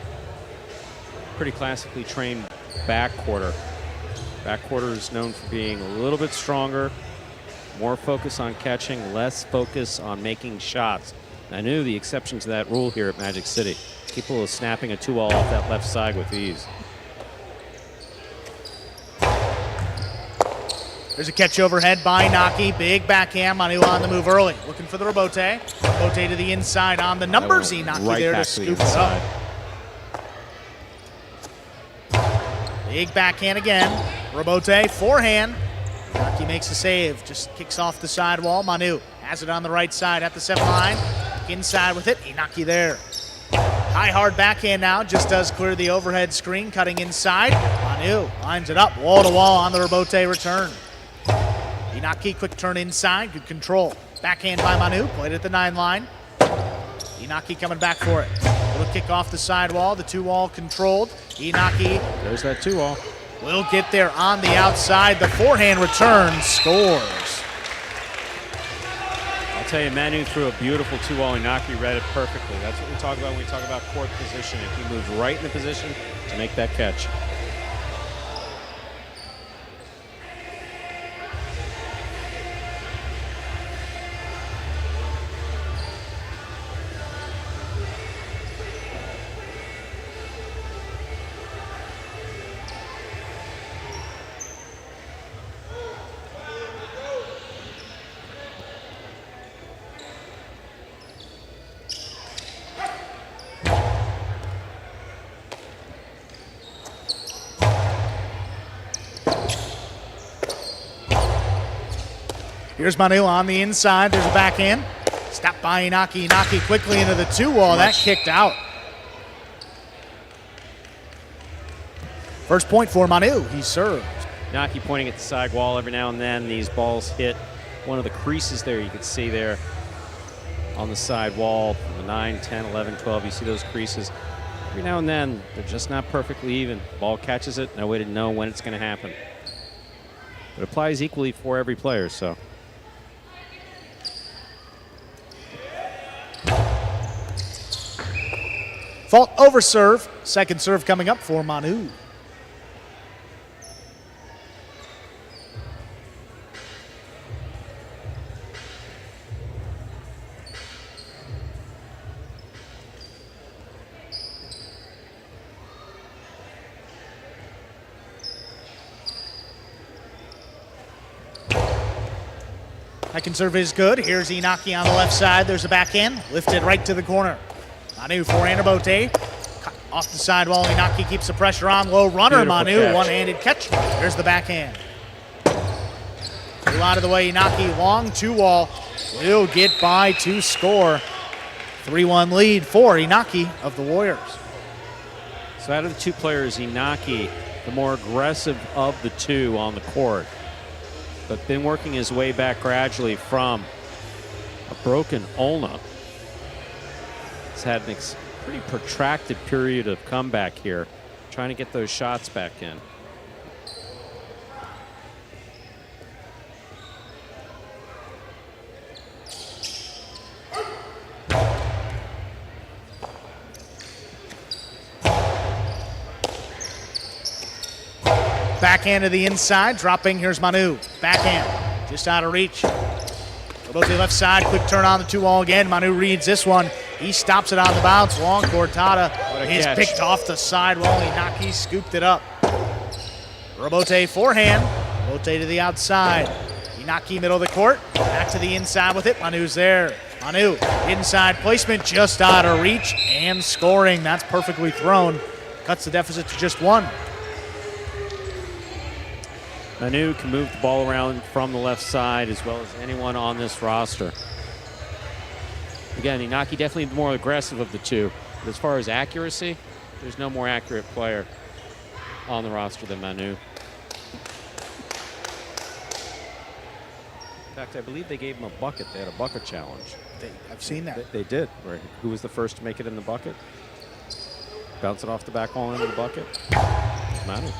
pretty classically trained backcourter. Backcourter is known for being a little bit stronger, more focus on catching, less focus on making shots. Manu, the exception to that rule here at Magic City. Capable of snapping a 2-ball off that left side with ease. There's a catch overhead by Inaki. Big backhand. Manu on the move early. Looking for the rebote. Rebote to the inside on the numbers. Inaki right there back to to the scoop it up. Big backhand again. Rebote, forehand. Inaki makes the save. Just kicks off the sidewall. Manu has it on the right side at the 7 line. Inside with it. Inaki there. High hard backhand now. Just does clear the overhead screen. Cutting inside. Manu lines it up. Wall to wall on the rebote return. Inaki, quick turn inside, good control. Backhand by Manu, played at the 9 line. Inaki coming back for it. Little kick off the sidewall, the 2-wall controlled. Inaki. There's that 2-wall. Will get there on the outside. The forehand return scores. I'll tell you, Manu threw a beautiful 2-wall. Inaki read it perfectly. That's what we talk about when we talk about court position. If he moves right in the position to make that catch. Here's Manu on the inside. There's a backhand. Stopped by Inaki. Inaki quickly into the 2-wall. That kicked out. First point for Manu. He served. Inaki pointing at the side wall every now and then. These balls hit one of the creases there. You can see there on the side wall, the 9, 10, 11, 12. You see those creases. Every now and then, they're just not perfectly even. Ball catches it. No way to know when it's going to happen. It applies equally for every player, so. Fault over serve. Second serve coming up for Manu. Second serve is good. Here's Inaki on the left side. There's a backhand. Lifted right to the corner. Manu forehand Rebote. Cut off the sidewall. Inaki keeps the pressure on. Low runner. Beautiful Manu. catch. One-handed catch. There's the backhand. Move out of the way. Inaki long 2-wall. Will get by to score. 3-1 lead for Inaki of the Warriors. So out of the two players, Inaki, the more aggressive of the two on the court, but been working his way back gradually from a broken ulna. He's had a pretty protracted period of comeback here. trying to get those shots back in. Backhand to the inside, dropping. Here's Manu. Backhand, just out of reach. Go to the left side, quick turn on the 2-wall again. Manu reads this one. He stops it on the bounce. Long cortada is catch. picked off the sidewall. Inaki scooped it up. Robote forehand. Robote to the outside. Inaki middle of the court. Back to the inside with it. Manu's there. Manu, inside placement, just out of reach and scoring. That's perfectly thrown. Cuts the deficit to just 1. Manu can move the ball around from the left side as well as anyone on this roster. Again, Inaki definitely the more aggressive of the two. But as far as accuracy, there's no more accurate player on the roster than Manu. In fact, I believe they gave him a bucket. They had a bucket challenge. I've seen that. They did. Right. Who was the first to make it in the bucket? Bounce it off the back wall into the bucket. Manu.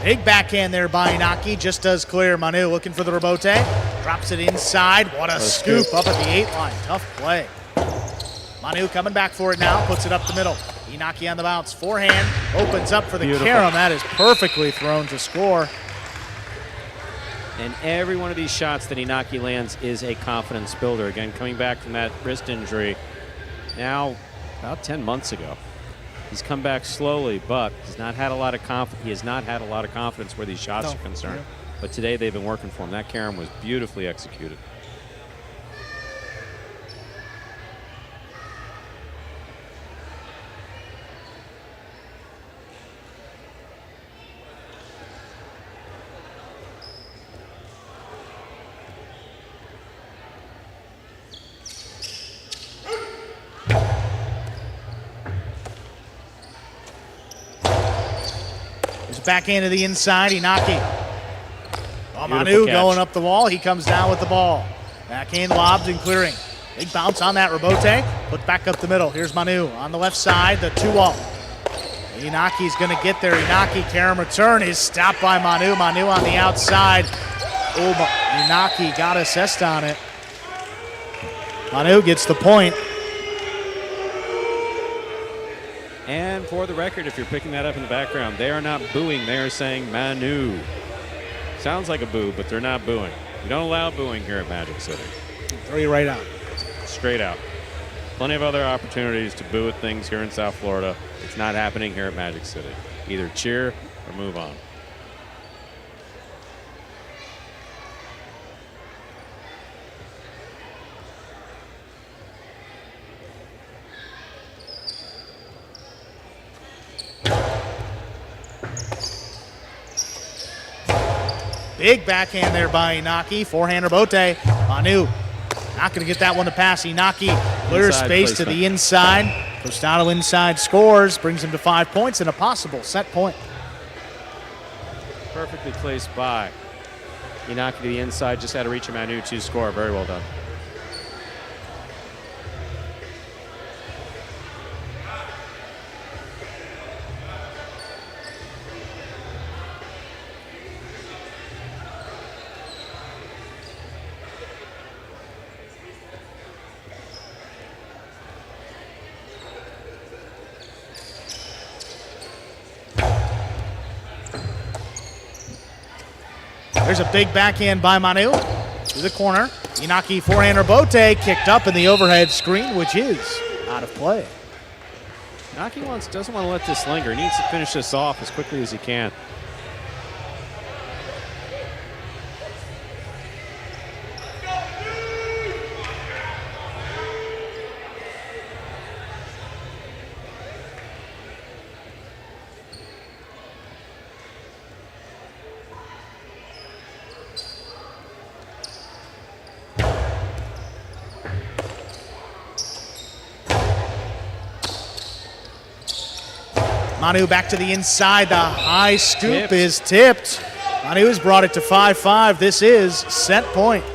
Big backhand there by Inaki, just does clear. Manu looking for the rebote, drops it inside. What a scoop up at the 8 line. Tough play. Manu coming back for it now, puts it up the middle. Inaki on the bounce, forehand, opens up for the carom. That is perfectly thrown to score. And every one of these shots that Inaki lands is a confidence builder. Again, coming back from that wrist injury now about 10 months ago. He's come back slowly, but he's not had a lot of he has not had a lot of confidence where these shots are concerned. But today they've been working for him. That carom was beautifully executed. Backhand to the inside, Inaki. Oh, Manu going up the wall. He comes down with the ball. Backhand lobs and clearing. Big bounce on that. Robote put back up the middle. Here's Manu on the left side, the 2-wall. Inaki's going to get there. Inaki, carom return is stopped by Manu. Manu on the outside. Oh, Inaki got assessed on it. Manu gets the point. And for the record, if you're picking that up in the background, they are not booing. They are saying Manu. Sounds like a boo, but they're not booing. We don't allow booing here at Magic City. Throw you right out. Straight out. Plenty of other opportunities to boo at things here in South Florida. It's not happening here at Magic City. Either cheer or move on. Big backhand there by Inaki. Forehand Robote. Manu not going to get that one to pass. Inaki clears space to the inside. Costano inside scores. Brings him to 5 points and a possible set point. Perfectly placed by Inaki to the inside. Just had to reach a Manu to score. Very well done. There's a big backhand by Manu to the corner. Inaki forehand Robote kicked up in the overhead screen, which is out of play. Inaki doesn't want to let this linger. He needs to finish this off as quickly as he can. Manu back to the inside. The high scoop is tipped. Manu has brought it to 5-5. This is set point.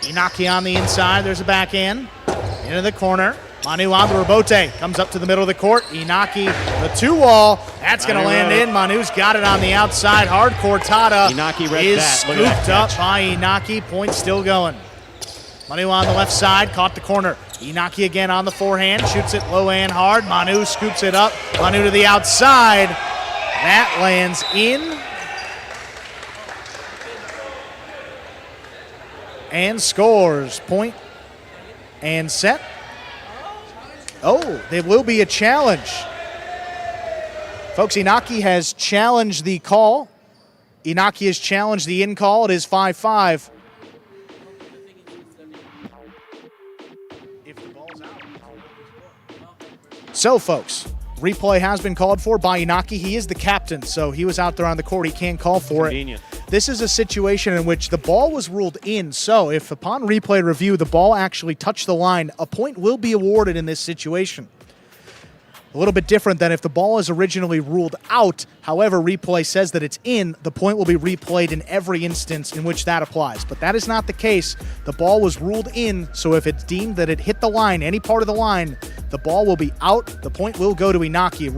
Inaki on the inside. There's a backhand. Into the corner. Manu on the rebote. Comes up to the middle of the court. Inaki, the 2-wall. That's going to land in. Manu's got it on the outside. Hardcore Tada Inaki read is that. Look at scooped that up by Inaki. Point still going. Manu on the left side. Caught the corner. Inaki again on the forehand. Shoots it low and hard. Manu scoops it up. Manu to the outside. That lands in. And scores. Point and set. Oh, there will be a challenge. Folks, Inaki has challenged the call. Inaki has challenged the in call. It is 5-5. If the ball's out. So, folks, replay has been called for by Inaki. He is the captain, so he was out there on the court. He can't call for Convenient. it. This is a situation in which the ball was ruled in, so if upon replay review the ball actually touched the line, a point will be awarded in this situation. A little bit different than if the ball is originally ruled out. However, replay says that it's in. The point will be replayed in every instance in which that applies. But that is not the case. The ball was ruled in, so if it's deemed that it hit the line, any part of the line, the ball will be out. The point will go to Inaki.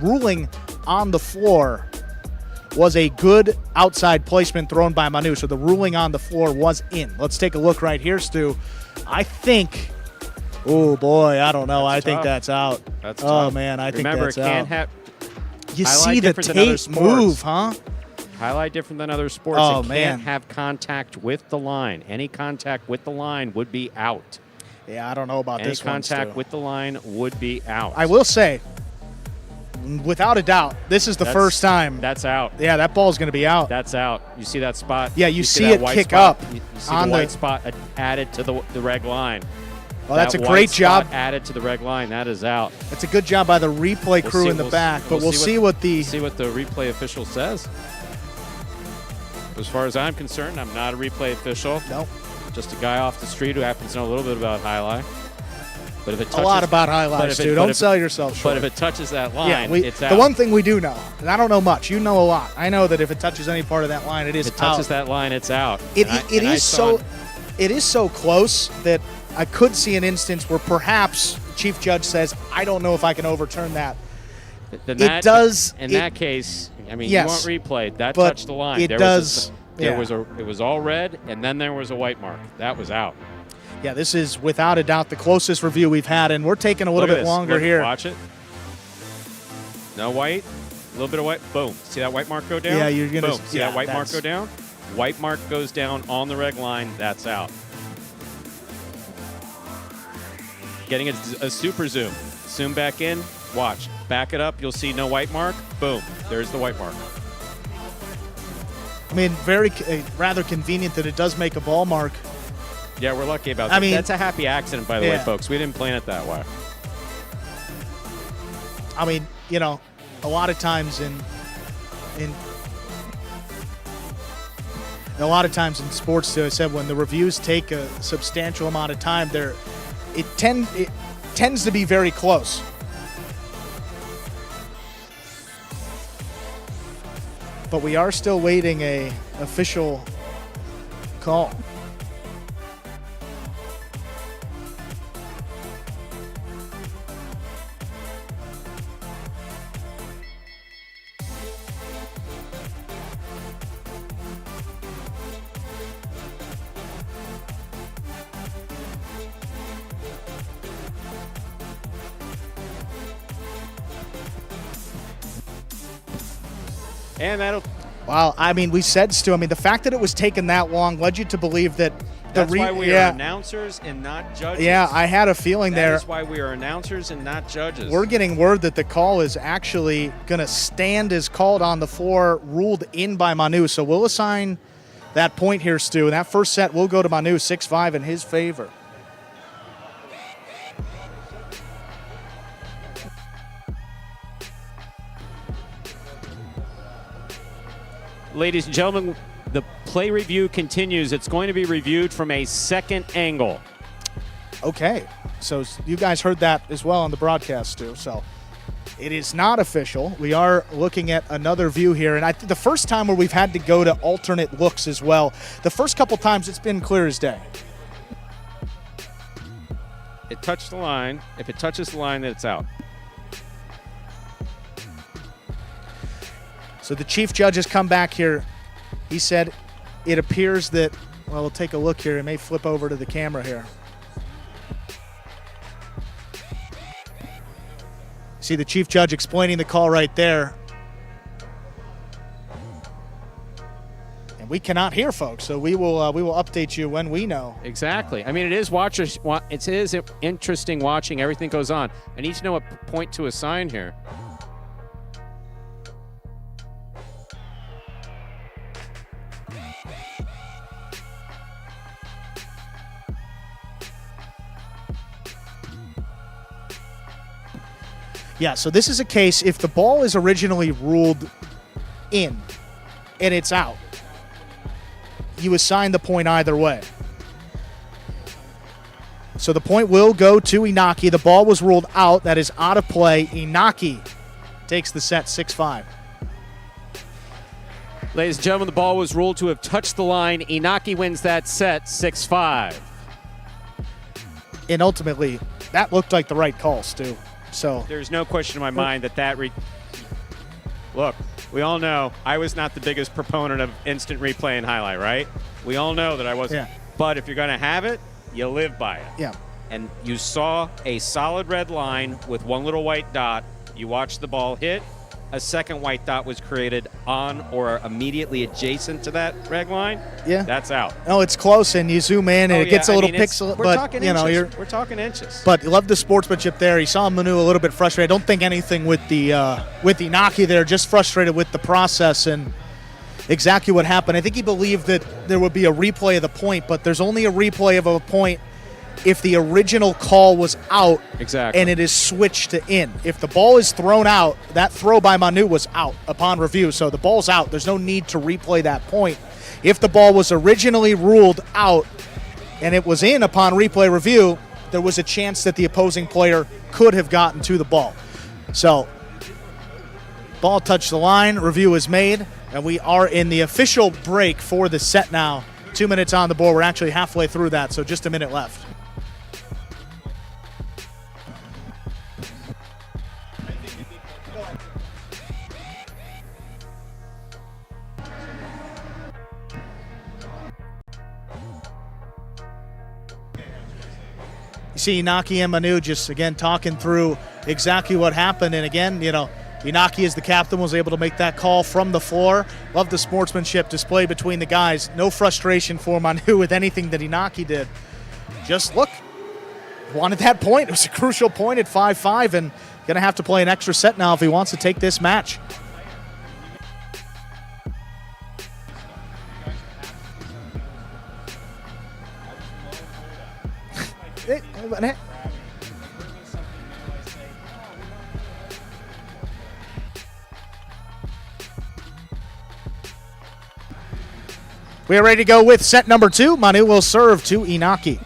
Ruling on the floor was a good outside placement thrown by Manu, so the ruling on the floor was in. Let's take a look right here, Stu. I think, oh boy, I don't know. I think that's out. That's oh tough. man, I think Remember, that's it can't out. have. You highlight see the different than other tape sports. move, huh? Highlight different than other sports. Oh, it man. can't have contact with the line. Any contact with the line would be out. Yeah, I don't know about Any this one, contact Stu. with the line would be out. I will say, without a doubt, this is the first time. That's out. Yeah, that ball's going to be out. That's out. You see that spot? Yeah, you see that it white kick spot? up You see on the the- white spot added to the reg line. Well, that's a That great white spot job. added to the reg line. That is out. It's a good job by the replay crew see- in the back, but we'll see what the replay official says. As far as I'm concerned, I'm not a replay official. Nope. Just a guy off the street who happens to know a little bit about Jai-Alai. But if it touches, a lot about highlights, dude. Don't sell yourself short. But if it touches that line, yeah, it's out. the one thing we do know, and I don't know much, you know a lot. I know that if it touches any part of that line, it is if it touches out. that line, it's out. It is so close that I could see an instance where perhaps Chief Judge says, I don't know if I can overturn that. In that case, I mean, yes, you want replay. That but touched the line. It does. It was all red, and then there was a white mark. That was out. Yeah, this is without a doubt the closest review we've had, and we're taking a little bit longer here. Watch it. No white. A little bit of white. Boom. See that white mark go down? Yeah, you're going to see that white mark go down? White mark goes down on the reg line. That's out. Getting a super zoom. Zoom back in. Watch. Back it up. You'll see no white mark. Boom. There's the white mark. I mean, rather convenient that it does make a ball mark. Yeah, we're lucky about that. I mean, that's a happy accident, by the way, folks. We didn't plan it that way. I mean, you know, a lot of times in sports, I said when the reviews take a substantial amount of time, it tends to be very close. But we are still waiting a official call. And that'll. Wow, I mean, we said, Stu, I mean, the fact that it was taken that long led you to believe that That's why we are announcers and not judges. Yeah, I had a feeling there. That is why we are announcers and not judges. We're getting word that the call is actually going to stand as called on the floor, ruled in by Manu. So we'll assign that point here, Stu. And that first set will go to Manu, 6-5 in his favor. Ladies and gentlemen, the play review continues. It's going to be reviewed from a second angle. Okay. So you guys heard that as well on the broadcast, Stu. So It is not official. We are looking at another view here, and the first time where we've had to go to alternate looks as well. The first couple times it's been clear as day. It touched the line. If it touches the line, then it's out. So the chief judge has come back here. He said it appears that, well, we'll take a look here. It may flip over to the camera here. See the chief judge explaining the call right there. And we cannot hear, folks, so we will update you when we know. Exactly. I mean, it is interesting watching everything goes on. I need to know what point to assign here. Yeah, so this is a case, if the ball is originally ruled in and it's out, you assign the point either way. So the point will go to Inaki. The ball was ruled out. That is out of play. Inaki takes the set 6-5. Ladies and gentlemen, the ball was ruled to have touched the line. Inaki wins that set 6-5. And ultimately, that looked like the right call, Stu. So there's no question in my mind that look, we all know I was not the biggest proponent of instant replay and highlight, right? We all know that I wasn't. Yeah. But if you're going to have it, you live by it. Yeah. And you saw a solid red line with one little white dot. You watched the ball hit. A second white dot was created on or immediately adjacent to that red line. Yeah. That's out. No, it's close, and you zoom in, and it gets a little pixel. We're but talking you know, inches. We're talking inches. But love the sportsmanship there. He saw Manu a little bit frustrated. I don't think anything with the Inaki there. Just frustrated with the process and exactly what happened. I think he believed that there would be a replay of the point, but there's only a replay of a point if the original call was out. Exactly. And it is switched to in. If the ball is thrown out, that throw by Manu was out upon review. So the ball's out. There's no need to replay that point. If the ball was originally ruled out and it was in upon replay review, there was a chance that the opposing player could have gotten to the ball. So ball touched the line, review is made, and we are in the official break for the set now. 2 minutes on the board. We're actually halfway through that, so just a minute left. You see Inaki and Manu just, again, talking through exactly what happened. And, again, you know, Inaki as the captain was able to make that call from the floor. Love the sportsmanship displayed between the guys. No frustration for Manu with anything that Inaki did. Just look, wanted that point. It was a crucial point at 5-5 and going to have to play an extra set now if he wants to take this match. We are ready to go with set number 2. Manu will serve to Inaki.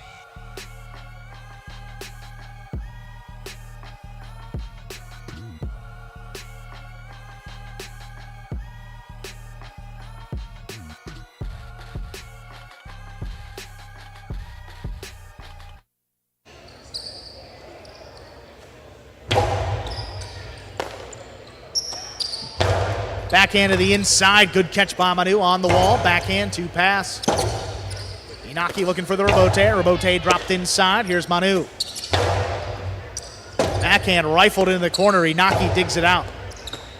Backhand to the inside. Good catch by Manu on the wall. Backhand to pass. Inaki looking for the rebote. Rebote dropped inside. Here's Manu. Backhand rifled into the corner. Inaki digs it out.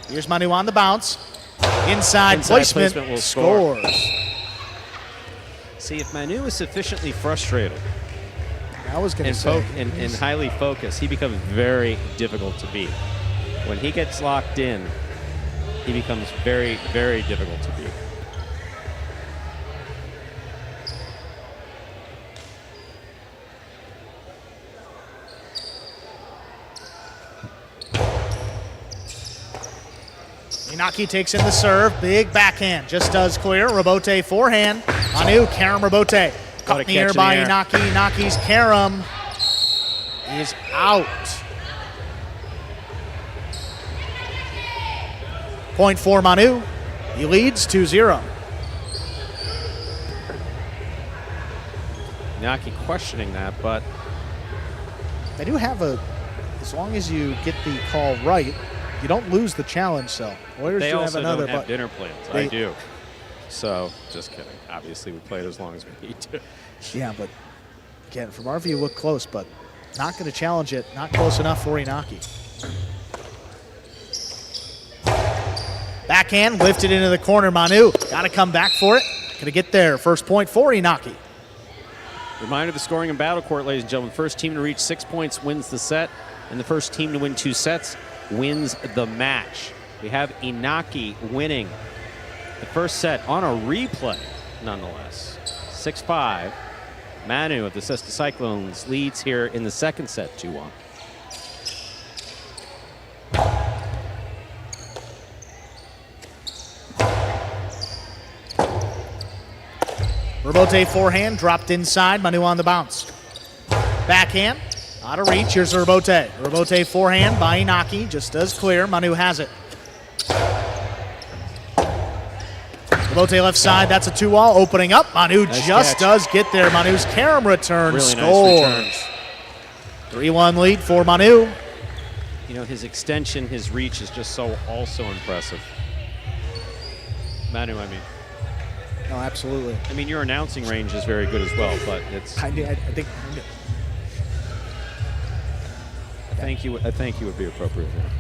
Here's Manu on the bounce. Inside placement will scores. See, if Manu is sufficiently frustrated I was going to say. and highly focused, he becomes very difficult to beat. When he gets locked in, he becomes very, very difficult to beat. Inaki takes in the serve. Big backhand. Just does clear. Rebote forehand. Manu, Karam Rebote. Caught in the air by Inaki. Inaki's Karam is out. Point for Manu. He leads 2-0. Inaki questioning that, but They do have as long as you get the call right, you don't lose the challenge, so Warriors they do have also another. don't have but dinner plans. I do. So, just kidding. Obviously, we play it as long as we need to. Yeah, but again, from our view, look close, but not going to challenge it. Not close enough for Inaki. Backhand lifted into the corner. Manu got to come back for it. Going to get there. First point for Inaki. Reminder of the scoring in Battle Court, ladies and gentlemen. First team to reach 6 points wins the set, and the first team to win 2 sets wins the match. We have Inaki winning the first set on a replay, nonetheless. 6-5. Manu of the Cesta Cyclones leads here in the second set, 2-1. Rebote forehand dropped inside. Manu on the bounce. Backhand out of reach. Here's Rebote. Rebote forehand by Inaki. Just does clear. Manu has it. Rebote left side. That's a 2-all. Opening up. Manu Nice just catch. does get there. Manu's carom return Really scores. nice return. 3-1 lead for Manu. You know, his extension, his reach is just so also impressive. Manu, I mean. No, absolutely. I mean, your announcing range is very good as well, but it's. I think. Thank you. I think you would be appropriate here.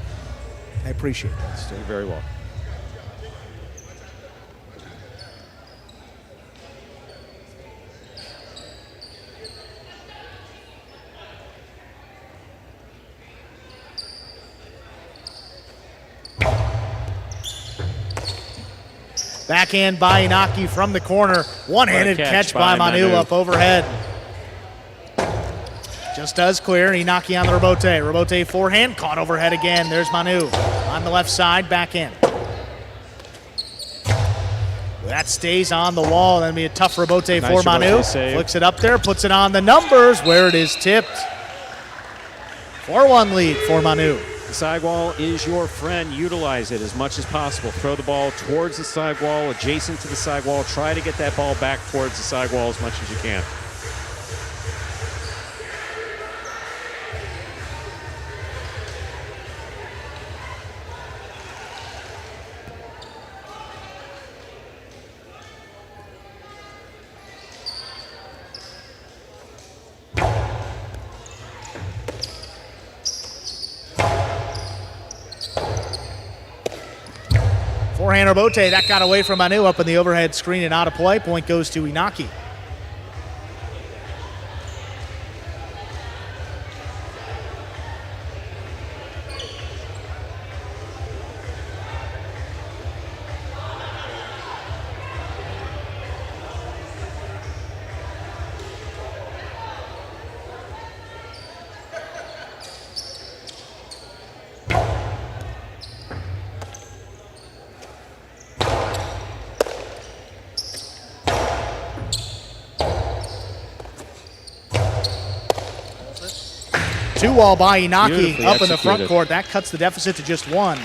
I appreciate that, Stu. You're very well. Backhand by Inaki from the corner. One-handed What a catch by Manu up overhead. Just does clear. Inaki on the Rebote. Rebote forehand. Caught overhead again. There's Manu on the left side. Backhand. That stays on the wall. That'll be a tough Rebote Nice for Manu. Rebote save. Flicks it up there. Puts it on the numbers where it is tipped. 4-1 lead for Manu. The side wall is your friend. Utilize it as much as possible. Throw the ball towards the side wall, adjacent to the side wall. Try to get that ball back towards the side wall as much as you can. Forehand Rebote. That got away from Manu up in the overhead screen and out of play. Point goes to Inaki. Two-wall by Inaki Beautifully up in the front executed. court. That cuts the deficit to just 1.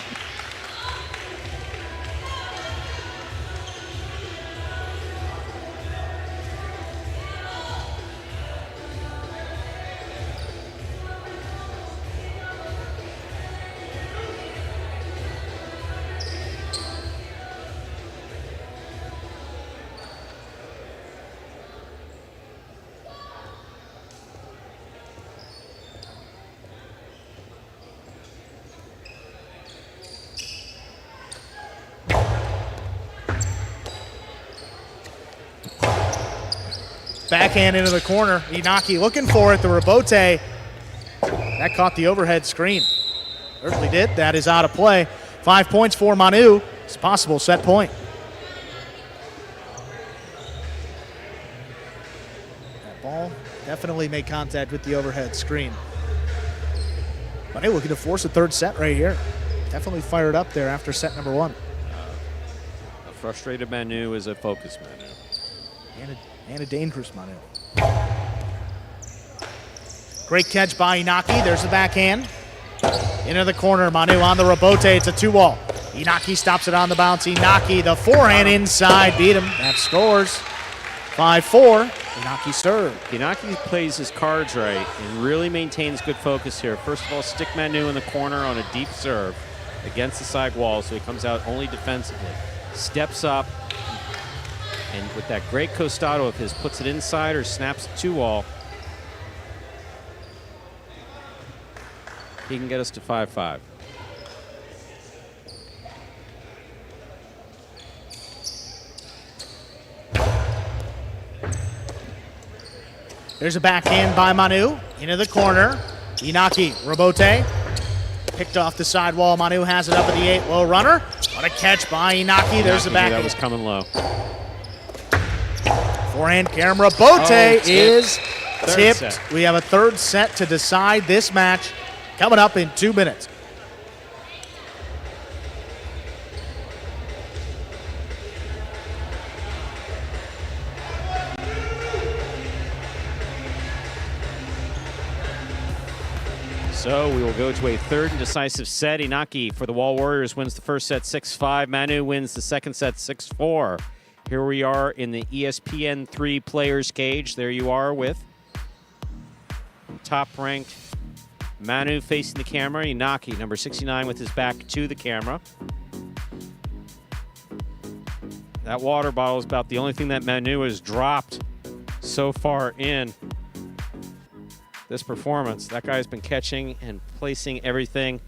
Backhand into the corner. Inaki looking for it. The Rebote. That caught the overhead screen. Certainly did. That is out of play. 5 points for Manu. It's a possible set point. That ball definitely made contact with the overhead screen. Manu looking to force a third set right here. Definitely fired up there after set number 1. A frustrated Manu is a focused Manu. And a dangerous Manu. Great catch by Inaki. There's the backhand. Into the corner. Manu on the Rebote. It's a 2-wall. Inaki stops it on the bounce. Inaki, the forehand inside, beat him. That scores. 5-4. Inaki serve. Inaki plays his cards right and really maintains good focus here. First of all, stick Manu in the corner on a deep serve against the side wall, so he comes out only defensively. Steps up, and with that great costado of his, puts it inside or snaps it 2-all. He can get us to 5-5. There's a backhand by Manu into the corner. Inaki, rebote. Picked off the sidewall. Manu has it up at the 8. Low runner. What a catch by Inaki. There's the backhand. That was coming low. Forehand camera. Bote is tipped. Set. We have a third set to decide this match coming up in 2 minutes. So we will go to a third and decisive set. Inaki for the Wall Warriors wins the first set 6-5. Manu wins the second set 6-4. Here we are in the ESPN 3 Players Cage. There you are with top-ranked Manu facing the camera. Inaki, number 69, with his back to the camera. That water bottle is about the only thing that Manu has dropped so far in this performance. That guy's been catching and placing everything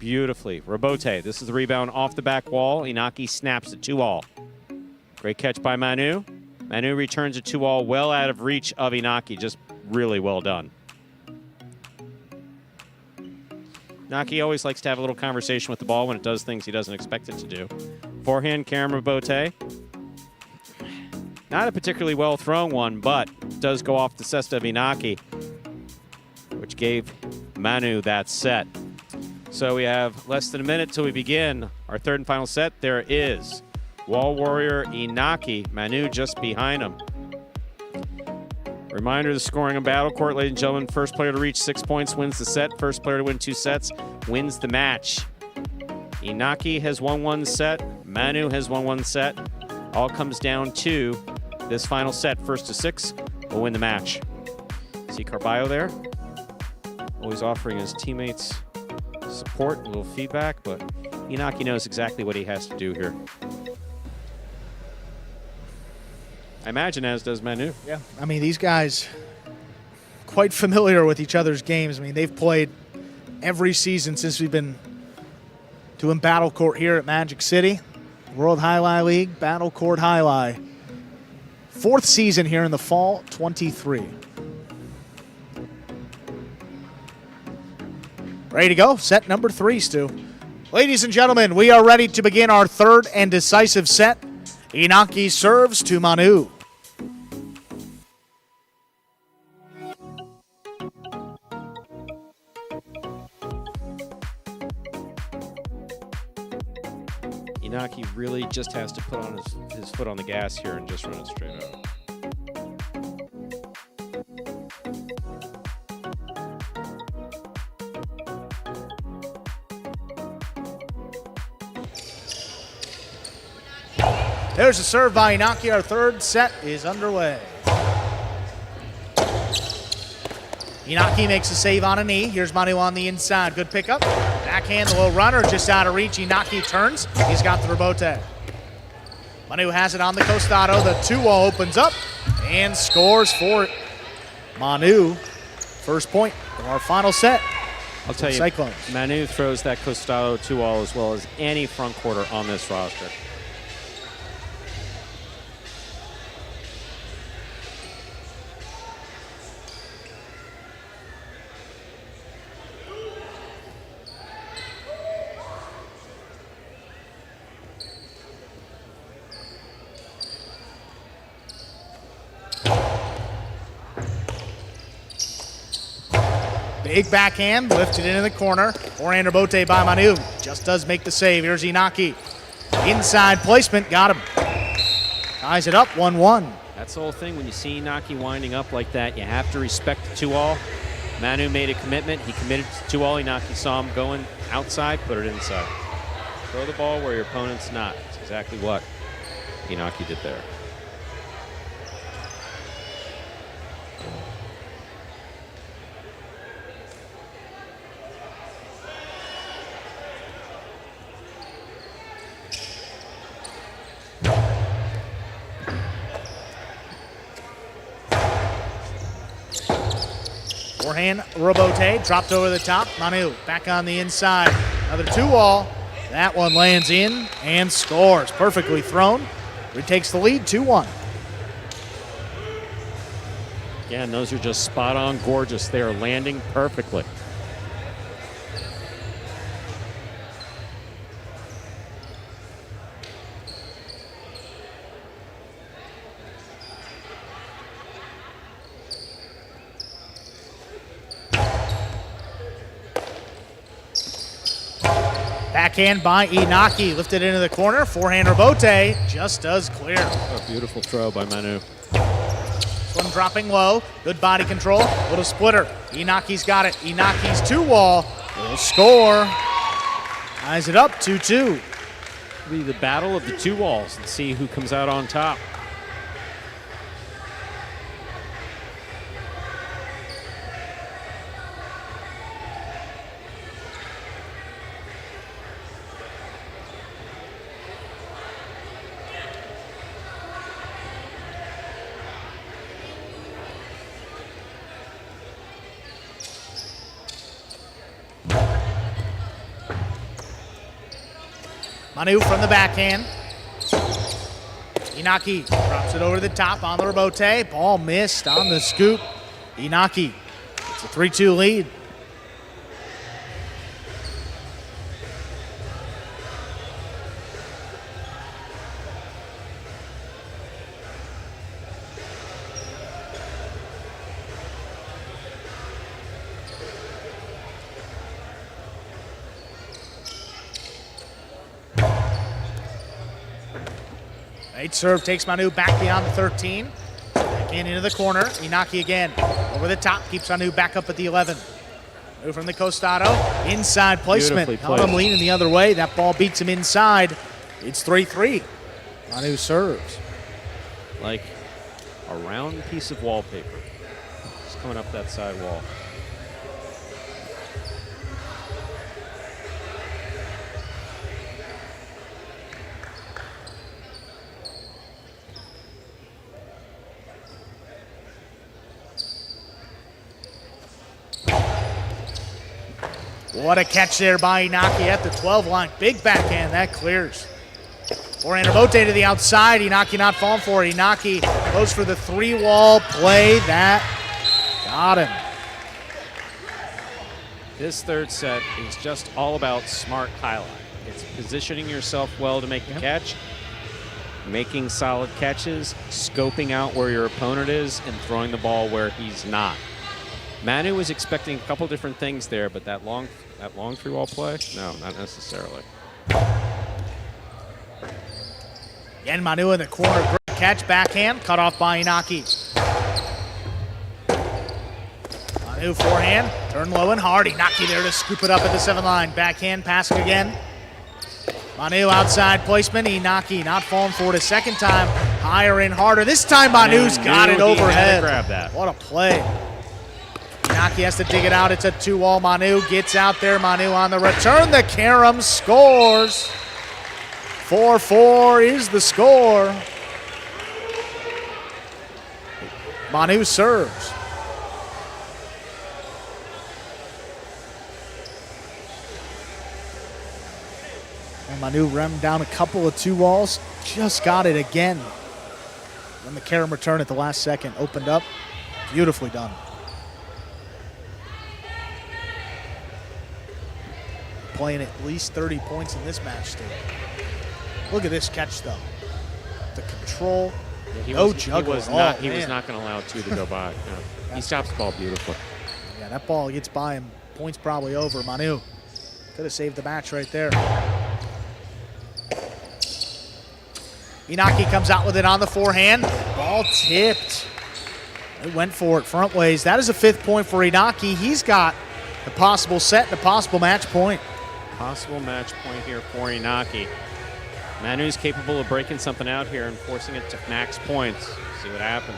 beautifully. Rebote, this is the rebound off the back wall. Inaki snaps it 2-all. Great catch by Manu. Manu returns a 2-all well out of reach of Inaki. Just really well done. Inaki always likes to have a little conversation with the ball when it does things he doesn't expect it to do. Forehand camera Bote. Not a particularly well thrown one, but does go off the cesta of Inaki, which gave Manu that set. So we have less than a minute till we begin our third and final set. There is Wall Warrior Inaki, Manu just behind him. Reminder, the scoring on Battle Court, ladies and gentlemen. First player to reach 6 points wins the set. First player to win 2 sets wins the match. Inaki has won 1 set. Manu has won 1 set. All comes down to this final set. First to 6 will win the match. See Carballo there? Always offering his teammates support, a little feedback, but Inaki knows exactly what he has to do here. I imagine as does Manu. Yeah, I mean, these guys quite familiar with each other's games. I mean, they've played every season since we've been doing Battle Court here at Magic City. World Jai-Alai League, Battle Court Jai-Alai. 4th season here in the fall, 23. Ready to go? Set number 3, Stu. Ladies and gentlemen, we are ready to begin our third and decisive set. Inaki serves to Manu. Inaki really just has to put on his foot on the gas here and just run it straight out. There's a serve by Inaki. Our third set is underway. Inaki makes a save on a knee. Here's Manu on the inside. Good pickup. Backhand, the low runner, just out of reach. Inaki turns. He's got the rebote. Manu has it on the costado. The 2-all opens up and scores for it. Manu, first point of our final set. I'll tell you, Cyclones. Manu throws that costado 2-all as well as any front quarter on this roster. Big backhand, lifted into the corner. Forehand rebote by Manu. Just does make the save. Here's Inaki. Inside placement, got him. Ties it up, 1-1. That's the whole thing. When you see Inaki winding up like that, you have to respect the 2-all. Manu made a commitment. He committed to 2-all. Inaki saw him going outside, put it inside. Throw the ball where your opponent's not. That's exactly what Inaki did there. Forehand, Robote, dropped over the top. Manu back on the inside. Another 2-wall. That one lands in and scores. Perfectly thrown. Retakes the lead, 2-1. Again, those are just spot on gorgeous. They are landing perfectly. Backhand by Inaki, lifted into the corner. Forehand Robote just does clear. A beautiful throw by Manu. This one dropping low. Good body control. Little splitter. Inaki's got it. Inaki's 2-wall will score. Ties it up 2-2. Be the battle of the 2 walls and see who comes out on top. Manu from the backhand. Inaki drops it over the top on the Robote. Ball missed on the scoop. Inaki, it's a 3-2 lead. Right serve takes Manu back beyond the 13. Back into the corner. Inaki again. Over the top. Keeps Manu back up at the 11. Move from the costado. Inside placement. Held him leaning the other way. That ball beats him inside. It's 3-3. Manu serves. Like a round piece of wallpaper. Just coming up that side wall. What a catch there by Inaki at the 12 line. Big backhand, that clears. Forehand Robote to the outside. Inaki not falling for it. Inaki goes for the 3-wall play. That got him. This third set is just all about smart highlight. It's positioning yourself well to make the catch, making solid catches, scoping out where your opponent is, and throwing the ball where he's not. Manu was expecting a couple different things there, but that long 3-wall play? No, not necessarily. Again, Manu in the corner. Great catch, backhand, cut off by Inaki. Manu forehand, turn low and hard. Inaki there to scoop it up at the 7 line. Backhand, pass again. Manu outside placement. Inaki not falling for it a second time. Higher and harder. This time Manu's got it overhead. Grab that. What a play. Inaki has to dig it out. It's a 2-wall. Manu gets out there. Manu on the return. The carom scores. 4-4 is the score. Manu serves. And Manu remmed down a couple of 2-walls. Just got it again. Then the carom return at the last second opened up. Beautifully done. Playing at least 30 points in this match still. Look at this catch though. The control, no juggle at all. He was not going to allow 2 to go by. No. He stops the ball beautifully. Yeah, that ball gets by him. Point's probably over. Manu could have saved the match right there. Inaki comes out with it on the forehand. Ball tipped. He went for it front ways. That is a 5th point for Inaki. He's got the possible set and the possible match point. Possible match point here for Inaki. Manu's capable of breaking something out here and forcing it to max points. See what happens.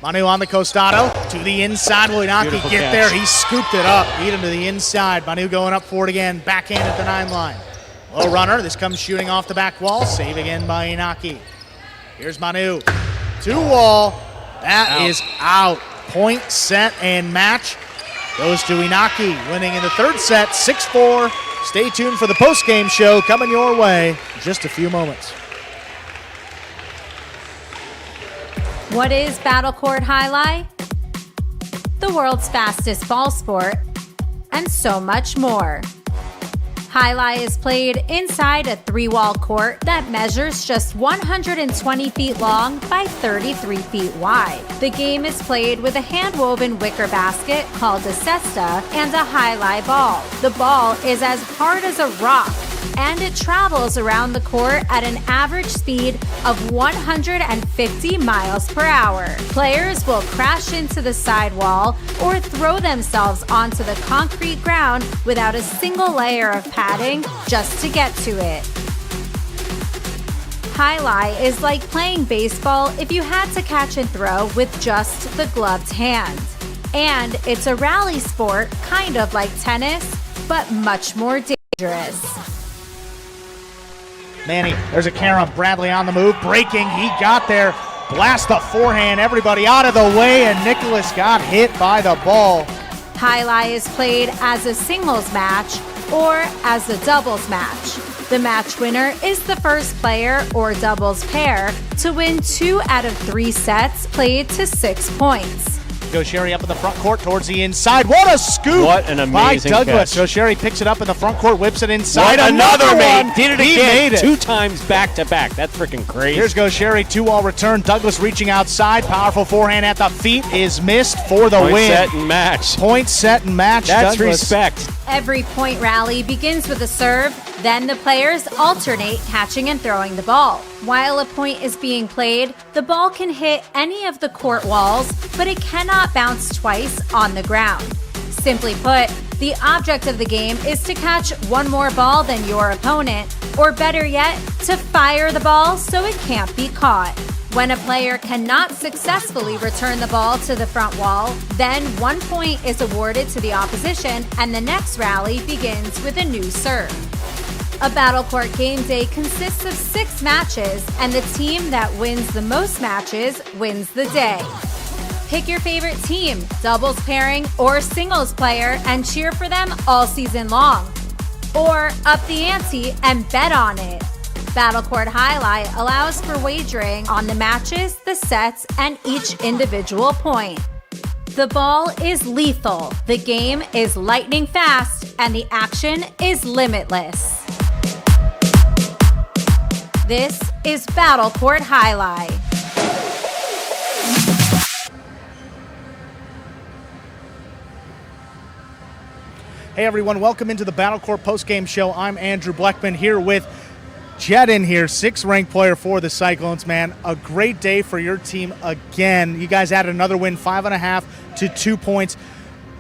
Manu on the Costado to the inside. Will Inaki Beautiful get catch. there? He scooped it up. Beat him to the inside. Manu going up for it again. Backhand at the 9 line. Low runner. This comes shooting off the back wall. Save again by Inaki. Here's Manu. 2-wall. That is out. Point, set, and match goes to Inaki. Winning in the third set, 6-4. Stay tuned for the post-game show coming your way in just a few moments. What is Battle Court Jai-Alai? The world's fastest ball sport, and so much more. Jai-Alai is played inside a 3-wall court that measures just 120 feet long by 33 feet wide. The game is played with a hand-woven wicker basket called a cesta and a Jai-Alai ball. The ball is as hard as a rock, and it travels around the court at an average speed of 150 miles per hour. Players will crash into the sidewall or throw themselves onto the concrete ground without a single layer of padding just to get to it. Jai-Alai is like playing baseball if you had to catch and throw with just the gloved hand. And it's a rally sport, kind of like tennis, but much more dangerous. Manny, there's a carom. Bradley on the move, breaking. He got there. Blast the forehand. Everybody out of the way, and Nicholas got hit by the ball. Jai-Alai is played as a singles match or as a doubles match. The match winner is the first player or doubles pair to win 2 out of 3 sets played to 6 points. Gaucheri up in the front court towards the inside. What a scoop! What an amazing by Douglas. catch. Gaucheri picks it up in the front court, whips it inside. Right, another one. mate. Did it He again. made it. 2 times back to back. That's freaking crazy. Here's Gaucheri, 2-wall return. Douglas reaching outside. Powerful forehand at the feet is missed for the Point, win. set, and match. Point, set, and match. That's Douglas. respect. Every point rally begins with a serve, then the players alternate catching and throwing the ball. While a point is being played, the ball can hit any of the court walls, but it cannot bounce twice on the ground. Simply put, the object of the game is to catch one more ball than your opponent, or better yet, to fire the ball so it can't be caught. When a player cannot successfully return the ball to the front wall, then 1 point is awarded to the opposition and the next rally begins with a new serve. A Battle Court game day consists of 6 matches, and the team that wins the most matches wins the day. Pick your favorite team, doubles pairing, or singles player, and cheer for them all season long. Or up the ante and bet on it. Battle Court Jai-Alai allows for wagering on the matches, the sets, and each individual point. The ball is lethal, the game is lightning fast, and the action is limitless. This is Battle Court Jai-Alai. Hey everyone, welcome into the Battle Court postgame show. I'm Andrew Blackman here with Jed in here, 6th ranked player for the Cyclones, man. A great day for your team again. You guys added another win, 5.5 to 2 points.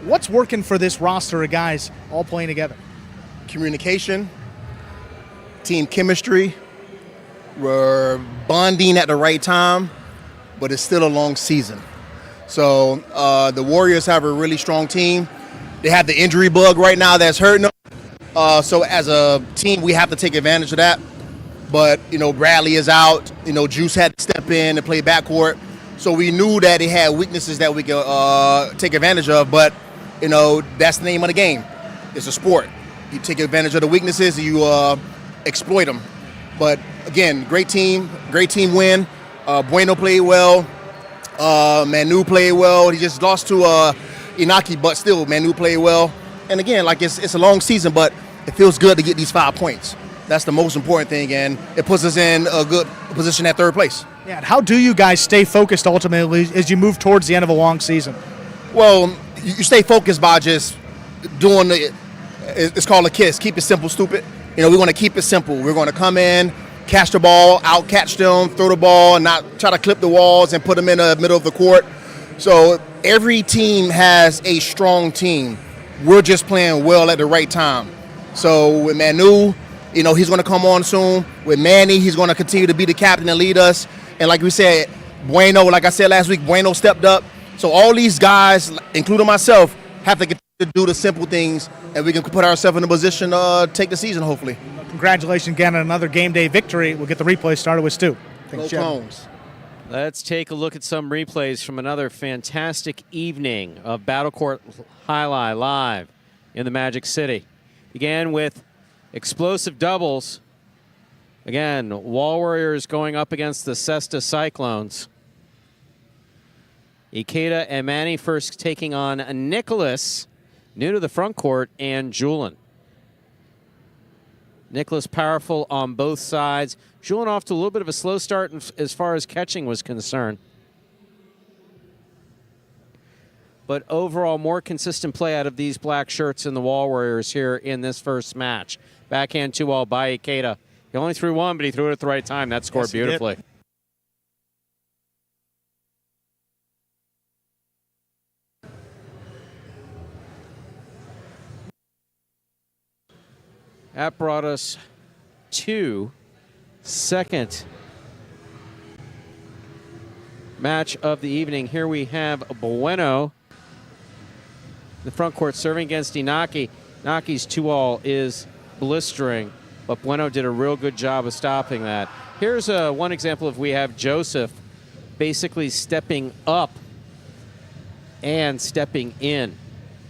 What's working for this roster of guys all playing together? Communication, team chemistry. We're bonding at the right time, but it's still a long season. So the Warriors have a really strong team. They have the injury bug right now that's hurting them. So as a team, we have to take advantage of that. But, Bradley is out. Juice had to step in and play backcourt. So we knew that he had weaknesses that we could take advantage of. But, that's the name of the game. It's a sport. You take advantage of the weaknesses and you exploit them. But, again, great team win. Bueno played well. Manu played well. He just lost to Inaki, but still, Manu played well. And, again, it's a long season, but it feels good to get these 5 points. That's the most important thing, and it puts us in a good position at third place. Yeah, and how do you guys stay focused ultimately as you move towards the end of a long season? Well, you stay focused by just doing it's called a KISS. Keep it simple, stupid. You know, we're going to keep it simple. We're going to come in, catch the ball, out catch them, throw the ball, and not try to clip the walls and put them in the middle of the court. So every team has a strong team. We're just playing well at the right time. So with Manu, you know, he's going to come on soon. With Manny, he's going to continue to be the captain and lead us. And like we said, Bueno, like I said last week, Bueno stepped up. So all these guys, including myself, have to continue to do the simple things, and we can put ourselves in a position to take the season, hopefully. Congratulations again on another game day victory. We'll get the replay started with Stu. Thanks, Jeff. Clones. Let's take a look at some replays from another fantastic evening of Court Jai-Alai live in the Magic City. Began with explosive doubles. Again, Wall Warriors going up against the Cesta Cyclones. Ikeda and Manny first taking on Nicholas, new to the front court, and Julian. Nicholas powerful on both sides. Julian off to a little bit of a slow start as far as catching was concerned. But overall, more consistent play out of these black shirts in the Wall Warriors here in this first match. Backhand 2-all by Ikeda. He only threw one, but he threw it at the right time. That scored beautifully. That brought us to second match of the evening. Here we have Bueno, the front court, serving against Inaki. Inaki's 2-all is blistering, but Bueno did a real good job of stopping that. Here's one example of we have Joseph basically stepping up and stepping in.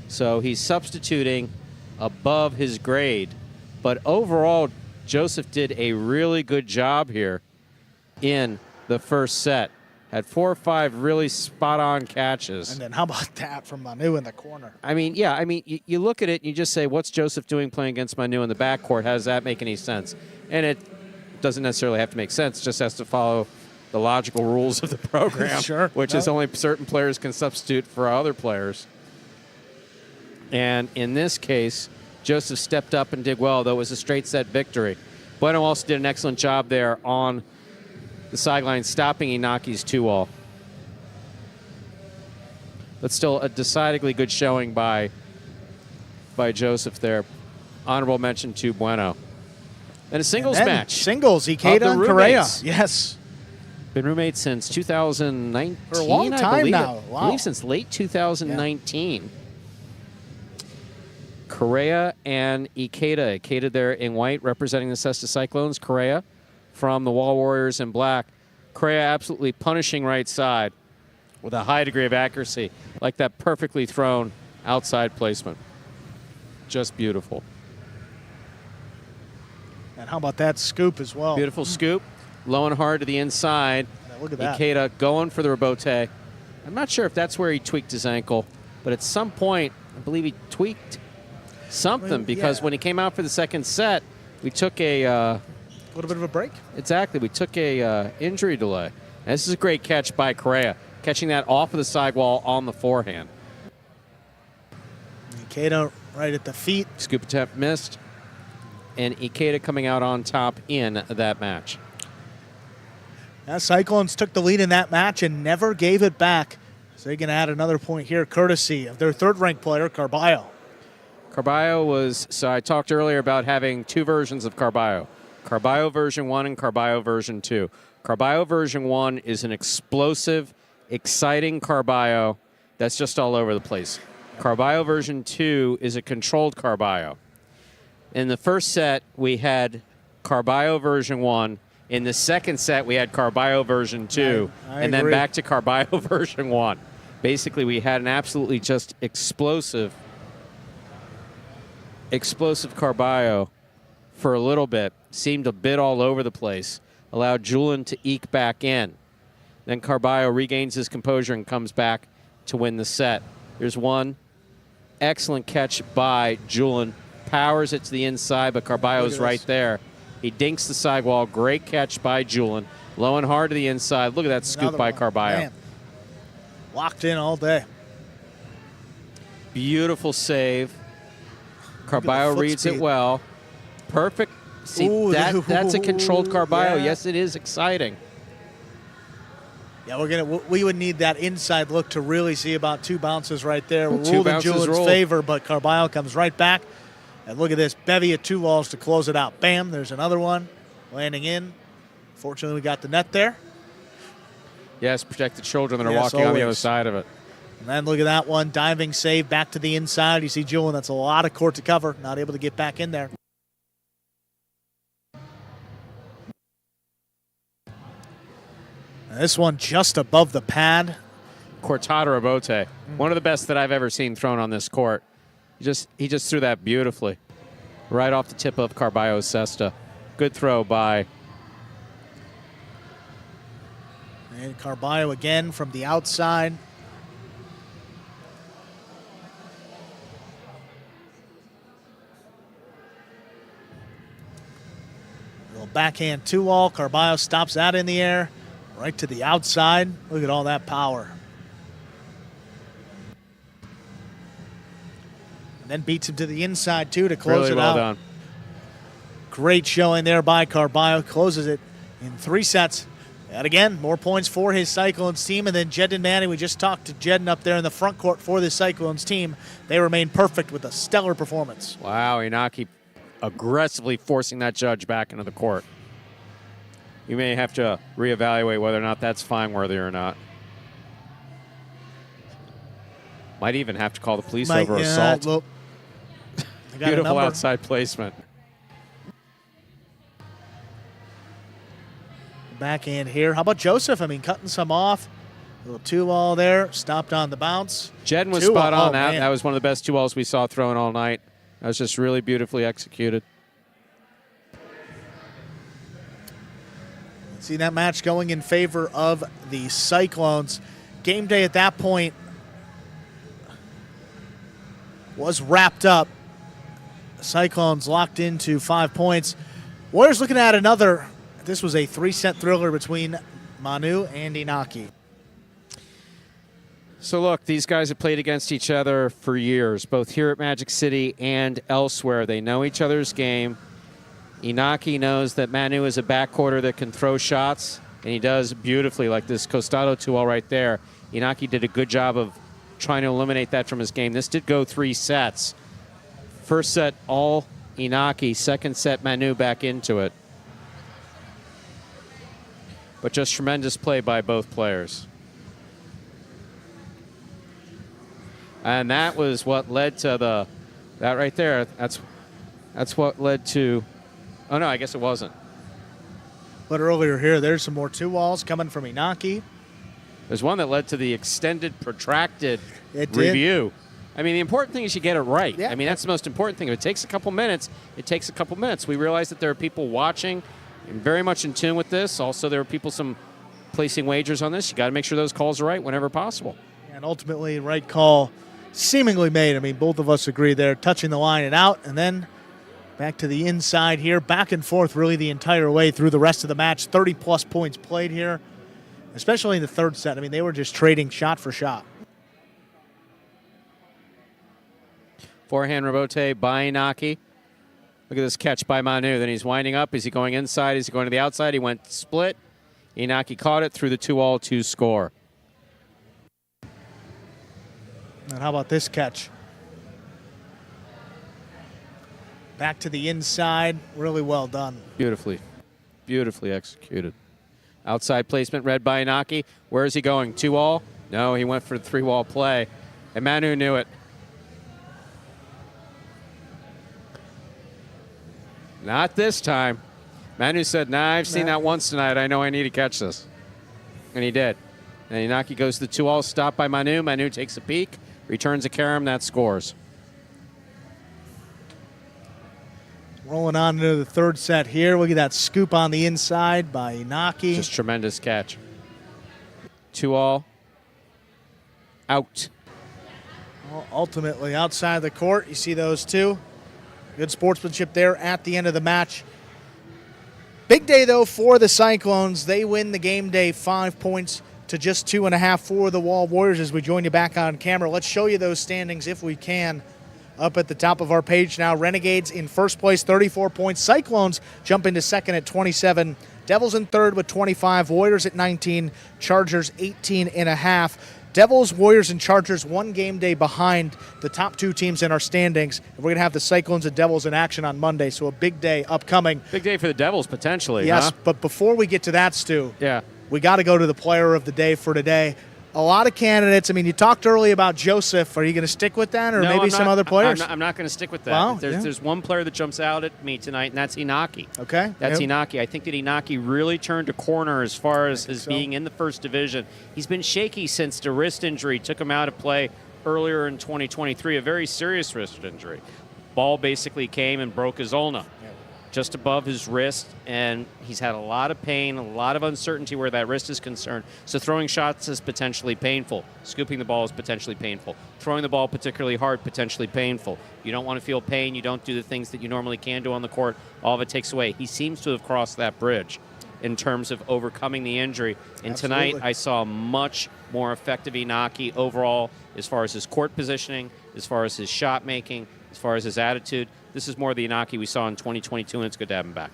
So he's substituting above his grade. But overall, Joseph did a really good job here in the first set. Had 4 or 5 really spot-on catches. And then how about that from Manu in the corner? I mean, yeah, you look at it and you just say, what's Joseph doing playing against Manu in the backcourt? How does that make any sense? And it doesn't necessarily have to make sense. It just has to follow the logical rules of the program, Sure. which is only certain players can substitute for other players. And in this case, Joseph stepped up and did well, though it was a straight set victory. Bueno also did an excellent job there on the sideline, stopping Inaki's 2-all. But still a decidedly good showing by Joseph there. Honorable mention to Bueno. And a singles match. Singles, Ikeda and Correa. Yes. Been roommates since 2019. For a long time now. Wow. I believe since late 2019. Yeah. Correa and Ikeda. Ikeda there in white, representing the Cesta Cyclones. Correa from the Wall Warriors in black. Correa absolutely punishing right side with a high degree of accuracy, like that perfectly thrown outside placement. Just beautiful. And how about that scoop as well? Beautiful scoop. Low and hard to the inside. Yeah, look at that. Ikeda going for the rebote. I'm not sure if that's where he tweaked his ankle, but at some point, I believe he tweaked something, because when he came out for the second set, we took a little bit of a break. Exactly. We took a injury delay. And this is a great catch by Correa, catching that off of the sidewall on the forehand. Ikeda right at the feet. Scoop attempt missed. And Ikeda coming out on top in that match. Now, Cyclones took the lead in that match and never gave it back. So they're going to add another point here, courtesy of their third-ranked player, Carballo. Carballo was, so I talked earlier about having 2 versions of Carballo. Carballo version 1 and Carballo version 2. Carballo version 1 is an explosive, exciting Carballo that's just all over the place. Carballo version 2 is a controlled Carballo. In the first set, we had Carballo version 1. In the second set, we had Carballo version 2. And then back to Carballo version 1. Basically, we had an absolutely just explosive Carballo for a little bit. Seemed a bit all over the place. Allowed Julian to eke back in. Then Carballo regains his composure and comes back to win the set. There's one excellent catch by Julian. Powers it to the inside, but Carballo's right there. He dinks the sidewall. Great catch by Julian. Low and hard to the inside. Look at that scoop Another by one. Carballo. Man. Locked in all day. Beautiful save. Carballo foot reads speed. it well. Perfect. See, Ooh, that's a controlled Carballo. yeah. Yes, it is exciting. Yeah, we would need that inside look to really see about 2 bounces right there. We're Two ruled in bounces Julian's ruled. favor, but Carballo comes right back. And look at this, bevy of 2 walls to close it out. Bam, there's another one landing in. Fortunately, we got the net there. Yes, protect the children that are Yes, walking on the other always. side of it. And then look at that one, diving save back to the inside. You see Julian, that's a lot of court to cover, not able to get back in there. And this one just above the pad. Cortado Rabote, one of the best that I've ever seen thrown on this court. He just threw that beautifully. Right off the tip of Carballo's cesta. Good throw by. And Carballo again from the outside. Little backhand 2-all. Carballo stops that in the air. Right to the outside. Look at all that power. And then beats him to the inside, too, to close Really it well out. done. Great showing there by Carballo. Closes it in 3 sets. And again, more points for his Cyclones team. And then Jed and Manny, we just talked to Jed up there in the front court for the Cyclones team. They remain perfect with a stellar performance. Wow, Inaki aggressively forcing that judge back into the court. You may have to reevaluate whether or not that's fine worthy or not. Might even have to call the police over assault. Well, I got a Beautiful number. outside placement. Backhand here. How about Joseph? I mean, cutting some off. Little 2-all there. Stopped on the bounce. Jedden was 2-all. spot on Oh, that. man. That was one of the best 2-alls we saw thrown all night. That was just really beautifully executed. See that match going in favor of the Cyclones. Game day at that point was wrapped up. Cyclones locked into 5 points. Warriors looking at another. This was a 3-set thriller between Manu and Inaki. So look, these guys have played against each other for years, both here at Magic City and elsewhere. They know each other's game. Inaki knows that Manu is a backcourter that can throw shots, and he does beautifully, like this Costado 2-all right there. Inaki did a good job of trying to eliminate that from his game. This did go 3 sets. First set, all Inaki. Second set, Manu back into it. But just tremendous play by both players. And that was what led to that right there. That's what led to, oh no, I guess it wasn't. But earlier here, there's some more 2-alls coming from Inaki. There's one that led to the extended, protracted It did. review. I mean, the important thing is you get it right. Yeah. I mean, that's the most important thing. If it takes a couple minutes, it takes a couple minutes. We realize that there are people watching and very much in tune with this. Also, there are people placing wagers on this. You got to make sure those calls are right whenever possible. And ultimately, right call seemingly made. I mean, both of us agree there, touching the line and out, and then back to the inside here, back and forth really the entire way through the rest of the match. 30-plus points played here, especially in the third set. I mean, they were just trading shot for shot. Forehand rebote by Inaki. Look at this catch by Manu. Then he's winding up. Is he going inside? Is he going to the outside? He went split. Inaki caught it through the 2-all to score. And how about this catch? Back to the inside. Really well done. Beautifully executed. Outside placement read by Inaki. Where is he going? 2-all? No, he went for the 3-wall play. And Manu knew it. Not this time. Manu said, nah, I've seen that once tonight. I know I need to catch this. And he did. And Inaki goes to the 2-all, stopped by Manu. Manu takes a peek, returns a carom, that scores. Rolling on into the third set here. Look at that scoop on the inside by Inaki. Just tremendous catch. 2-all. Out. Well, ultimately, outside the court, you see those two. Good sportsmanship there at the end of the match. Big day, though, for the Cyclones. They win the game day 5 points to just 2.5 for the Wall Warriors as we join you back on camera. Let's show you those standings if we can. Up at the top of our page now, Renegades in first place, 34 points. Cyclones jump into second at 27. Devils in third with 25. Warriors at 19. Chargers 18.5. Devils, Warriors, and Chargers 1 game day behind the top 2 teams in our standings. And we're going to have the Cyclones and Devils in action on Monday, so a big day upcoming. Big day for the Devils, potentially. Yes, huh? But before we get to that, Stu, Yeah. we got to go to the player of the day for today. A lot of candidates. I mean, you talked earlier about Joseph. Are you going to stick with that, or No, maybe I'm some not- other players? I'm not going to stick with that. Well, There's one player that jumps out at me tonight, and that's Inaki. Okay. That's Yep. Inaki. I think that Inaki really turned a corner as far as his being in the first division. He's been shaky since the wrist injury took him out of play earlier in 2023, a very serious wrist injury. Ball basically came and broke his ulna just above his wrist, and he's had a lot of pain, a lot of uncertainty where that wrist is concerned. So throwing shots is potentially painful. Scooping the ball is potentially painful. Throwing the ball particularly hard, potentially painful. You don't want to feel pain. You don't do the things that you normally can do on the court. All of it takes away. He seems to have crossed that bridge in terms of overcoming the injury. And Absolutely. tonight I saw a much more effective Inaki overall as far as his court positioning, as far as his shot making, as far as his attitude. This is more the Inaki we saw in 2022, and it's good to have him back.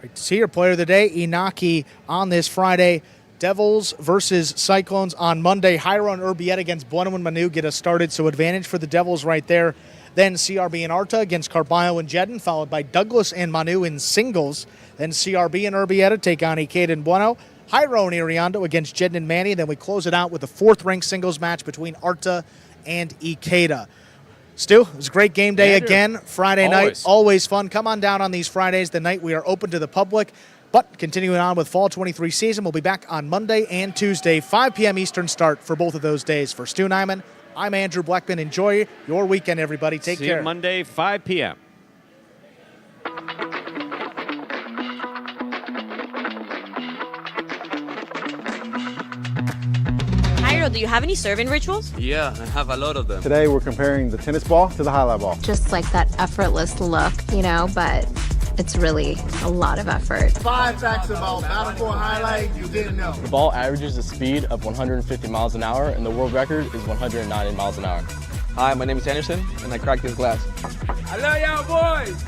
Great to see your player of the day, Inaki, on this Friday. Devils versus Cyclones on Monday. Jairo and Urbieta against Bueno and Manu get us started, so advantage for the Devils right there. Then CRB and Arta against Carballo and Jedden, followed by Douglas and Manu in singles. Then CRB and Urbieta take on Ikeda and Bueno. Jairo and Iriondo against Jedden and Manny. Then we close it out with a 4th-ranked singles match between Arta and Ikeda. Stu, it was a great game day again. Friday night, always fun. Come on down on these Fridays, the night we are open to the public. But continuing on with Fall 23 season, we'll be back on Monday and Tuesday, 5 p.m. Eastern start for both of those days. For Stu Nyman, I'm Andrew Blackman. Enjoy your weekend, everybody. Take care. See you Monday, 5 p.m. Jairo, do you have any serving rituals? Yeah, I have a lot of them. Today we're comparing the tennis ball to the highlight ball. Just like that effortless look, you know, but it's really a lot of effort. 5 facts about Battle Court Highlight you didn't know. The ball averages a speed of 150 miles an hour, and the world record is 190 miles an hour. Hi, my name is Anderson, and I cracked this glass. I love y'all boys.